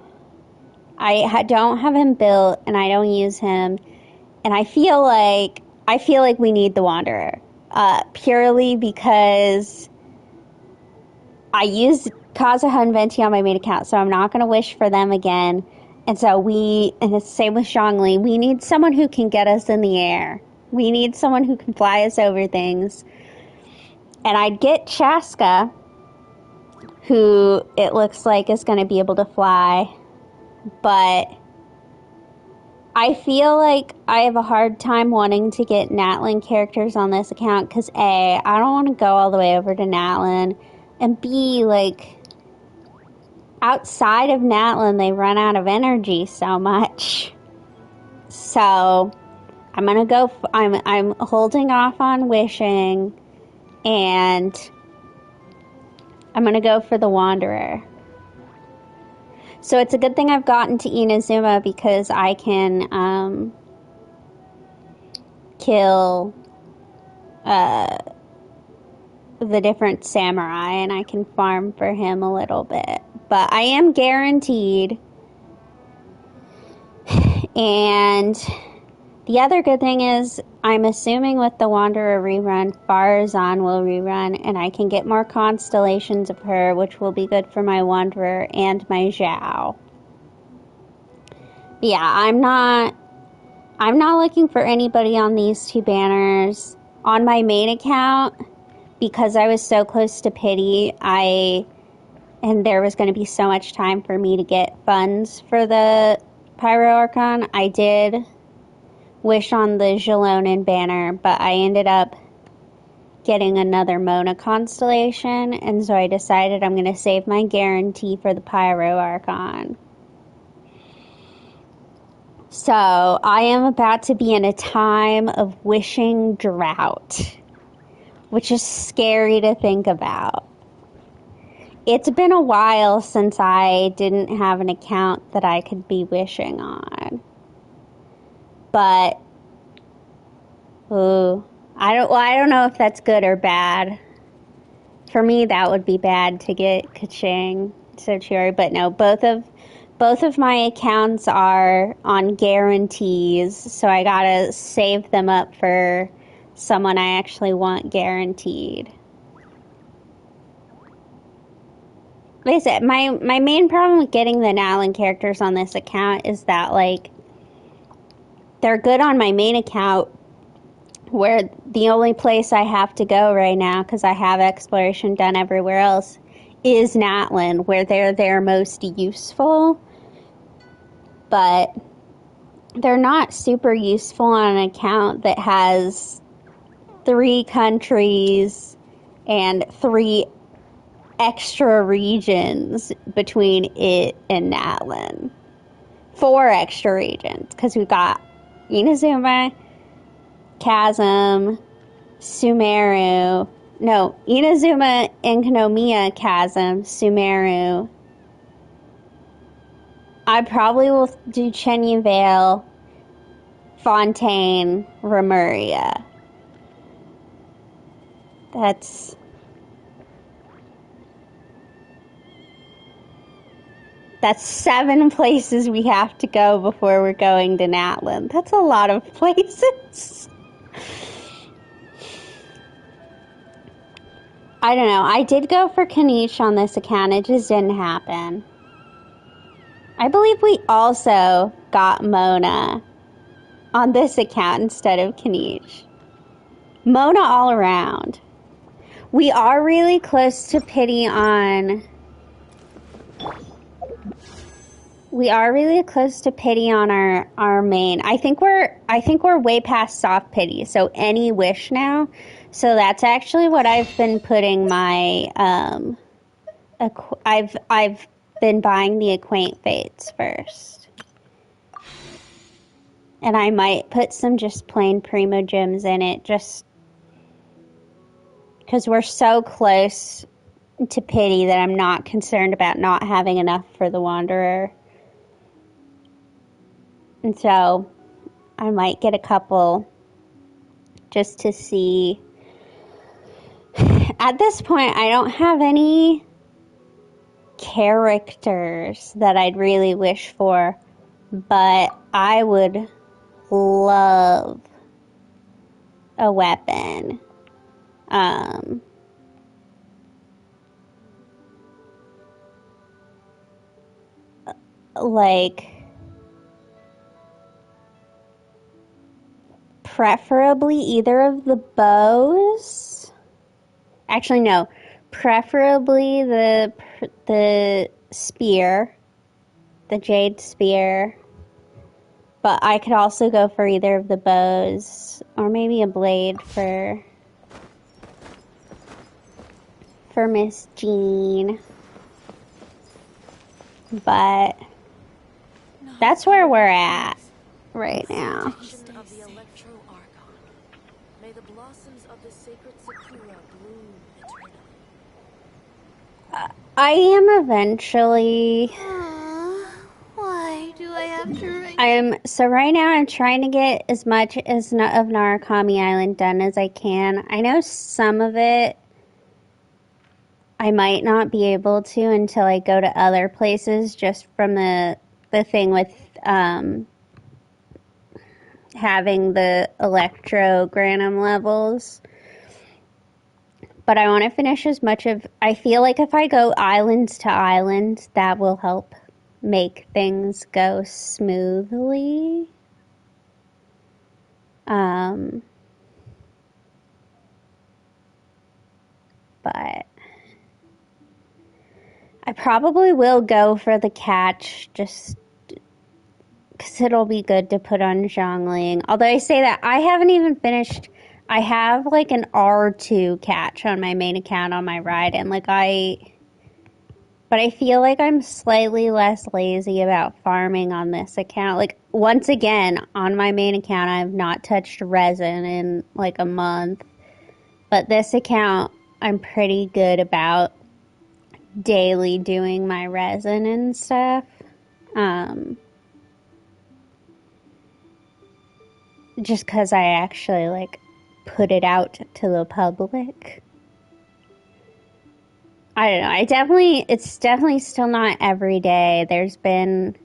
I don't have him built and I don't use him, and I feel like we need the Wanderer, purely because I used Kazuha and Venti on my main account, so I'm not going to wish for them again, and so and it's the same with Zhongli, we need someone who can get us in the air. We need someone who can fly us over things. And I'd get Chaska, who it looks like is going to be able to fly, but I feel like I have a hard time wanting to get Natlan characters on this account because A, I don't want to go all the way over to Natlan, and B, like, outside of Natlan, they run out of energy so much. So, I'm going to go, I'm holding off on wishing, and I'm going to go for the Wanderer. So it's a good thing I've gotten to Inazuma because I can kill the different samurai and I can farm for him a little bit. But I am guaranteed. And the other good thing is, I'm assuming with the Wanderer rerun, Farazan will rerun, and I can get more constellations of her, which will be good for my Wanderer and my Zhao. Yeah, I'm not looking for anybody on these two banners. On my main account, because I was so close to Pity, and there was going to be so much time for me to get funds for the Pyro Archon, I did wish on the Xilonen banner, but I ended up getting another Mona constellation, and so I decided I'm going to save my guarantee for the Pyro Archon. So, I am about to be in a time of wishing drought, which is scary to think about. It's been a while since I didn't have an account that I could be wishing on. But, I don't know if that's good or bad. For me, that would be bad to get Keqing, Sochiri, but no, both of my accounts are on guarantees, so I gotta save them up for someone I actually want guaranteed. Like I said, my main problem with getting the Natlan characters on this account is that, like, they're good on my main account, where the only place I have to go right now, because I have exploration done everywhere else, is Natlan, where they're most useful. But they're not super useful on an account that has 3 countries and 3 extra regions between it and Natlan. 4 extra regions, because we've got Inazuma, Chasm, Sumeru. No, Inazuma and Kinomiya Chasm, Sumeru. I probably will do Chenyu Vale, Fontaine, Remuria. That's 7 places we have to go before we're going to Natlan. That's a lot of places. I don't know. I did go for Kanish on this account. It just didn't happen. I believe we also got Mona on this account instead of Kanish. Mona all around. We are really close to pity on... We are really close to pity on our main. I think we're way past soft pity. So any wish now. So that's actually what I've been putting my I've been buying the Acquaint Fates first. And I might put some just plain Primo Gems in it, just because we're so close to pity that I'm not concerned about not having enough for the Wanderer. And so I might get a couple just to see. At this point, I don't have any characters that I'd really wish for, but I would love a weapon. Like, preferably either of the bows. Actually, no. Preferably the spear, the jade spear. But I could also go for either of the bows, or maybe a blade for Miss Jean. But that's where we're at right now. Of the Electro Archon. May the blossoms of the sacred Sakura bloom eternally. I am eventually. Why do I have to write? So right now I'm trying to get as much as of Narukami Island done as I can. I know some of it I might not be able to until I go to other places, just from the thing with having the electrogranum levels. But I want to finish as much of... I feel like if I go islands to islands, that will help make things go smoothly. But I probably will go for the catch, just because it'll be good to put on Zhongling. Although I say that, I haven't even finished. I have like an R2 catch on my main account on my ride, and but I feel like I'm slightly less lazy about farming on this account. Like, once again, on my main account, I have not touched resin in like a month. But this account, I'm pretty good about daily doing my resin and stuff. Just because I actually like put it out to the public. I don't know. It's definitely still not every day. There's been,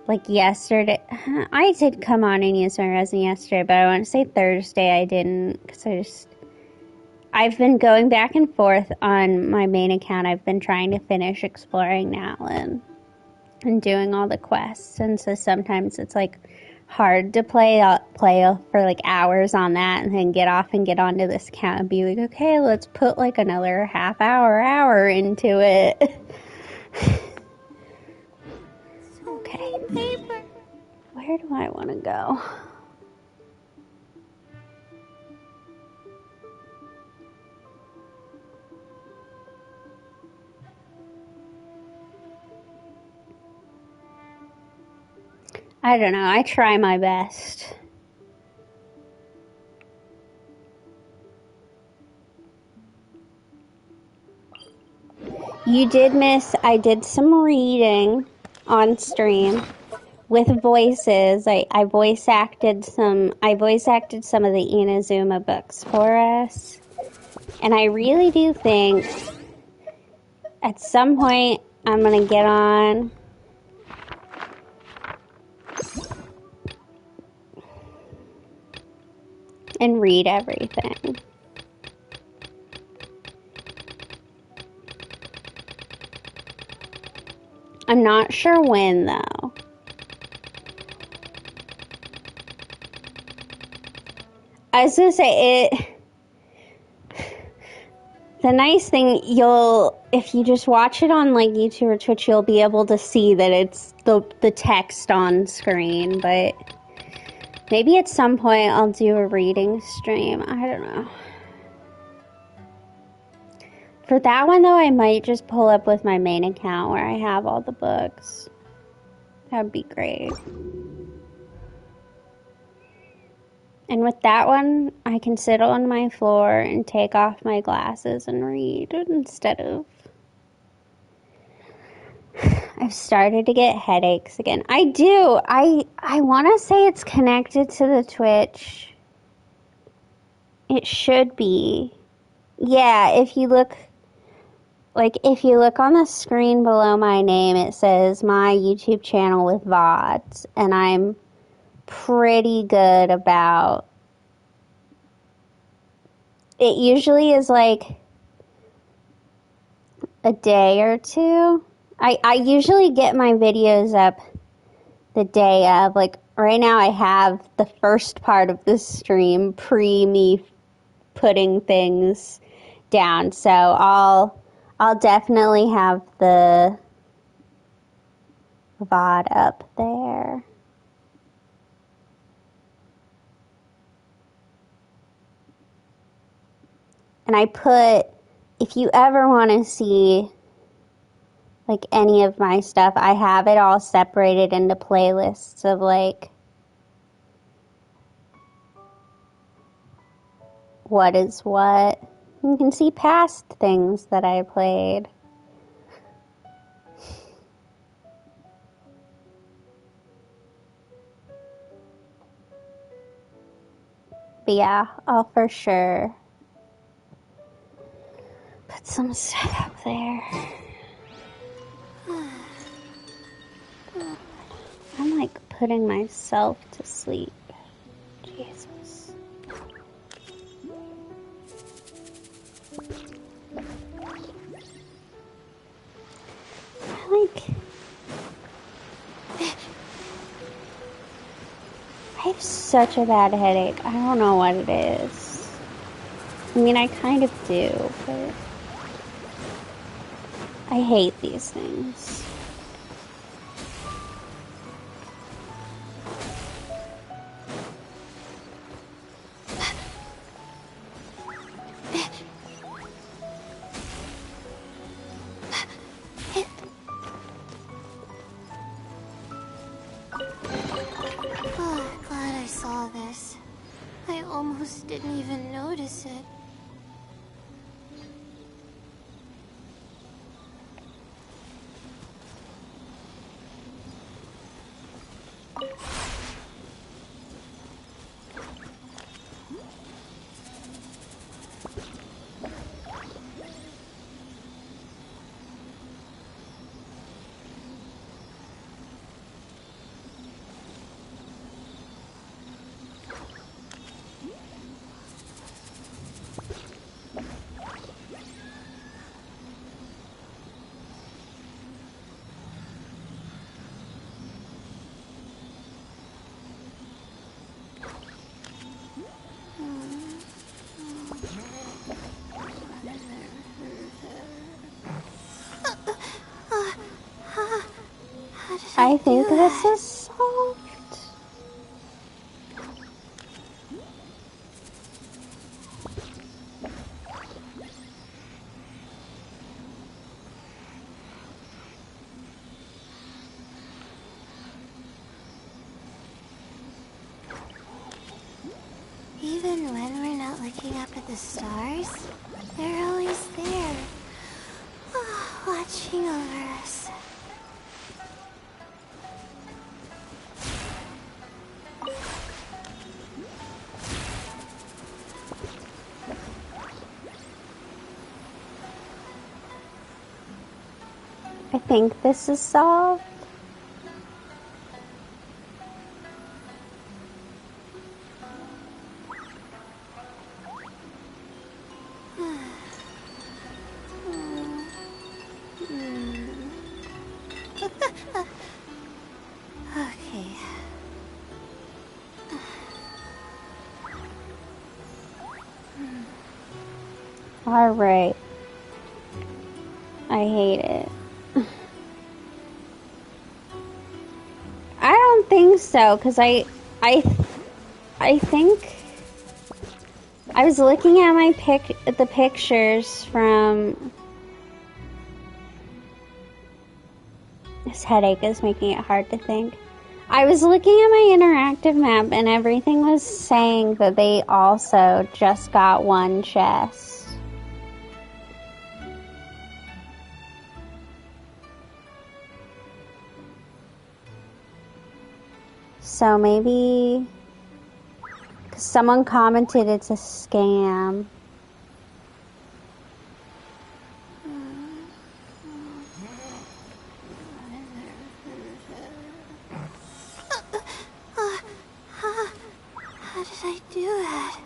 like, yesterday. I did come on and use my resin yesterday, but I want to say Thursday I didn't, because I've been going back and forth on my main account. I've been trying to finish exploring Natlan and doing all the quests, and so sometimes it's like hard to play for like hours on that and then get off and get onto this account and be like, okay, let's put like another half hour into it. Okay. Paper. Where do I want to go? I don't know. I try my best. You did miss, I did some reading on stream with voices. I voice acted some of the Inazuma books for us. And I really do think at some point I'm going to get on and read everything. I'm not sure when, though. I was gonna say the nice thing, if you just watch it on like YouTube or Twitch, you'll be able to see that it's the text on screen, but maybe at some point I'll do a reading stream. I don't know. For that one, though, I might just pull up with my main account where I have all the books. That would be great. And with that one, I can sit on my floor and take off my glasses and read instead of... I've started to get headaches again. I do. I want to say it's connected to the Twitch. It should be. Yeah, if you look on the screen below my name, it says my YouTube channel with VODs, and I'm pretty good about... It usually is like a day or two. I usually get my videos up the day of. Like, right now I have the first part of the stream me putting things down, so I'll definitely have the VOD up there. And I put, if you ever want to see like any of my stuff, I have it all separated into playlists of like what is what. You can see past things that I played. But yeah, I'll for sure put some stuff up there. I'm like putting myself to sleep. Jesus. I have such a bad headache. I don't know what it is. I mean, I kind of do, but I hate these things. Glad I saw this. I almost didn't even notice it. I think this is solved. Even when we're not looking up at the stars, they're always there, watching over us. I think this is solved. Okay. All right. I hate it. I don't think so, because I think I was looking at the pictures from. This headache is making it hard to think. I was looking at my interactive map and everything was saying that they also just got one chest. So maybe, 'cause someone commented it's a scam. How did I do that?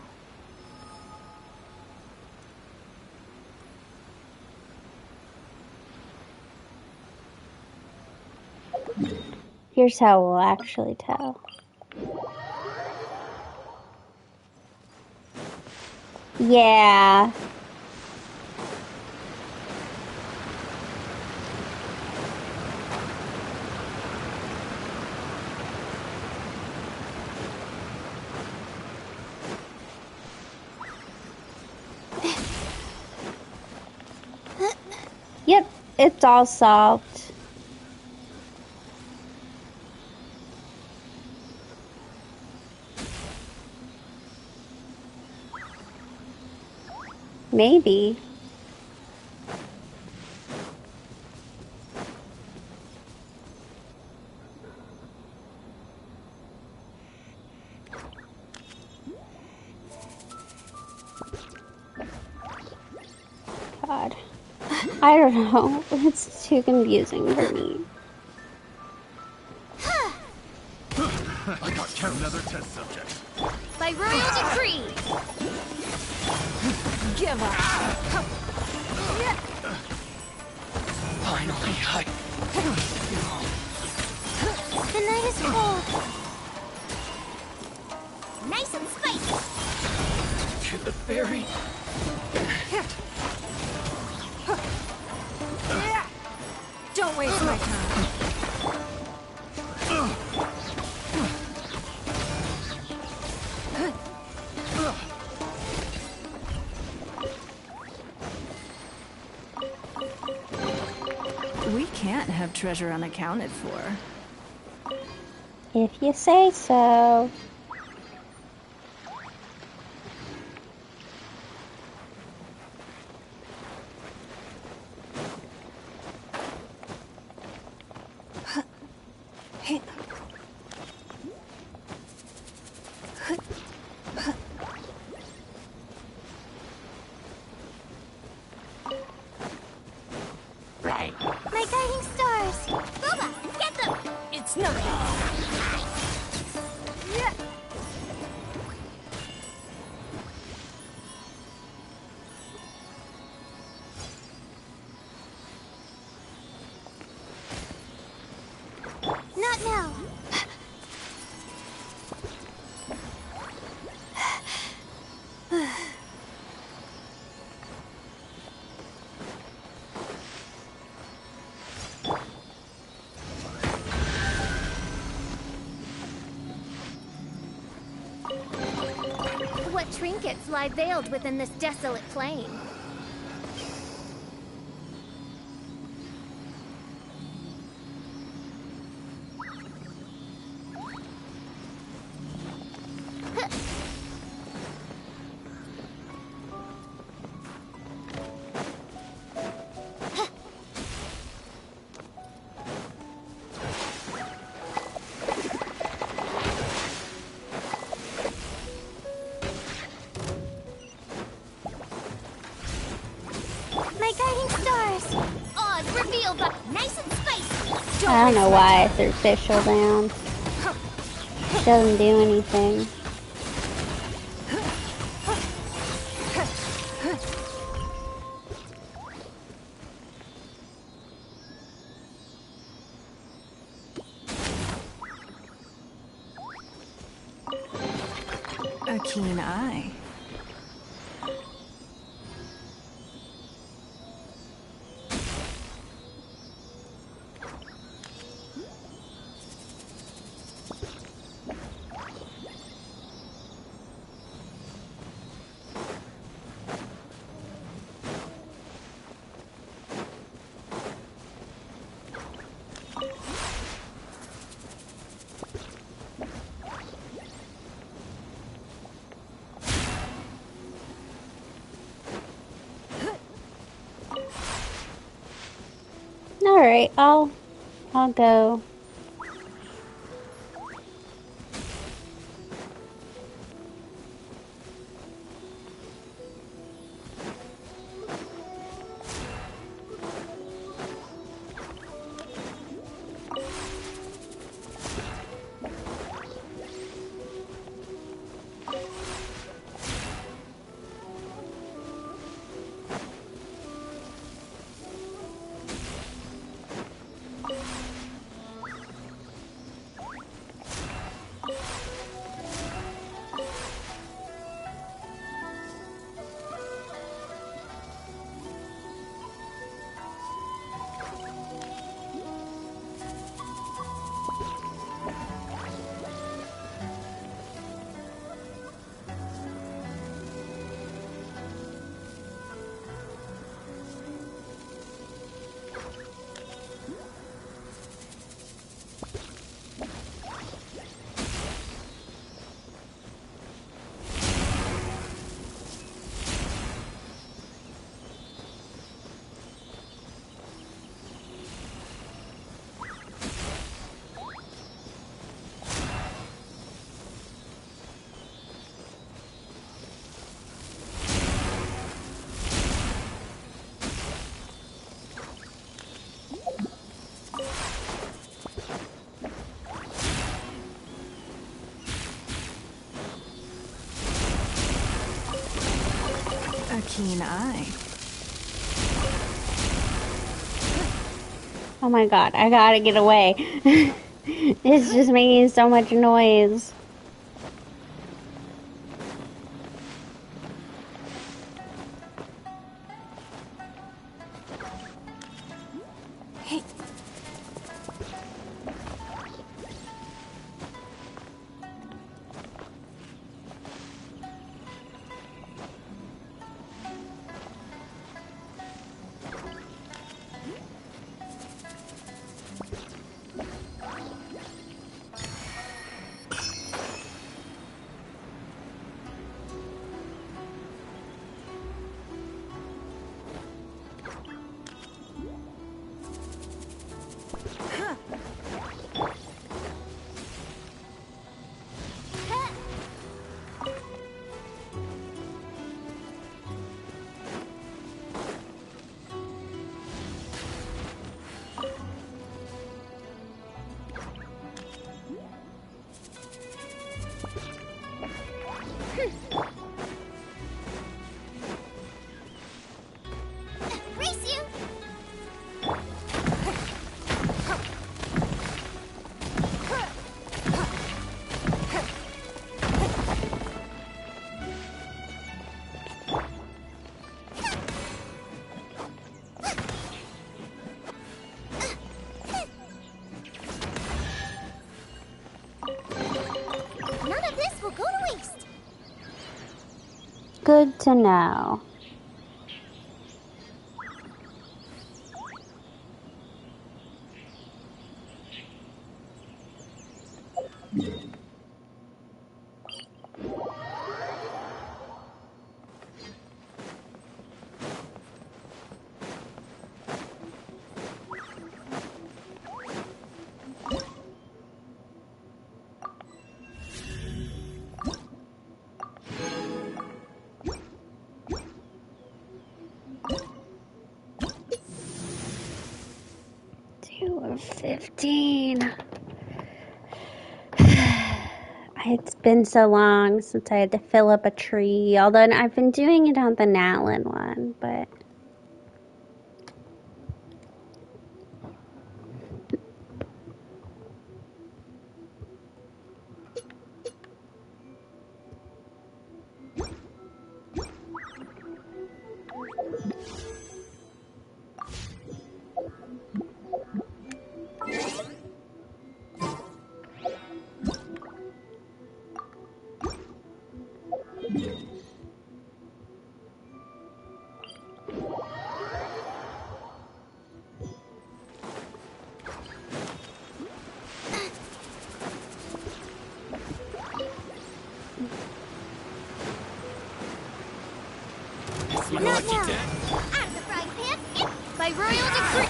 Here's how we'll actually tell. Yeah. Yep, it's all solved. Maybe. God. I don't know. It's too confusing for me. I got another test subject. By royal decree! Give up. Finally, The night is cold. Nice and spicy. to the ferry. Don't waste my time. We can't have treasure unaccounted for. If you say so. My guiding stars. Boba, get them! It's nothing. Not now. trinkets lie veiled within this desolate plain. My guiding stars! Oz revealed but nice and spicy! I don't know why I threw Fischl down. She doesn't do anything. A keen eye. Alright, I'll go. A keen eye. Oh my god, I gotta get away. It's just making so much noise. Hey. Good to know. Or 15. It's been so long since I had to fill up a tree, although I've been doing it on the Nalin one, but Not now. Out of the frying pan, by royal decree.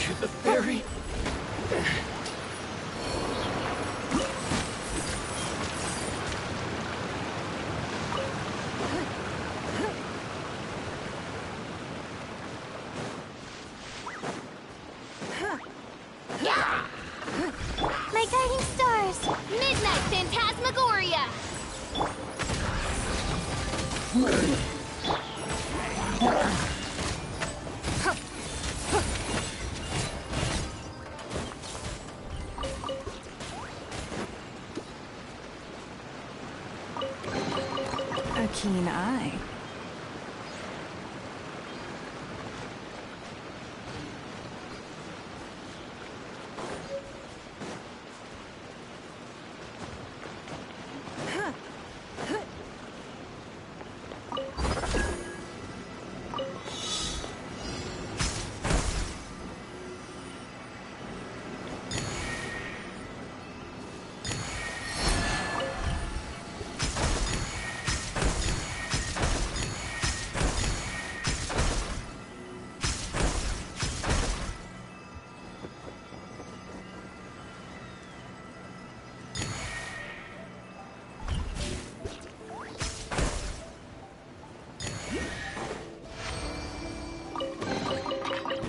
To the ferry. My guiding stars, Midnight Phantasmagoria. A keen eye.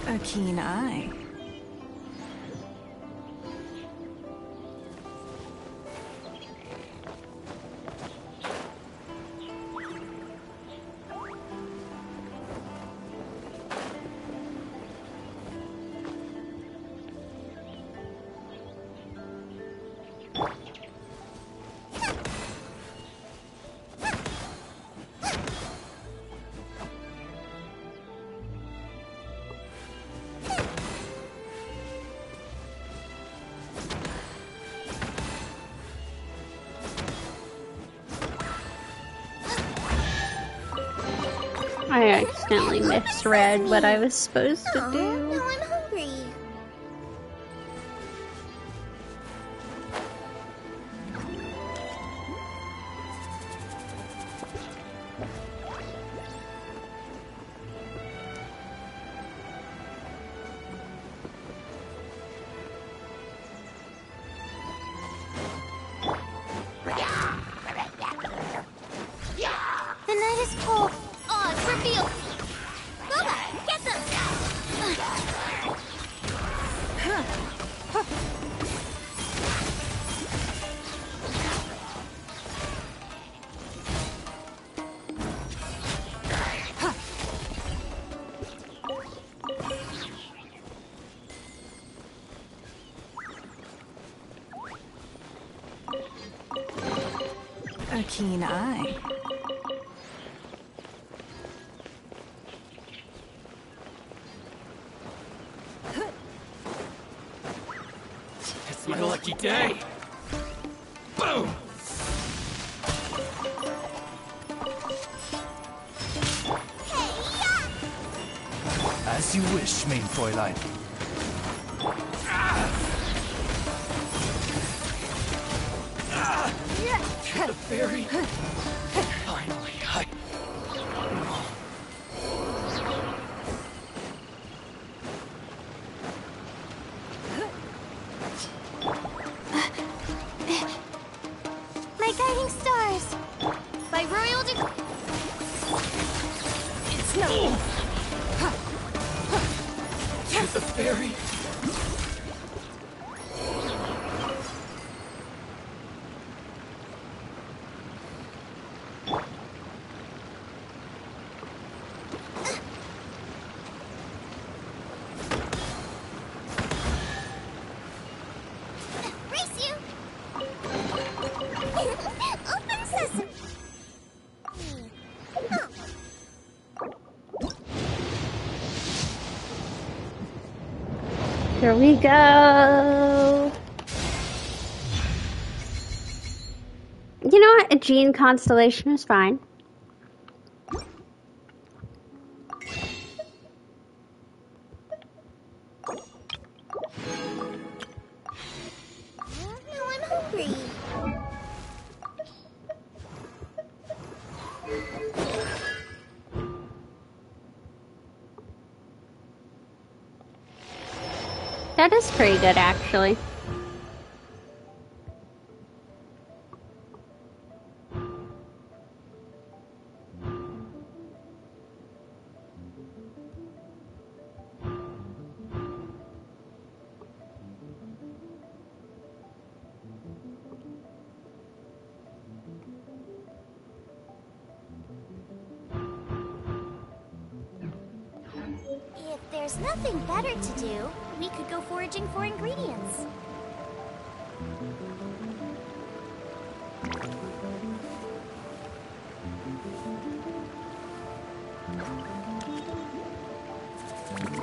A keen eye. I accidentally misread what I was supposed to Oh, do. now I'm hungry. The night is cold. Odds revealed. Boba, get them! A keen eye. It's my lucky day. Boom! As you wish, mein Fräulein. The fairy. Finally, My Guiding Stars! By Royal It's no. to the fairy. Race you! Open sesame! Here we go. You know what? A gene constellation is fine. Now I'm hungry. That is pretty good, actually. If there's nothing better to do, we could go foraging for ingredients.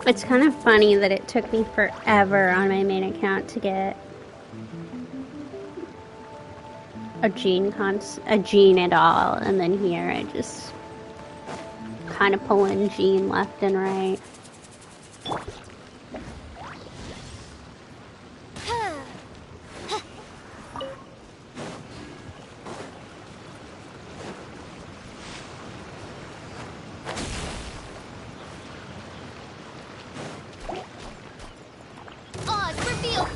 It's kind of funny that it took me forever on my main account to get a gene at all, and then here I just kind of pull in gene left and right. Odds revealed!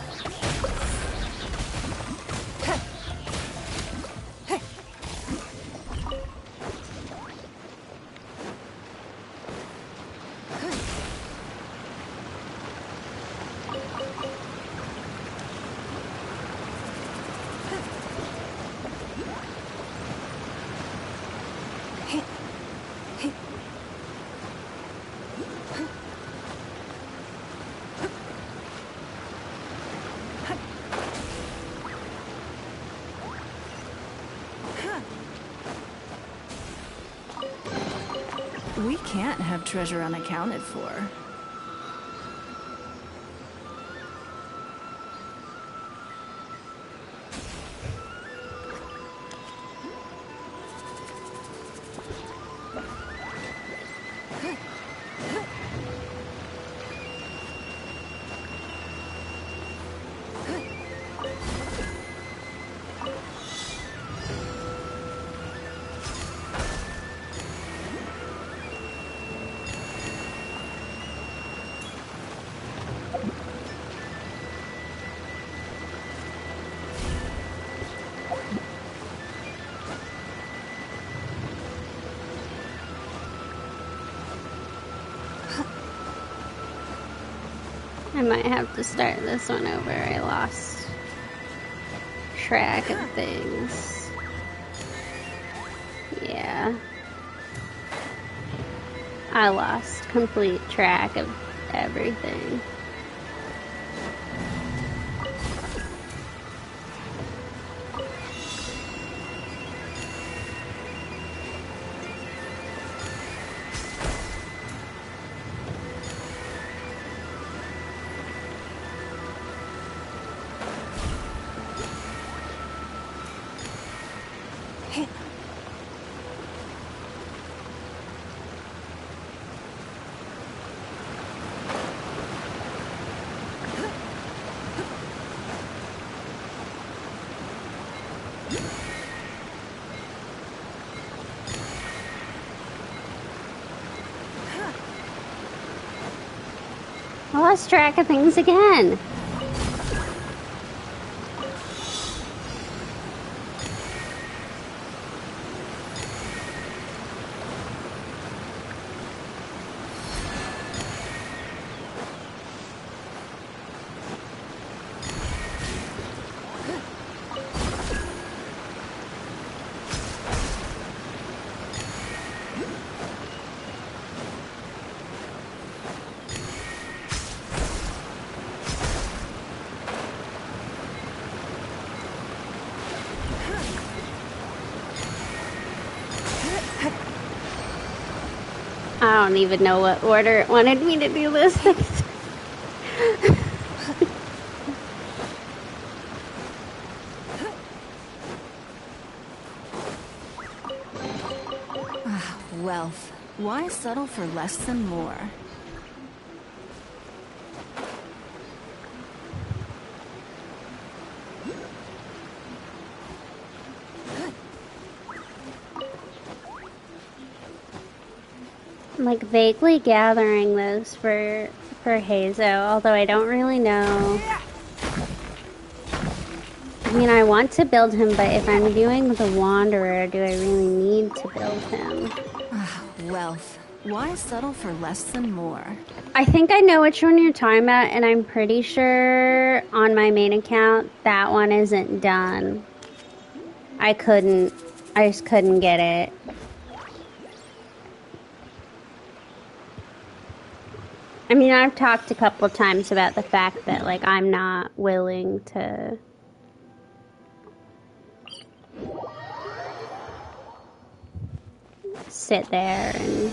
We can't have treasure unaccounted for. I might have to start this one over. I lost track of things. Yeah. I lost complete track of everything. I lost track of things again. I don't even know what order it wanted me to do this. Wealth. Why settle for less than more? I'm like vaguely gathering those for Hazo, although I don't really know. I mean, I want to build him, but if I'm doing the Wanderer, do I really need to build him? Wealth. Why settle for less than more? I think I know which one you're talking about, and I'm pretty sure on my main account that one isn't done. I just couldn't get it. I mean, I've talked a couple times about the fact that, like, I'm not willing to sit there and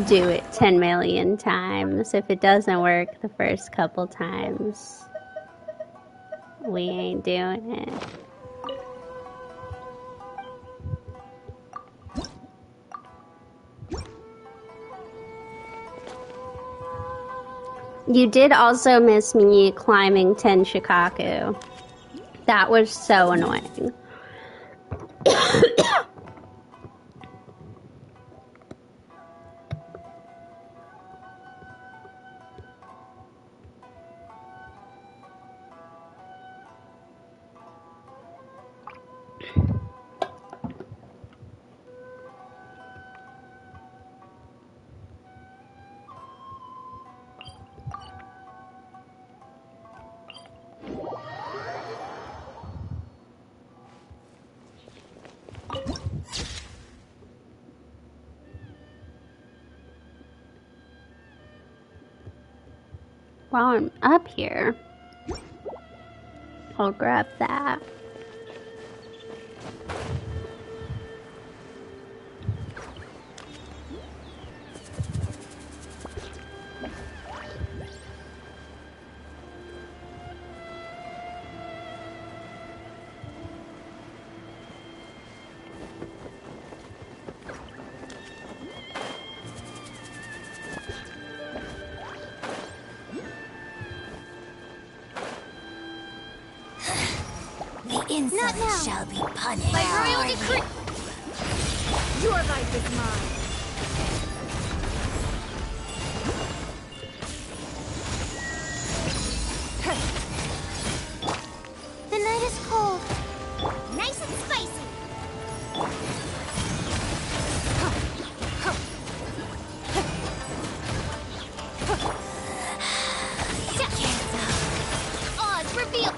do it 10 million times. If it doesn't work the first couple times, we ain't doing it. You did also miss me climbing Ten Shikaku. That was so annoying. While I'm up here, I'll grab that. Not now. Shall be punished. By royal decree. Your life is mine. The night is cold. Nice and spicy. Odds reveal.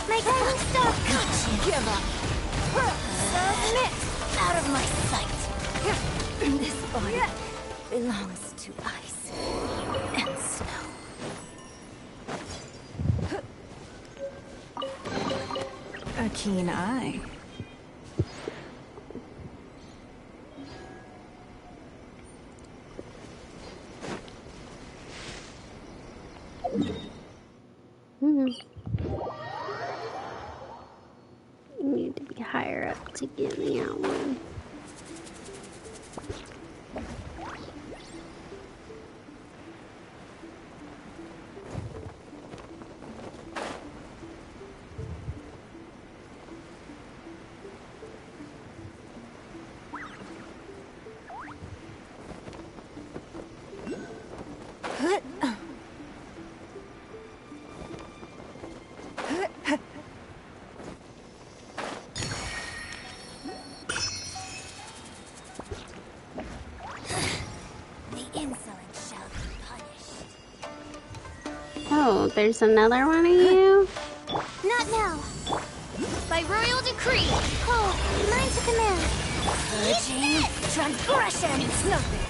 My guiding star. Give up. Submit. Out of my sight. This body belongs to ice and snow. A keen eye. You need to be higher up to get me out one. The insolent shall be punished. Oh, there's another one of you? Not now. By royal decree. Oh, mine to command. Purging transgressions. Nothing.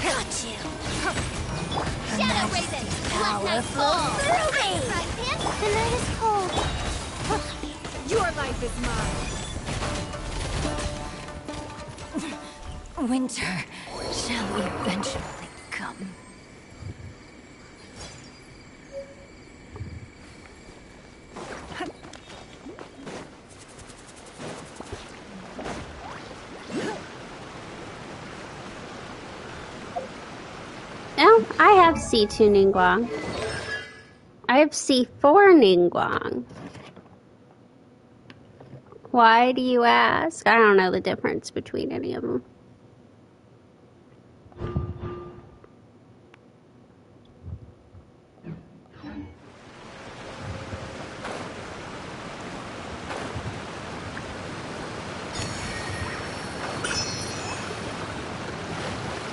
Got you. Shadow Raven, let Power night flow fall. through me. Right, pants? The night is cold. Your life is mine. Winter shall eventually come. Oh, I have C2 Ningguang. I have C4 Ningguang. Why do you ask? I don't know the difference between any of them.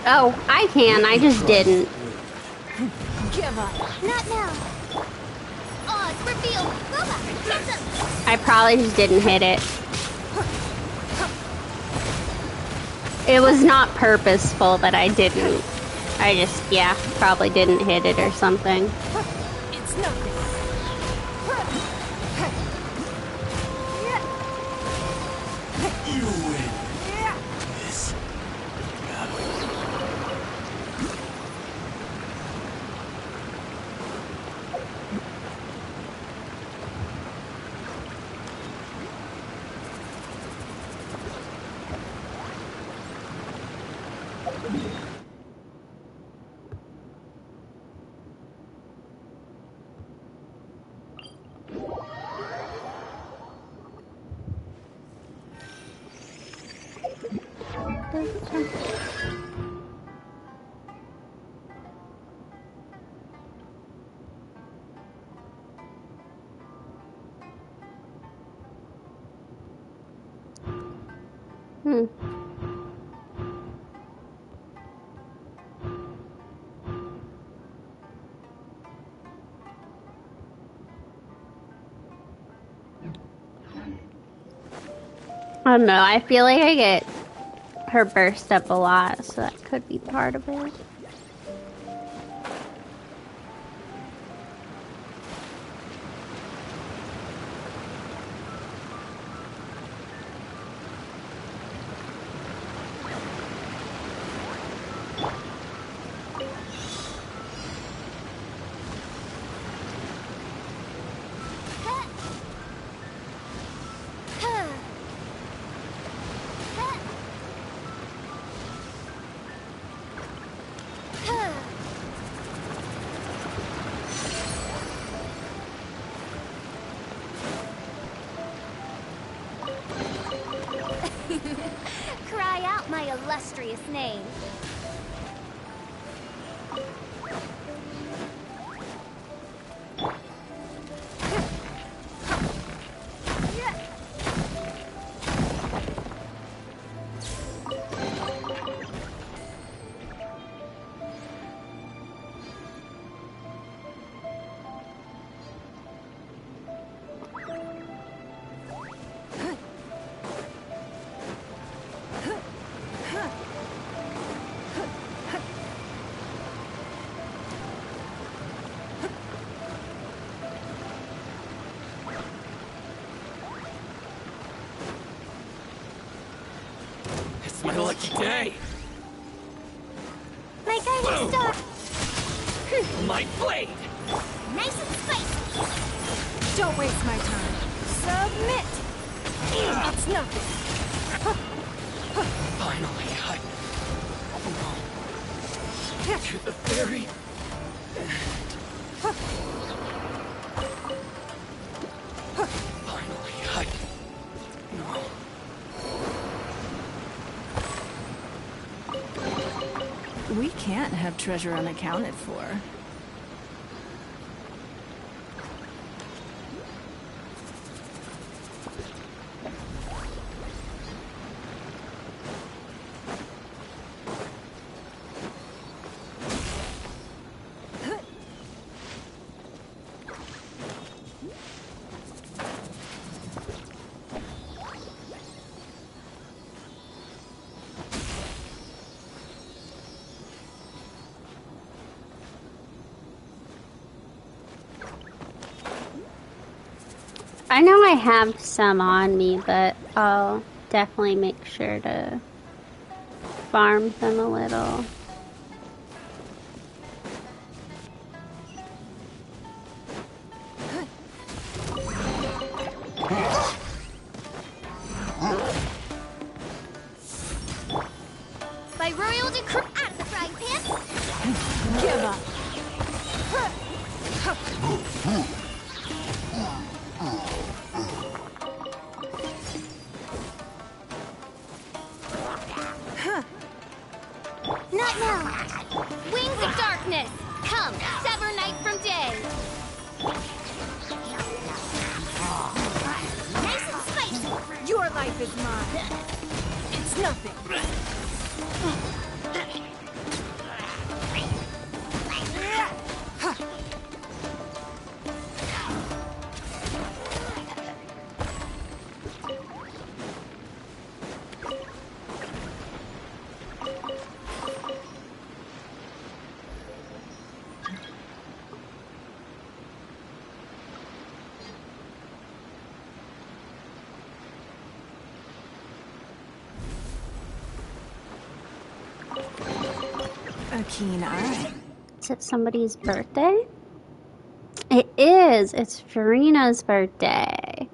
Oh, I can. I just didn't. Give up. Not now. Oz, reveal. Boba, get them. I probably just didn't hit it. It was not purposeful that I didn't. I just, yeah, probably didn't hit it or something. It's nothing. You win. This Hmm. I don't know. I feel like I get her burst up a lot, so that could be part of it. Cry out my illustrious name. It's my lucky day. My guiding star. My blade. Nice and spicy. Don't waste my time. Submit. It's nothing. Finally, to the ferry. Finally, no. We can't have treasure unaccounted for. I know I have some on me, but I'll definitely make sure to farm them a little. By royal decree, out of the frying pan. Give up. Not now. Wings of darkness, come, sever night from day. Nice and spicy. Your life is mine. It's nothing. A keen eye. Is it somebody's birthday? It is! It's Furina's birthday.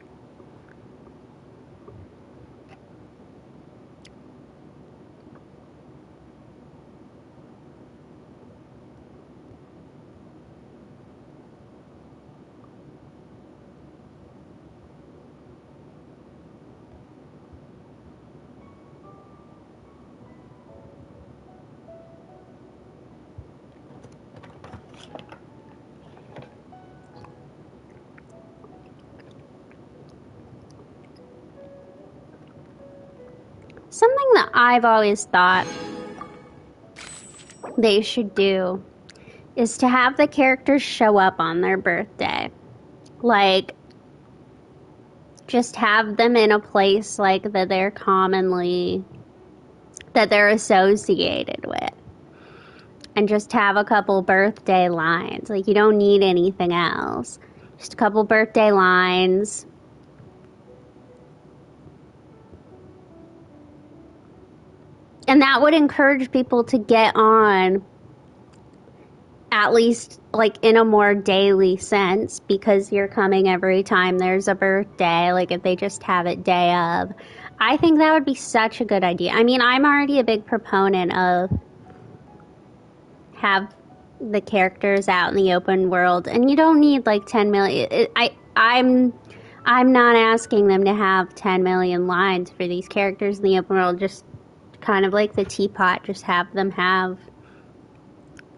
Something that I've always thought they should do is to have the characters show up on their birthday. Like, just have them in a place like that they're associated with. And just have a couple birthday lines. Like, you don't need anything else. Just a couple birthday lines. And that would encourage people to get on, at least like in a more daily sense, because you're coming every time there's a birthday, like if they just have it day of. I think that would be such a good idea. I mean, I'm already a big proponent of have the characters out in the open world, and you don't need like 10 million. I'm not asking them to have 10 million lines for these characters in the open world, just kind of like the teapot, just have them have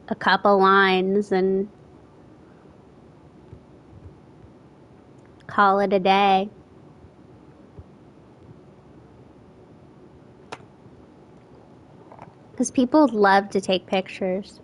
a couple lines and call it a day. Because people love to take pictures.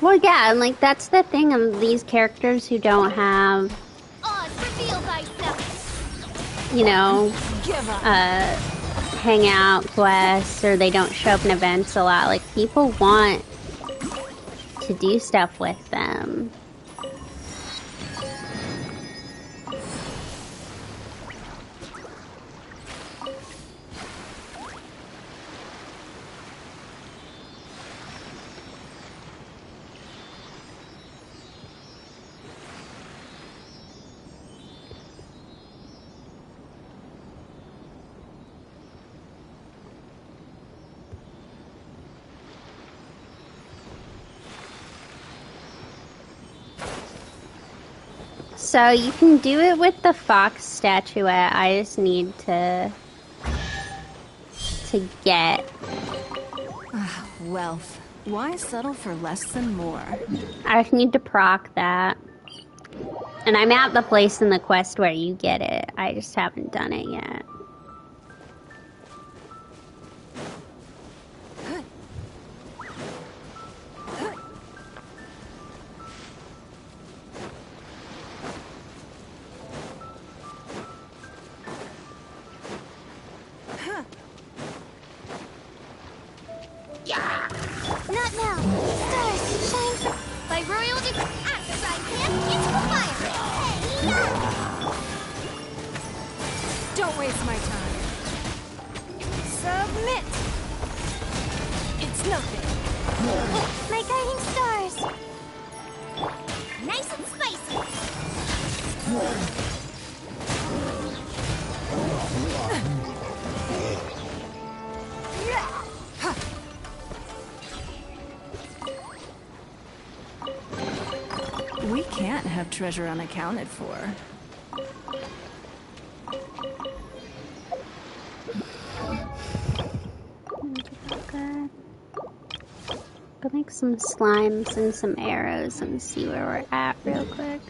Well, yeah, and like that's the thing of these characters who don't have, Reveal thyself. you know, hangout quests, or they don't show up in events a lot. Like, people want to do stuff with them. So you can do it with the fox statuette. I just need to get. Wealth. Why settle for less than more? I just need to proc that. And I'm at the place in the quest where you get it. I just haven't done it yet. Not now. Stars, shine for... By royal at the side camp, it's the fire. Hey, Don't waste my time. Submit! It's nothing. my guiding stars. Nice and spicy. We can't have treasure unaccounted for. Go make some slimes and some arrows and see where we're at real quick.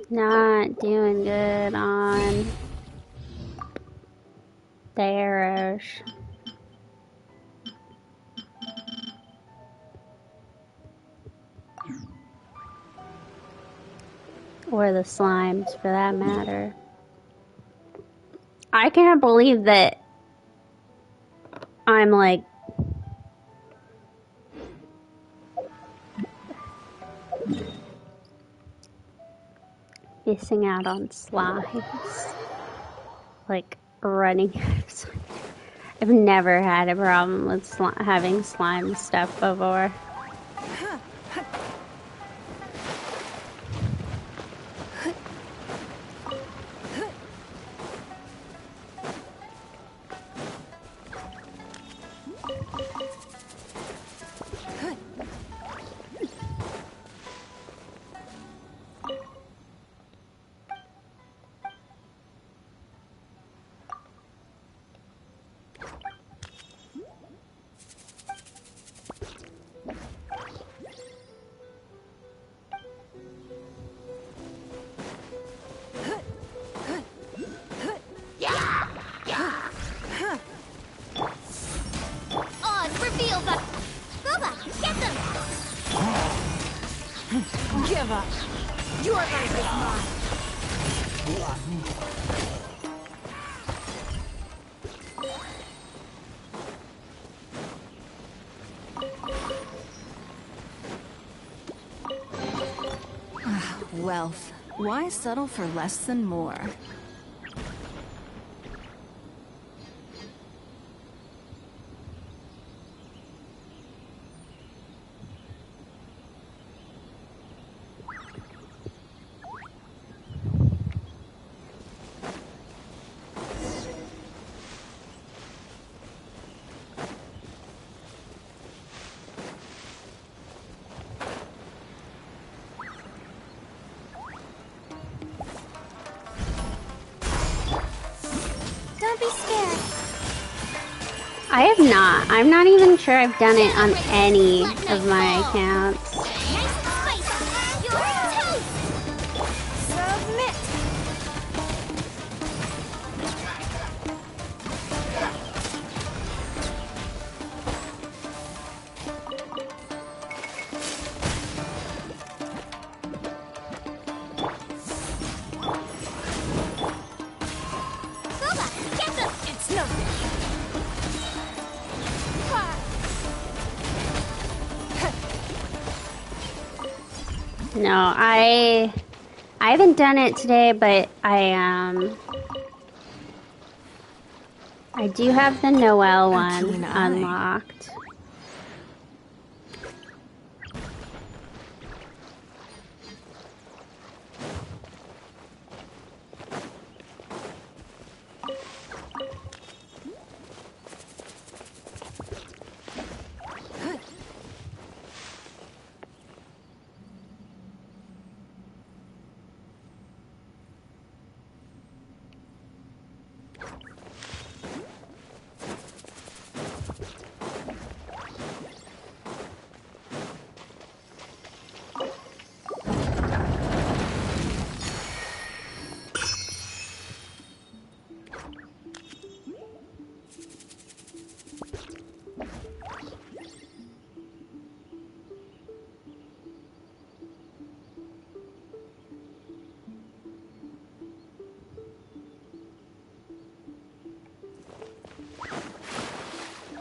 Not doing good on the arrows. Or the slimes, for that matter. I can't believe that I'm like missing out on slimes. Like running out of slime. I've never had a problem with having slime stuff before. Oz, reveal the... Boba, get them! Give up. Your life is mine. Wealth. Why settle for less than more? I have not. I'm not even sure I've done it on any of my accounts. Nice and spicy. You're toast. Submit! Boba, get them. It's nothing. No, I haven't done it today, but I do have the Noelle one keen eye. unlocked.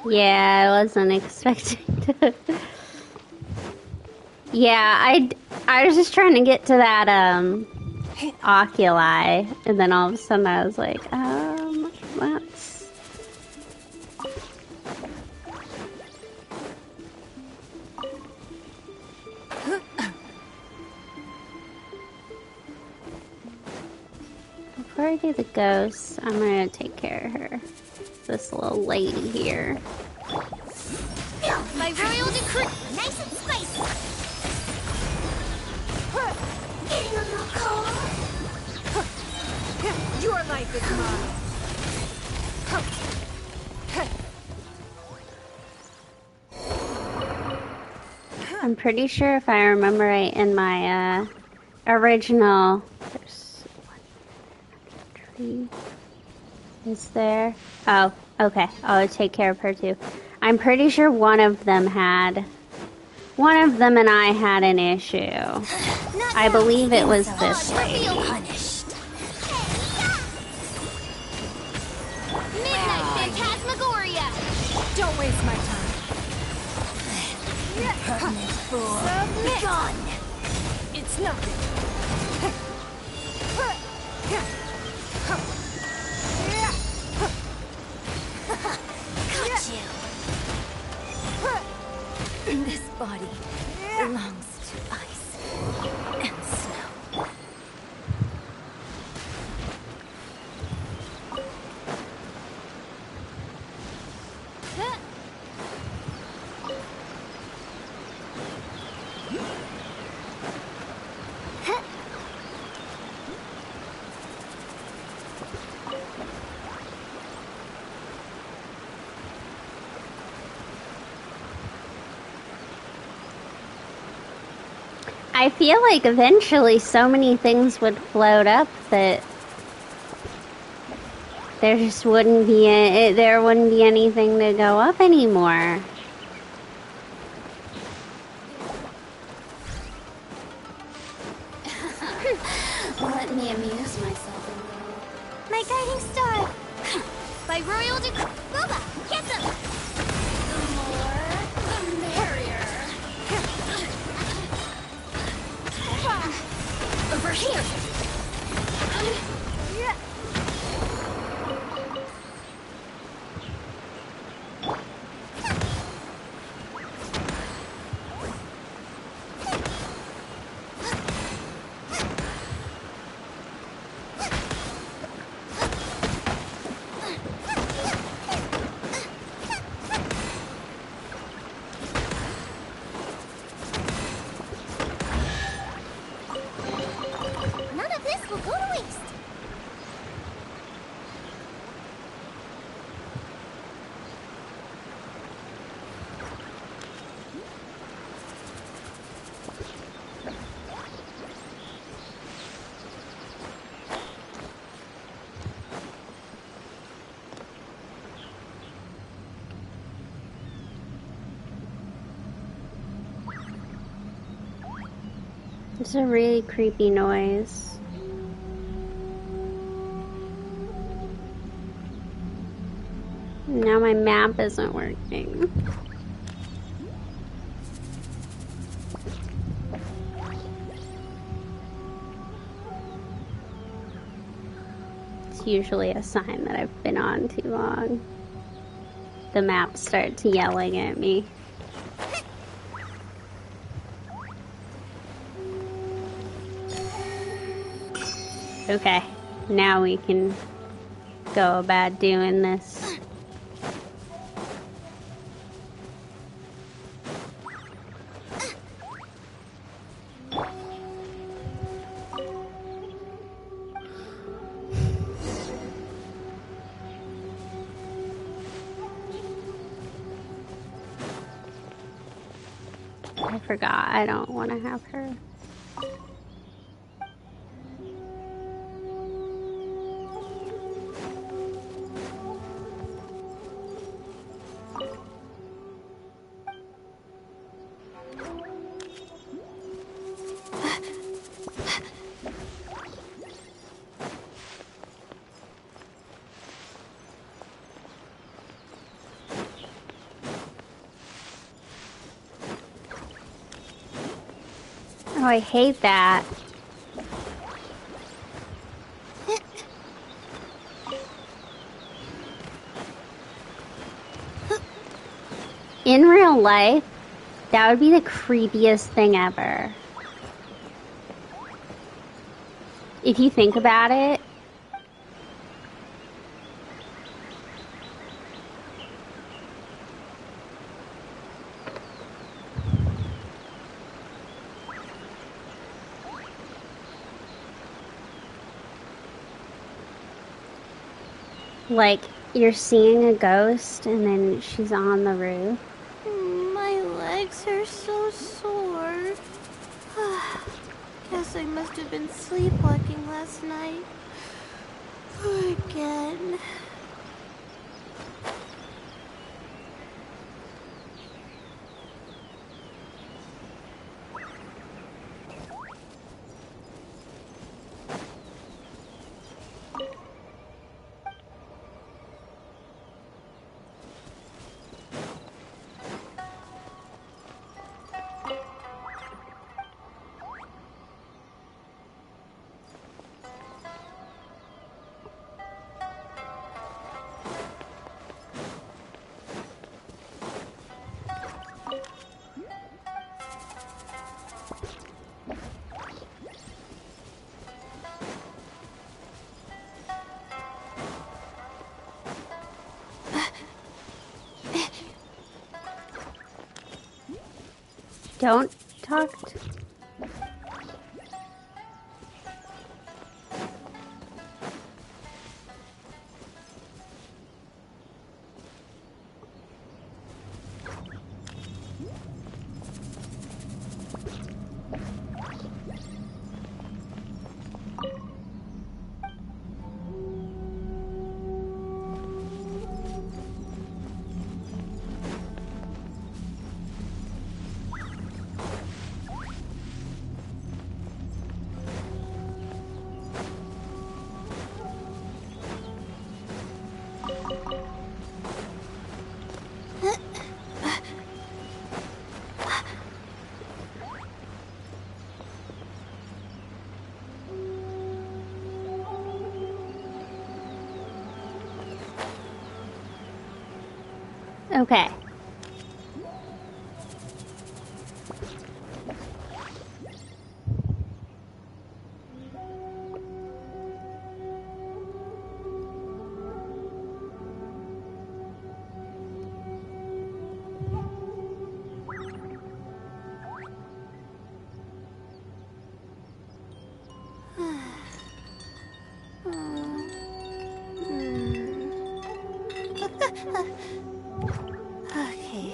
Yeah, I wasn't expecting to. Yeah, I was just trying to get to that oculi, and then all of a sudden I was like, that's... Before I do the ghosts, I'm gonna take care of her. This little lady here. By royal decree. Nice and spicy. Your life is mine. I'm pretty sure if I remember right in my original, there's one tree. Is there? Oh, okay. I'll take care of her too. I'm pretty sure one of them and I had an issue. I believe it was this lady. Punished. Midnight Phantasmagoria. Don't waste my time. Impertinent fool. Submit. Gone. It's nothing. Got you. This body belongs to ice and snow. I feel like eventually so many things would float up that there just wouldn't be there wouldn't be anything to go up anymore. Let me amuse myself a little. My guiding star. By royal decree. Boba, get them. The more, the merrier. Over here. None of this will go to waste. It's a really creepy noise. Now my map isn't working. It's usually a sign that I've been on too long. The map starts yelling at me. Okay, now we can go about doing this. I forgot, I don't want to have her. Oh, I hate that. In real life, that would be the creepiest thing ever. If you think about it, like, you're seeing a ghost and then she's on the roof. My legs are so sore. Guess I must have been sleepwalking last night. Again. Don't talk to... Okay. Okay.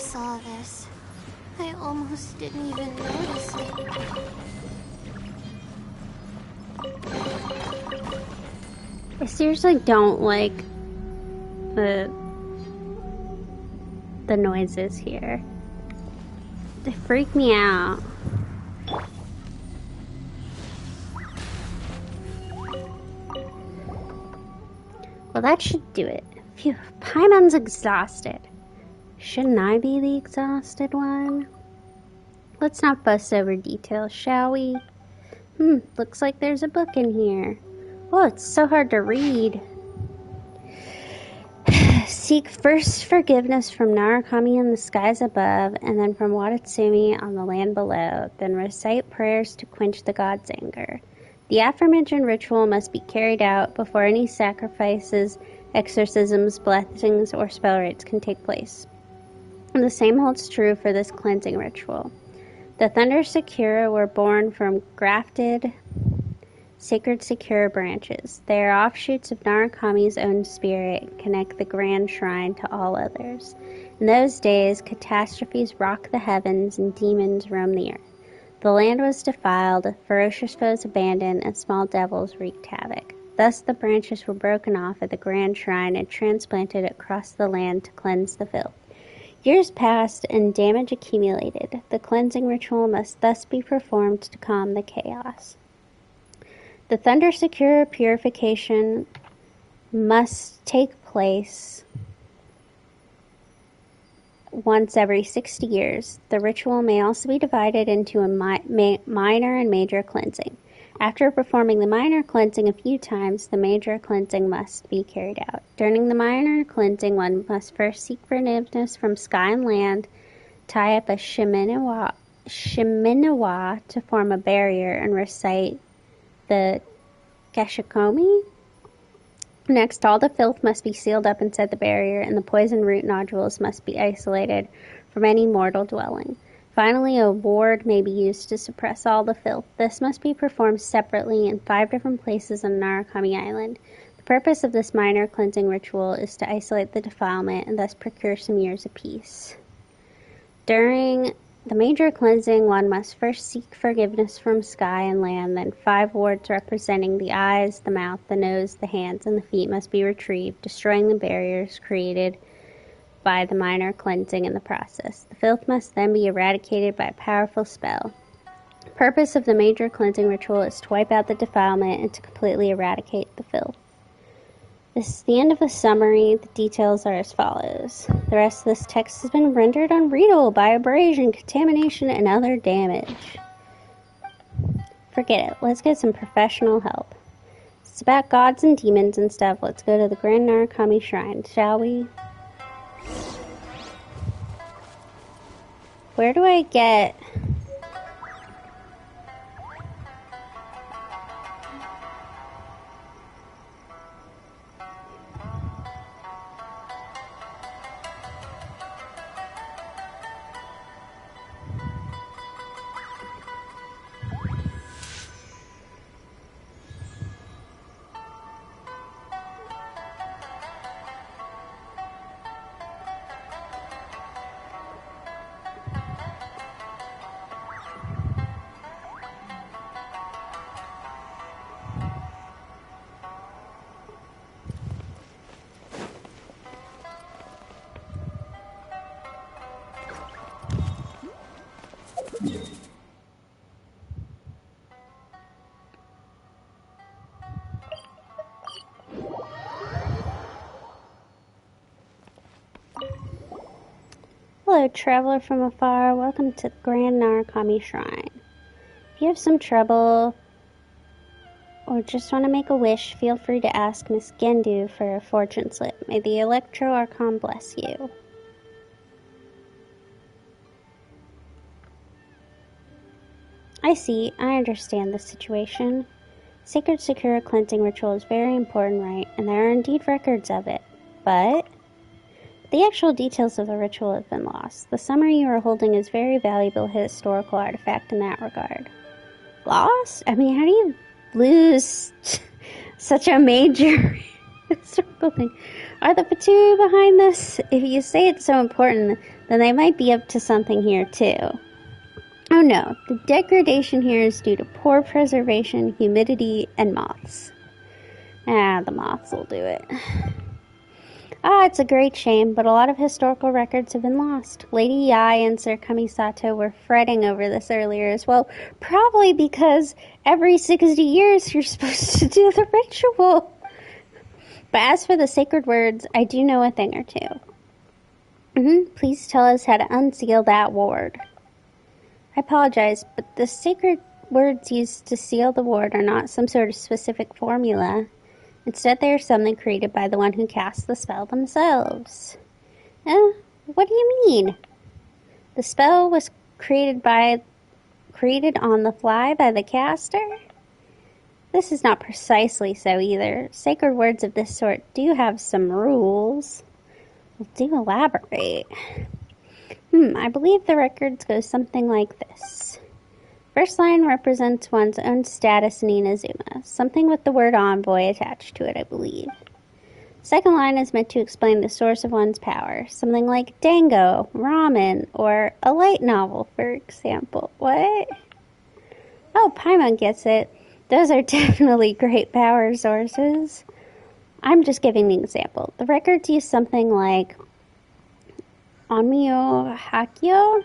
saw this. I almost didn't even notice it. I seriously don't like the noises here. They freak me out. Well, that should do it. Phew, Paimon's exhausted. Shouldn't I be the exhausted one? Let's not fuss over details, shall we? Looks like there's a book in here. Oh, it's so hard to read. Seek first forgiveness from Narukami in the skies above, and then from Watatsumi on the land below. Then recite prayers to quench the god's anger. The aforementioned ritual must be carried out before any sacrifices, exorcisms, blessings, or spell rites can take place. And the same holds true for this cleansing ritual. The Thunder Sakura were born from grafted sacred Sakura branches. They are offshoots of Narukami's own spirit and connect the grand shrine to all others. In those days, catastrophes rocked the heavens and demons roamed the earth. The land was defiled, ferocious foes abandoned, and small devils wreaked havoc. Thus the branches were broken off at the grand shrine and transplanted across the land to cleanse the filth. Years passed and damage accumulated. The cleansing ritual must thus be performed to calm the chaos. The Thunder Sakura purification must take place once every 60 years. The ritual may also be divided into a minor and major cleansing. After performing the minor cleansing a few times, the major cleansing must be carried out. During the minor cleansing, one must first seek forgiveness from sky and land, tie up a shiminiwa to form a barrier, and recite the Kashikomi. Next, all the filth must be sealed up inside the barrier, and the poison root nodules must be isolated from any mortal dwelling. Finally, a ward may be used to suppress all the filth. This must be performed separately in 5 different places on Narukami Island. The purpose of this minor cleansing ritual is to isolate the defilement and thus procure some years of peace. During the major cleansing, one must first seek forgiveness from sky and land, then 5 wards representing the eyes, the mouth, the nose, the hands, and the feet must be retrieved, destroying the barriers created by the minor cleansing in the process. The filth must then be eradicated by a powerful spell. The purpose of the major cleansing ritual is to wipe out the defilement and to completely eradicate the filth. This is the end of the summary. The details are as follows. The rest of this text has been rendered unreadable by abrasion, contamination, and other damage. Forget it. Let's get some professional help. It's about gods and demons and stuff. Let's go to the Grand Narukami Shrine, shall we? Where do I get... Hello, traveler from afar. Welcome to the Grand Narukami Shrine. If you have some trouble or just want to make a wish, feel free to ask Miss Gendu for a fortune slip. May the Electro Archon bless you. I see. I understand the situation. Sacred Sakura cleansing ritual is very important, right? And there are indeed records of it. But the actual details of the ritual have been lost. The summary you are holding is very valuable historical artifact in that regard. Lost? I mean, how do you lose such a major Historical thing. Are the Patu behind this? If you say it's so important, then they might be up to something here too. Oh no, the degradation here is due to poor preservation, humidity, and moths. The moths will do it. It's a great shame, but a lot of historical records have been lost. Lady Yai and Sir Kamisato were fretting over this earlier as well, probably because every 60 years you're supposed to do the ritual. But as for the sacred words, I do know a thing or two. Please tell us how to unseal that ward. I apologize, but the sacred words used to seal the ward are not some sort of specific formula. Instead, they are something created by the one who casts the spell themselves. What do you mean? The spell was created on the fly by the caster? This is not precisely so either. Sacred words of this sort do have some rules. Well, do elaborate. I believe the records go something like this. First line represents one's own status in Inazuma, something with the word envoy attached to it, I believe. Second line is meant to explain the source of one's power, something like dango, ramen, or a light novel, for example. What? Oh, Paimon gets it. Those are definitely great power sources. I'm just giving an example. The records use something like Onmyo Hakyo.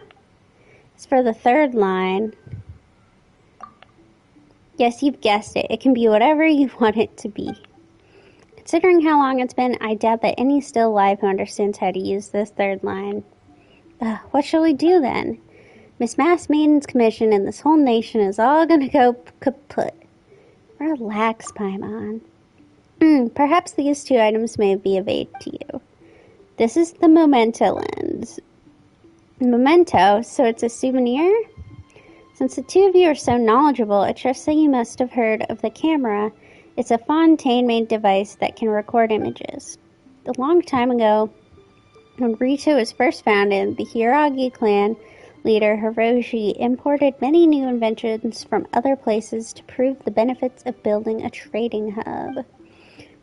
It's for the third line. Yes, you've guessed it. It can be whatever you want it to be. Considering how long it's been, I doubt that any still alive who understands how to use this third line. What shall we do then? Miss Mass Maiden's commission and this whole nation is all gonna go kaput. Relax, Paimon. Perhaps these two items may be of aid to you. This is the Memento lens. Memento, so it's a souvenir? Since the two of you are so knowledgeable, I trust that you must have heard of the camera. It's a Fontaine-made device that can record images. A long time ago, when Rito was first founded, the Hiragi clan leader Hiroshi imported many new inventions from other places to prove the benefits of building a trading hub.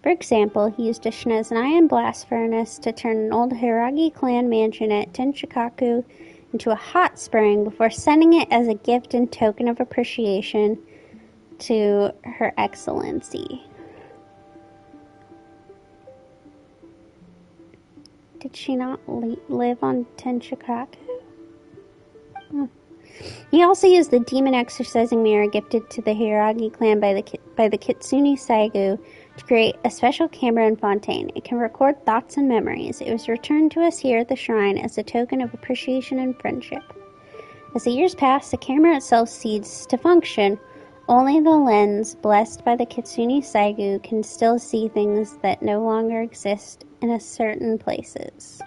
For example, he used a Shinazan blast furnace to turn an old Hiragi clan mansion at Tenshikaku into a hot spring before sending it as a gift and token of appreciation to Her Excellency. Did she not live on Tenshikaku? He also used the demon exorcising mirror gifted to the Hiragi clan by the Kitsune Saigu to create a special camera in Fontaine. It can record thoughts and memories. It was returned to us here at the shrine as a token of appreciation and friendship. As the years pass, the camera itself ceases to function. Only the lens, blessed by the Kitsune Saigu, can still see things that no longer exist in certain places.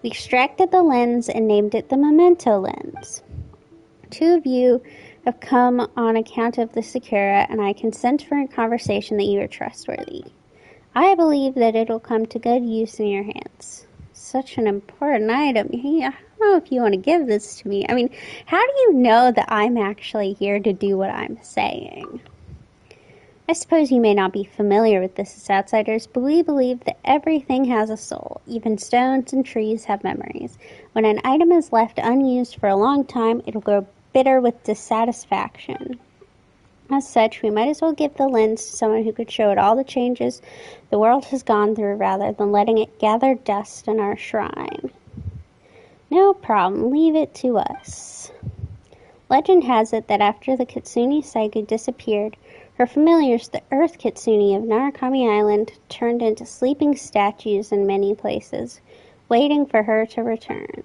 We extracted the lens and named it the Memento lens. Two of you have come on account of the Sakura, and I consent for a conversation that you are trustworthy. I believe that it'll come to good use in your hands. Such an important item. I don't know if you want to give this to me. I mean, how do you know that I'm actually here to do what I'm saying? I suppose you may not be familiar with this as outsiders, but we believe that everything has a soul. Even stones and trees have memories. When an item is left unused for a long time, it'll grow bitter with dissatisfaction. As such, we might as well give the lens to someone who could show it all the changes the world has gone through rather than letting it gather dust in our shrine. No problem, leave it to us. Legend has it that after the Kitsune Saigu disappeared, her familiars, the Earth Kitsune of Narukami Island, turned into sleeping statues in many places, waiting for her to return.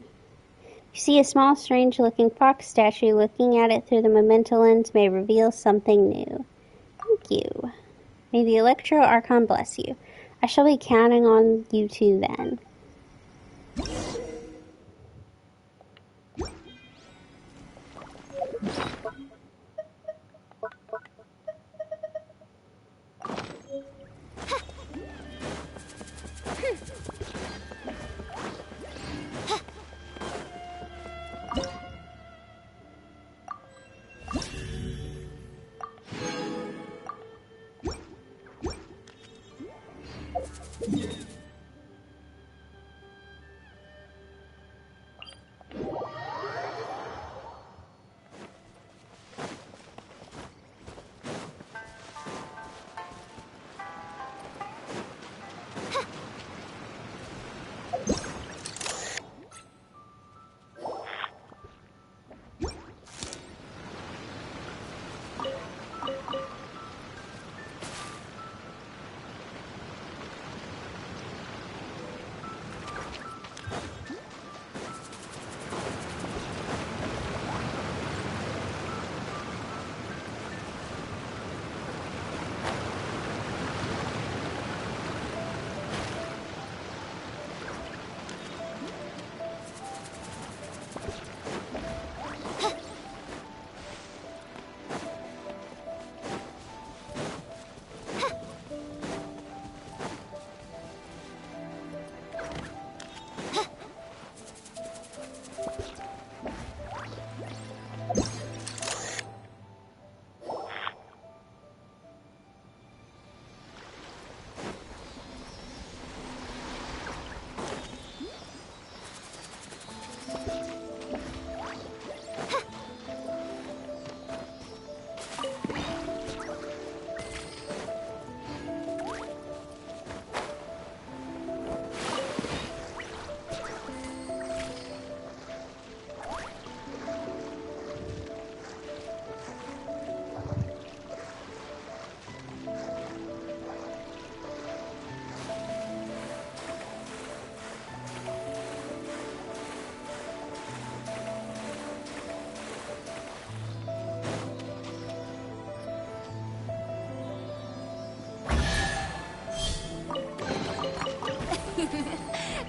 You see a small, strange-looking fox statue looking at it through the memento lens may reveal something new. Thank you. May the Electro Archon bless you. I shall be counting on you two then.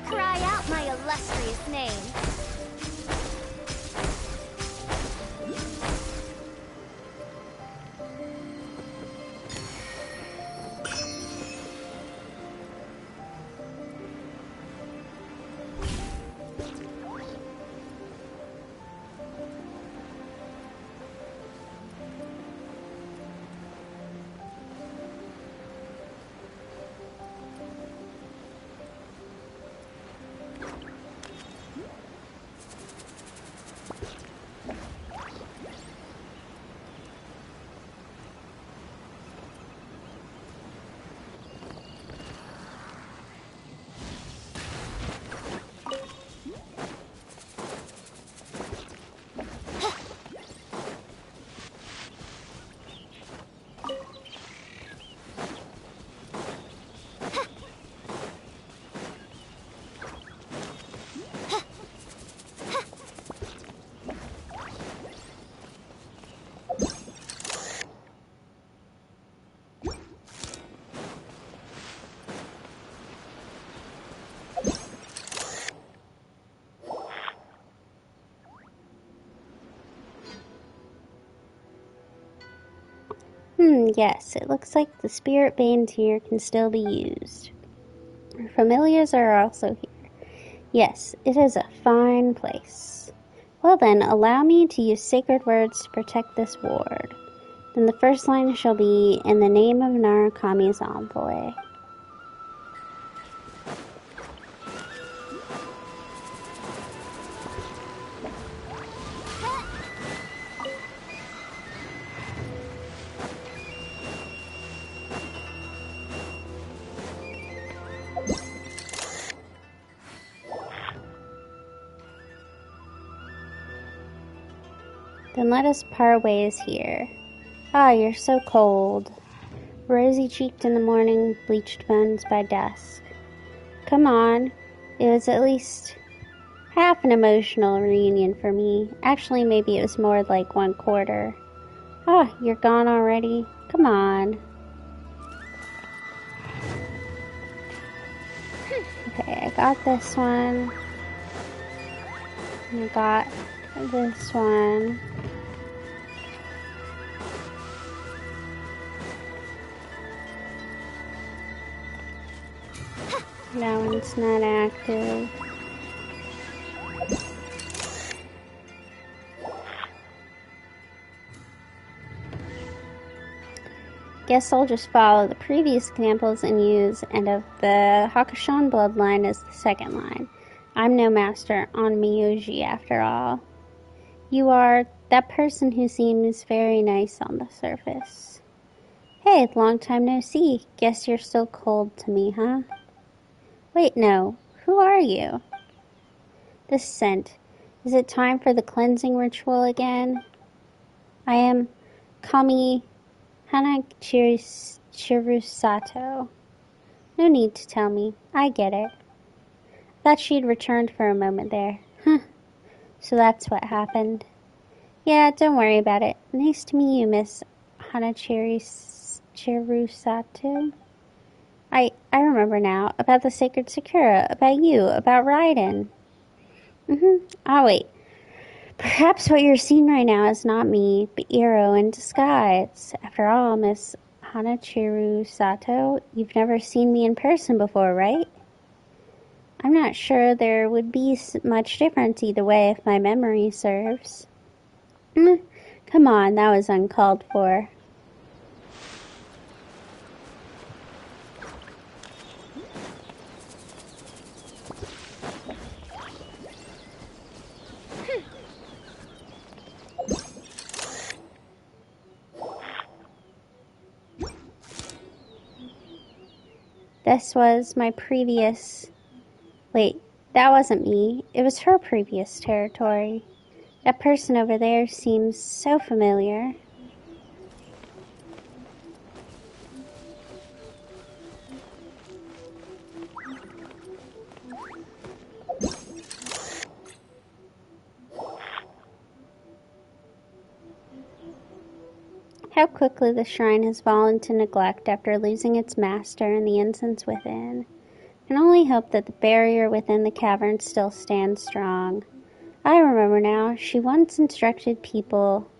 Cry out my illustrious name. Yes, it looks like the spirit band here can still be used. Familiars are also here. Yes, it is a fine place. Well then, allow me to use sacred words to protect this ward. Then the first line shall be, in the name of Narukami's envoy. Then let us part ways here. Ah, you're so cold. Rosy-cheeked in the morning, bleached bones by dusk. Come on. It was at least half an emotional reunion for me. Actually, maybe it was more like 1/4. Ah, you're gone already? Come on. Okay, I got this one. I got this one. That one's not active. Guess I'll just follow the previous examples and use end of the Hakushan bloodline as the second line. I'm no master on Miyoji after all. You are that person who seems very nice on the surface. Hey, long time no see. Guess you're still cold to me, huh? Wait, no. Who are you? This scent. Is it time for the cleansing ritual again? I am Kami Hana Chirusato. No need to tell me. I get it. Thought she'd returned for a moment there. Huh. So that's what happened. Yeah, don't worry about it. Nice to meet you, Miss Hana Chirusato. I remember now. About the sacred Sakura. About you. About Raiden. Ah, wait. Perhaps what you're seeing right now is not me, but Iro in disguise. After all, Miss Hanachiru Sato, you've never seen me in person before, right? I'm not sure there would be much difference either way if my memory serves. Come on, that was uncalled for. This was my previous... Wait, that wasn't me. It was her previous territory. That person over there seems so familiar. How quickly the shrine has fallen to neglect after losing its master and the incense within. can only hope that the barrier within the cavern still stands strong. I remember now, she once instructed people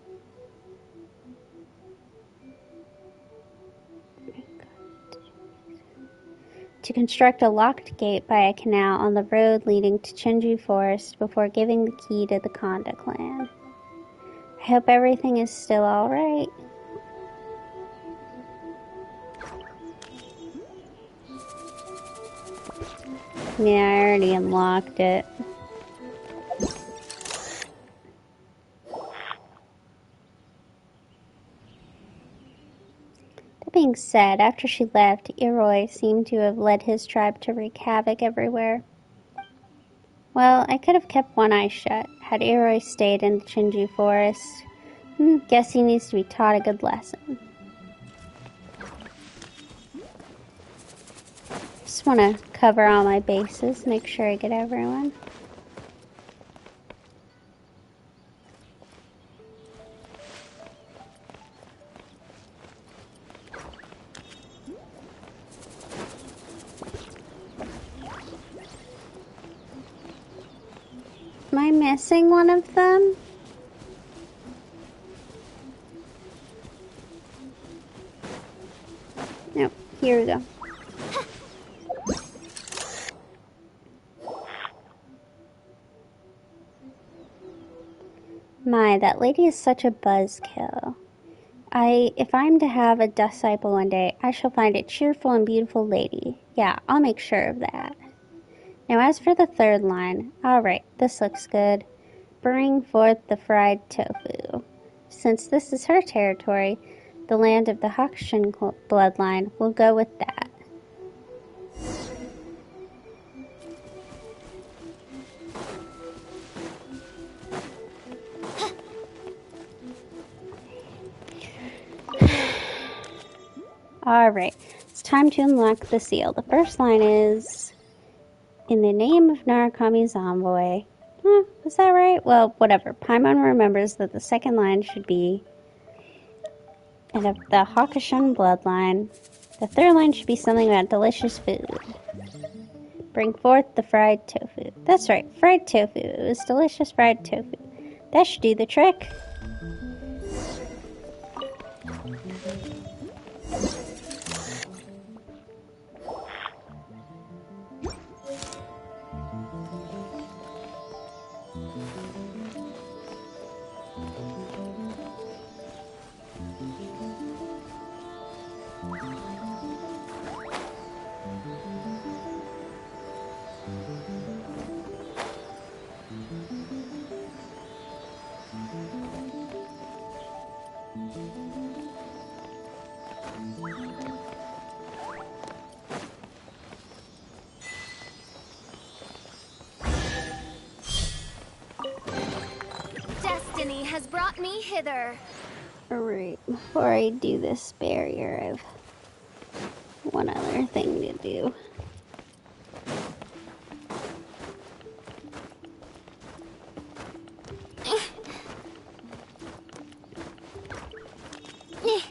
to construct a locked gate by a canal on the road leading to Chenju Forest before giving the key to the Konda clan. I hope everything is still alright. Yeah, I already unlocked it. That being said, after she left, Iroi seemed to have led his tribe to wreak havoc everywhere. Well, I could have kept one eye shut had Iroi stayed in the Chenju Forest. Guess he needs to be taught a good lesson. Just want to cover all my bases, make sure I get everyone. Am I missing one of them? Nope, here we go. My, that lady is such a buzzkill. If I'm to have a disciple one day, I shall find a cheerful and beautiful lady. Yeah, I'll make sure of that. Now as for the third line, alright, this looks good. Bring forth the fried tofu. Since this is her territory, the land of the Hakushin bloodline will go with that. Alright, it's time to unlock the seal. The first line is, in the name of Narukami's envoy. Is that right? Well, whatever. Paimon remembers that the second line should be, and of the Hakushin bloodline. The third line should be something about delicious food. Bring forth the fried tofu. That's right, fried tofu. It was delicious fried tofu. That should do the trick. Destiny has brought me hither. Alright, before I do this barrier, I have one other thing to do.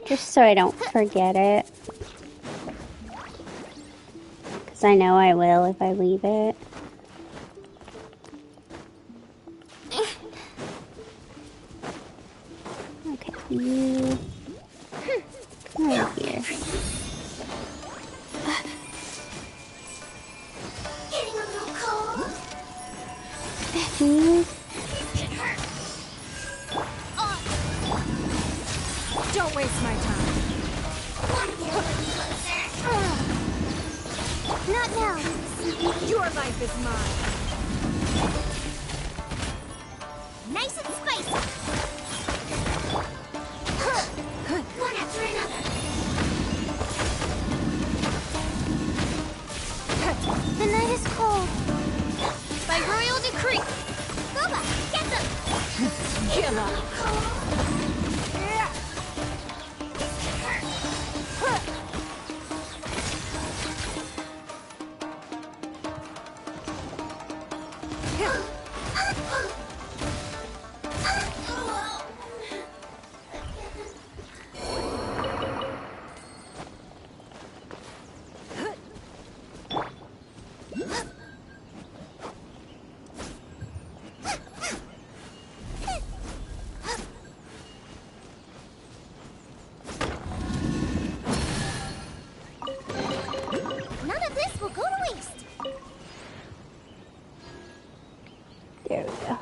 Just so I don't forget it. Because I know I will if I leave it. Okay, you... come right here. Getting a little cold. You... Don't waste my time. Want to get a little closer? Not now. Your life is mine. Nice and spicy. One after another. The night is cold. By royal decree. Boba, get them! Give up. There we go.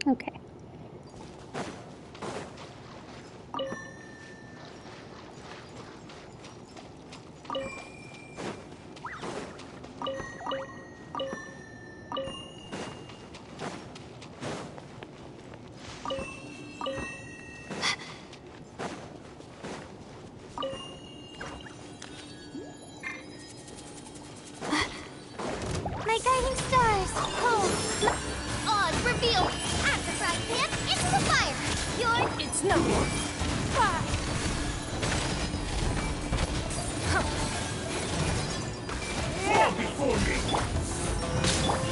Okay. My guiding stars! Hold! Oz, reveal! At the frying pan, into the fire! You're... It's no more.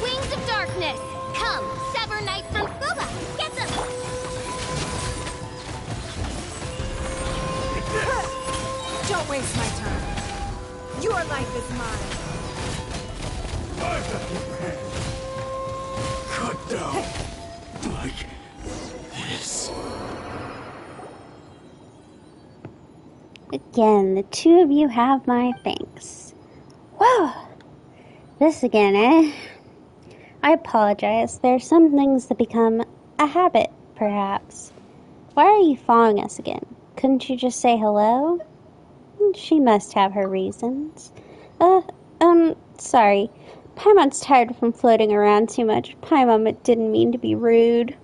Wings of darkness! Come, sever night from... Booba! Get them! Don't waste my time. Your life is mine. Cut down. Like this. Again, the two of you have my thanks. Whoa! This again, eh? I apologize. There are some things that become a habit, perhaps. Why are you following us again? Couldn't you just say hello? She must have her reasons. Sorry. Paimon's tired from floating around too much. Paimon didn't mean to be rude.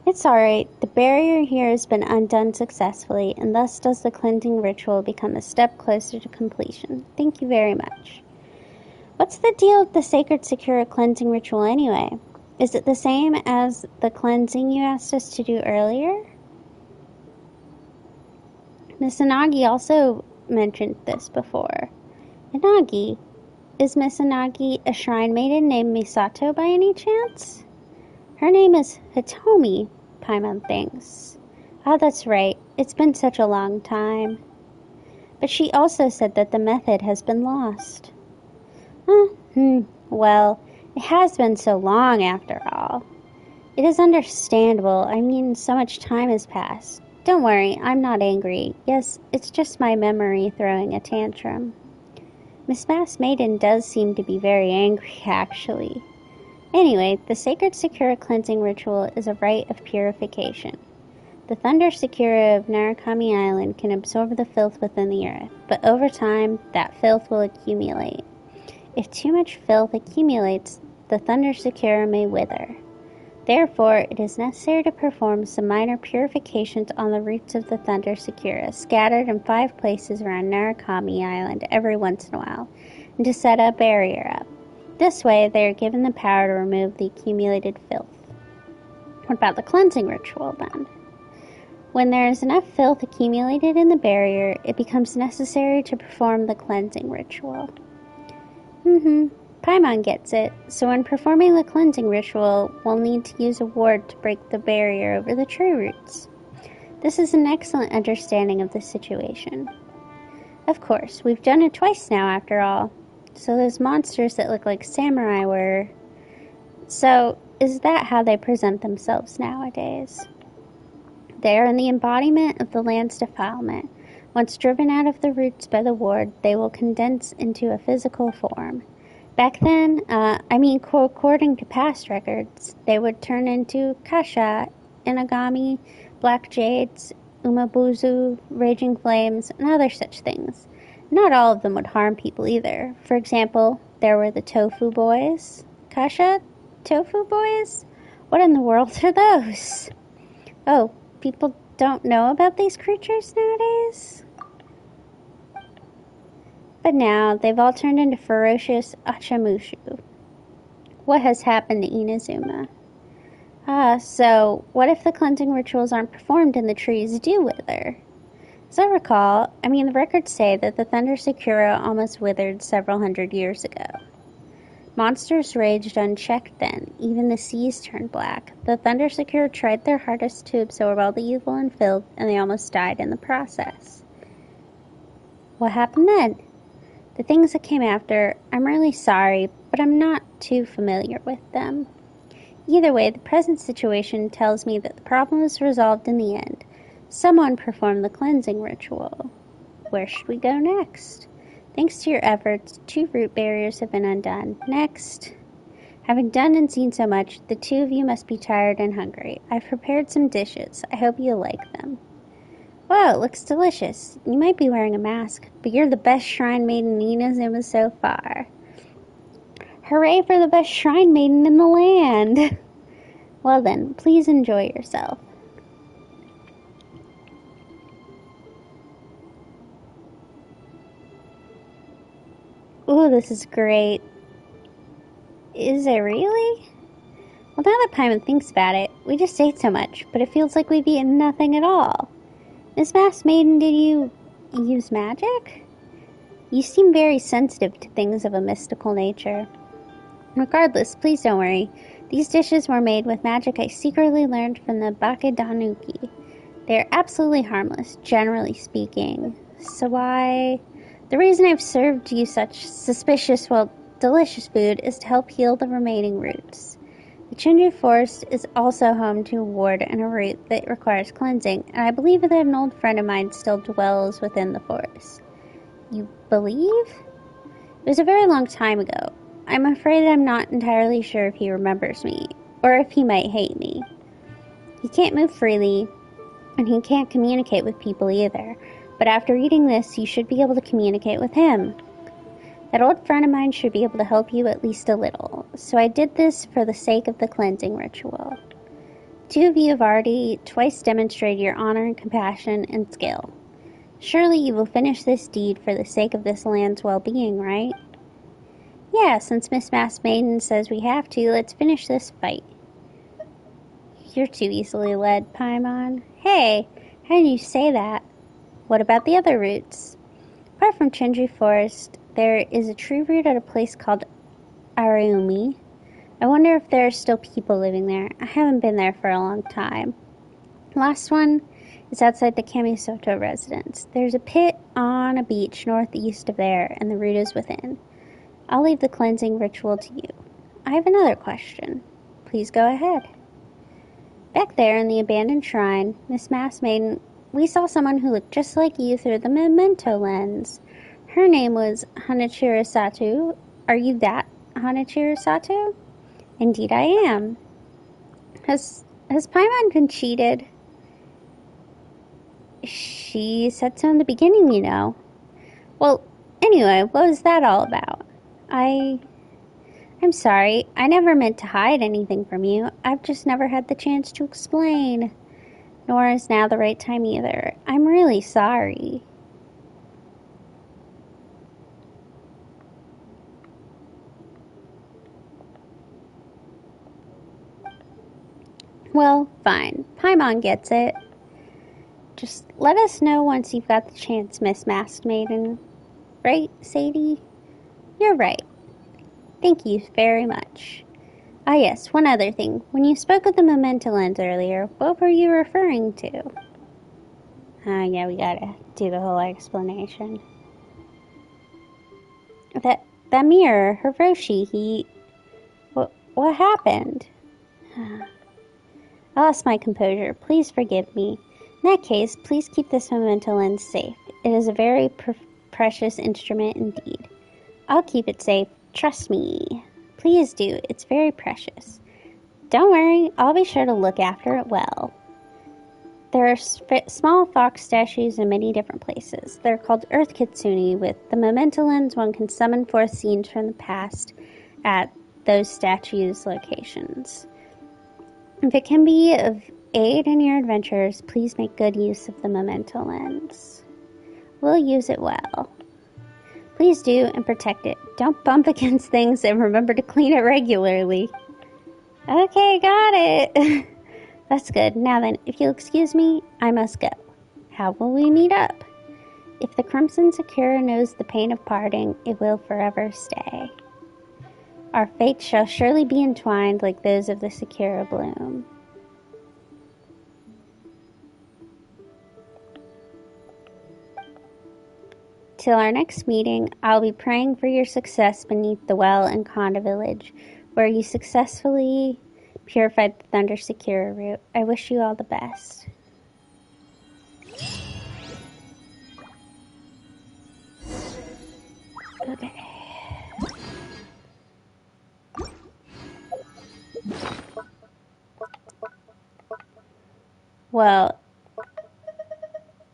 It's alright. The barrier here has been undone successfully, and thus does the cleansing ritual become a step closer to completion. Thank you very much. What's the deal with the Sacred Sakura cleansing ritual anyway? Is it the same as the cleansing you asked us to do earlier? Miss Inagi also mentioned this before. Inagi? Is Miss Inagi a shrine maiden named Misato by any chance? Her name is Hitomi, Paimon thinks. Oh, that's right. It's been such a long time. But she also said that the method has been lost. Well, It has been so long, after all. It is understandable. I mean, so much time has passed. Don't worry, I'm not angry. Yes, it's just my memory throwing a tantrum. Miss Mass Maiden does seem to be very angry, actually. Anyway, the Sacred Sakura cleansing ritual is a rite of purification. The Thunder Sakura of Narukami Island can absorb the filth within the earth, but over time, that filth will accumulate. If too much filth accumulates, the Thunder Sakura may wither. Therefore, it is necessary to perform some minor purifications on the roots of the Thunder Sakura, scattered in 5 places around Narukami Island every once in a while, and to set a barrier up. This way, they are given the power to remove the accumulated filth. What about the cleansing ritual, then? When there is enough filth accumulated in the barrier, it becomes necessary to perform the cleansing ritual. Paimon gets it. So when performing the cleansing ritual, we'll need to use a ward to break the barrier over the tree roots. This is an excellent understanding of the situation. Of course, we've done it twice now, after all. So those monsters that look like samurai were... So, is that how they present themselves nowadays? They are in the embodiment of the land's defilement. Once driven out of the roots by the ward, they will condense into a physical form. Back then, according to past records, they would turn into Kasha, Inagami, Black Jades, Umabuzu, Raging Flames, and other such things. Not all of them would harm people either. For example, there were the Tofu Boys. Kasha? Tofu Boys? What in the world are those? Oh, people don't know about these creatures nowadays? But now, they've all turned into ferocious Achamushu. What has happened to Inazuma? So, what if the cleansing rituals aren't performed and the trees do wither? As I recall, the records say that the Thunder Sakura almost withered several hundred years ago. Monsters raged unchecked then. Even the seas turned black. The Thunder Sakura tried their hardest to absorb all the evil and filth, and they almost died in the process. What happened then? The things that came after, I'm really sorry, but I'm not too familiar with them. Either way, the present situation tells me that the problem was resolved in the end. Someone performed the cleansing ritual. Where should we go next? Thanks to your efforts, 2 root barriers have been undone. Next. Having done and seen so much, the 2 of you must be tired and hungry. I've prepared some dishes. I hope you'll like them. Wow, it looks delicious. You might be wearing a mask, but you're the best shrine maiden in Inazuma so far. Hooray for the best shrine maiden in the land! Well then, please enjoy yourself. Ooh, this is great. Is it really? Well, now that Paimon thinks about it, we just ate so much, but it feels like we've eaten nothing at all. Miss Mass Maiden, did you use magic? You seem very sensitive to things of a mystical nature. Regardless, please don't worry. These dishes were made with magic I secretly learned from the Bakedanuki. They are absolutely harmless, generally speaking. So why... The reason I've served you such suspicious, delicious food is to help heal the remaining roots. The Chinju Forest is also home to a ward and a root that requires cleansing, and I believe that an old friend of mine still dwells within the forest. You believe? It was a very long time ago. I'm afraid I'm not entirely sure if he remembers me, or if he might hate me. He can't move freely, and he can't communicate with people either, but after eating this, you should be able to communicate with him. That old friend of mine should be able to help you at least a little, so I did this for the sake of the cleansing ritual. 2 of you have already twice demonstrated your honor and compassion and skill. Surely you will finish this deed for the sake of this land's well-being, right? Yeah, since Miss Mass Maiden says we have to, let's finish this fight. You're too easily led, Paimon. Hey, how did you say that? What about the other roots? Apart from Chinju Forest, there is a tree root at a place called Araumi. I wonder if there are still people living there. I haven't been there for a long time. Last one is outside the Kamisoto residence. There's a pit on a beach northeast of there, and the root is within. I'll leave the cleansing ritual to you. I have another question. Please go ahead. Back there in the abandoned shrine, Miss Masked Maiden, we saw someone who looked just like you through the memento lens. Her name was Hanachiro Sato. Are you that Hanachiro Sato? Indeed I am. Has Paimon been cheated? She said so in the beginning, you know. Well, anyway, what was that all about? I'm sorry. I never meant to hide anything from you. I've just never had the chance to explain. Nor is now the right time either. I'm really sorry. Well, fine. Paimon gets it. Just let us know once you've got the chance, Miss Masked Maiden. Right, Sadie? You're right. Thank you very much. Ah yes, one other thing. When you spoke of the memento lens earlier, what were you referring to? Yeah, we gotta do the whole explanation. That mirror, Hiroshi, what happened? I lost my composure. Please forgive me. In that case, please keep this memento lens safe. It is a very precious instrument indeed. I'll keep it safe. Trust me. Please do. It's very precious. Don't worry. I'll be sure to look after it well. There are small fox statues in many different places. They're called Earth Kitsune. With the memento lens, one can summon forth scenes from the past at those statues' locations. If it can be of aid in your adventures, please make good use of the memento lens. We'll use it well. Please do, and protect it. Don't bump against things, and remember to clean it regularly. Okay, got it. That's good. Now then, if you'll excuse me, I must go. How will we meet up? If the Crimson Sakura knows the pain of parting, it will forever stay. Our fates shall surely be entwined like those of the Sakura bloom. Till our next meeting, I'll be praying for your success beneath the well in Konda Village, where you successfully purified the Thunder Sakura root. I wish you all the best. Okay. Well,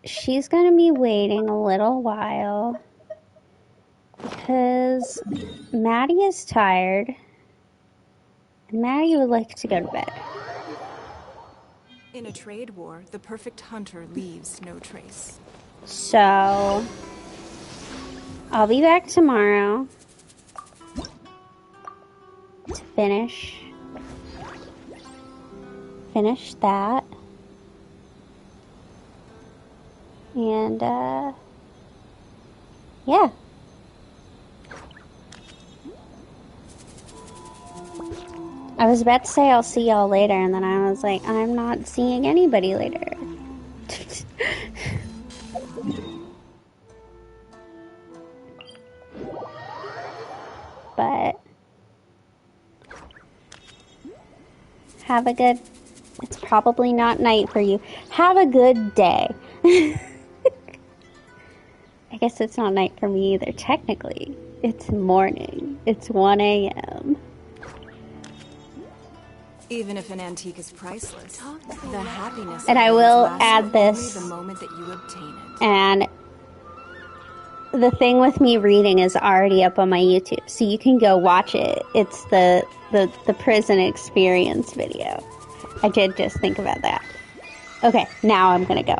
she's going to be waiting a little while because Maddie is tired and Maddie would like to go to bed. In a trade war, the perfect hunter leaves no trace. So, I'll be back tomorrow to finish that. And, yeah. I was about to say I'll see y'all later, and then I was like, I'm not seeing anybody later. But have a good, it's probably not night for you. Have a good day. I guess it's not night for me either. Technically, it's morning. It's 1 a.m. Even if an antique is priceless, the happiness and I will add this. The moment that you obtain it. And the thing with me reading is already up on my YouTube, so you can go watch it. It's the prison experience video. I did just think about that. Okay, now I'm gonna go.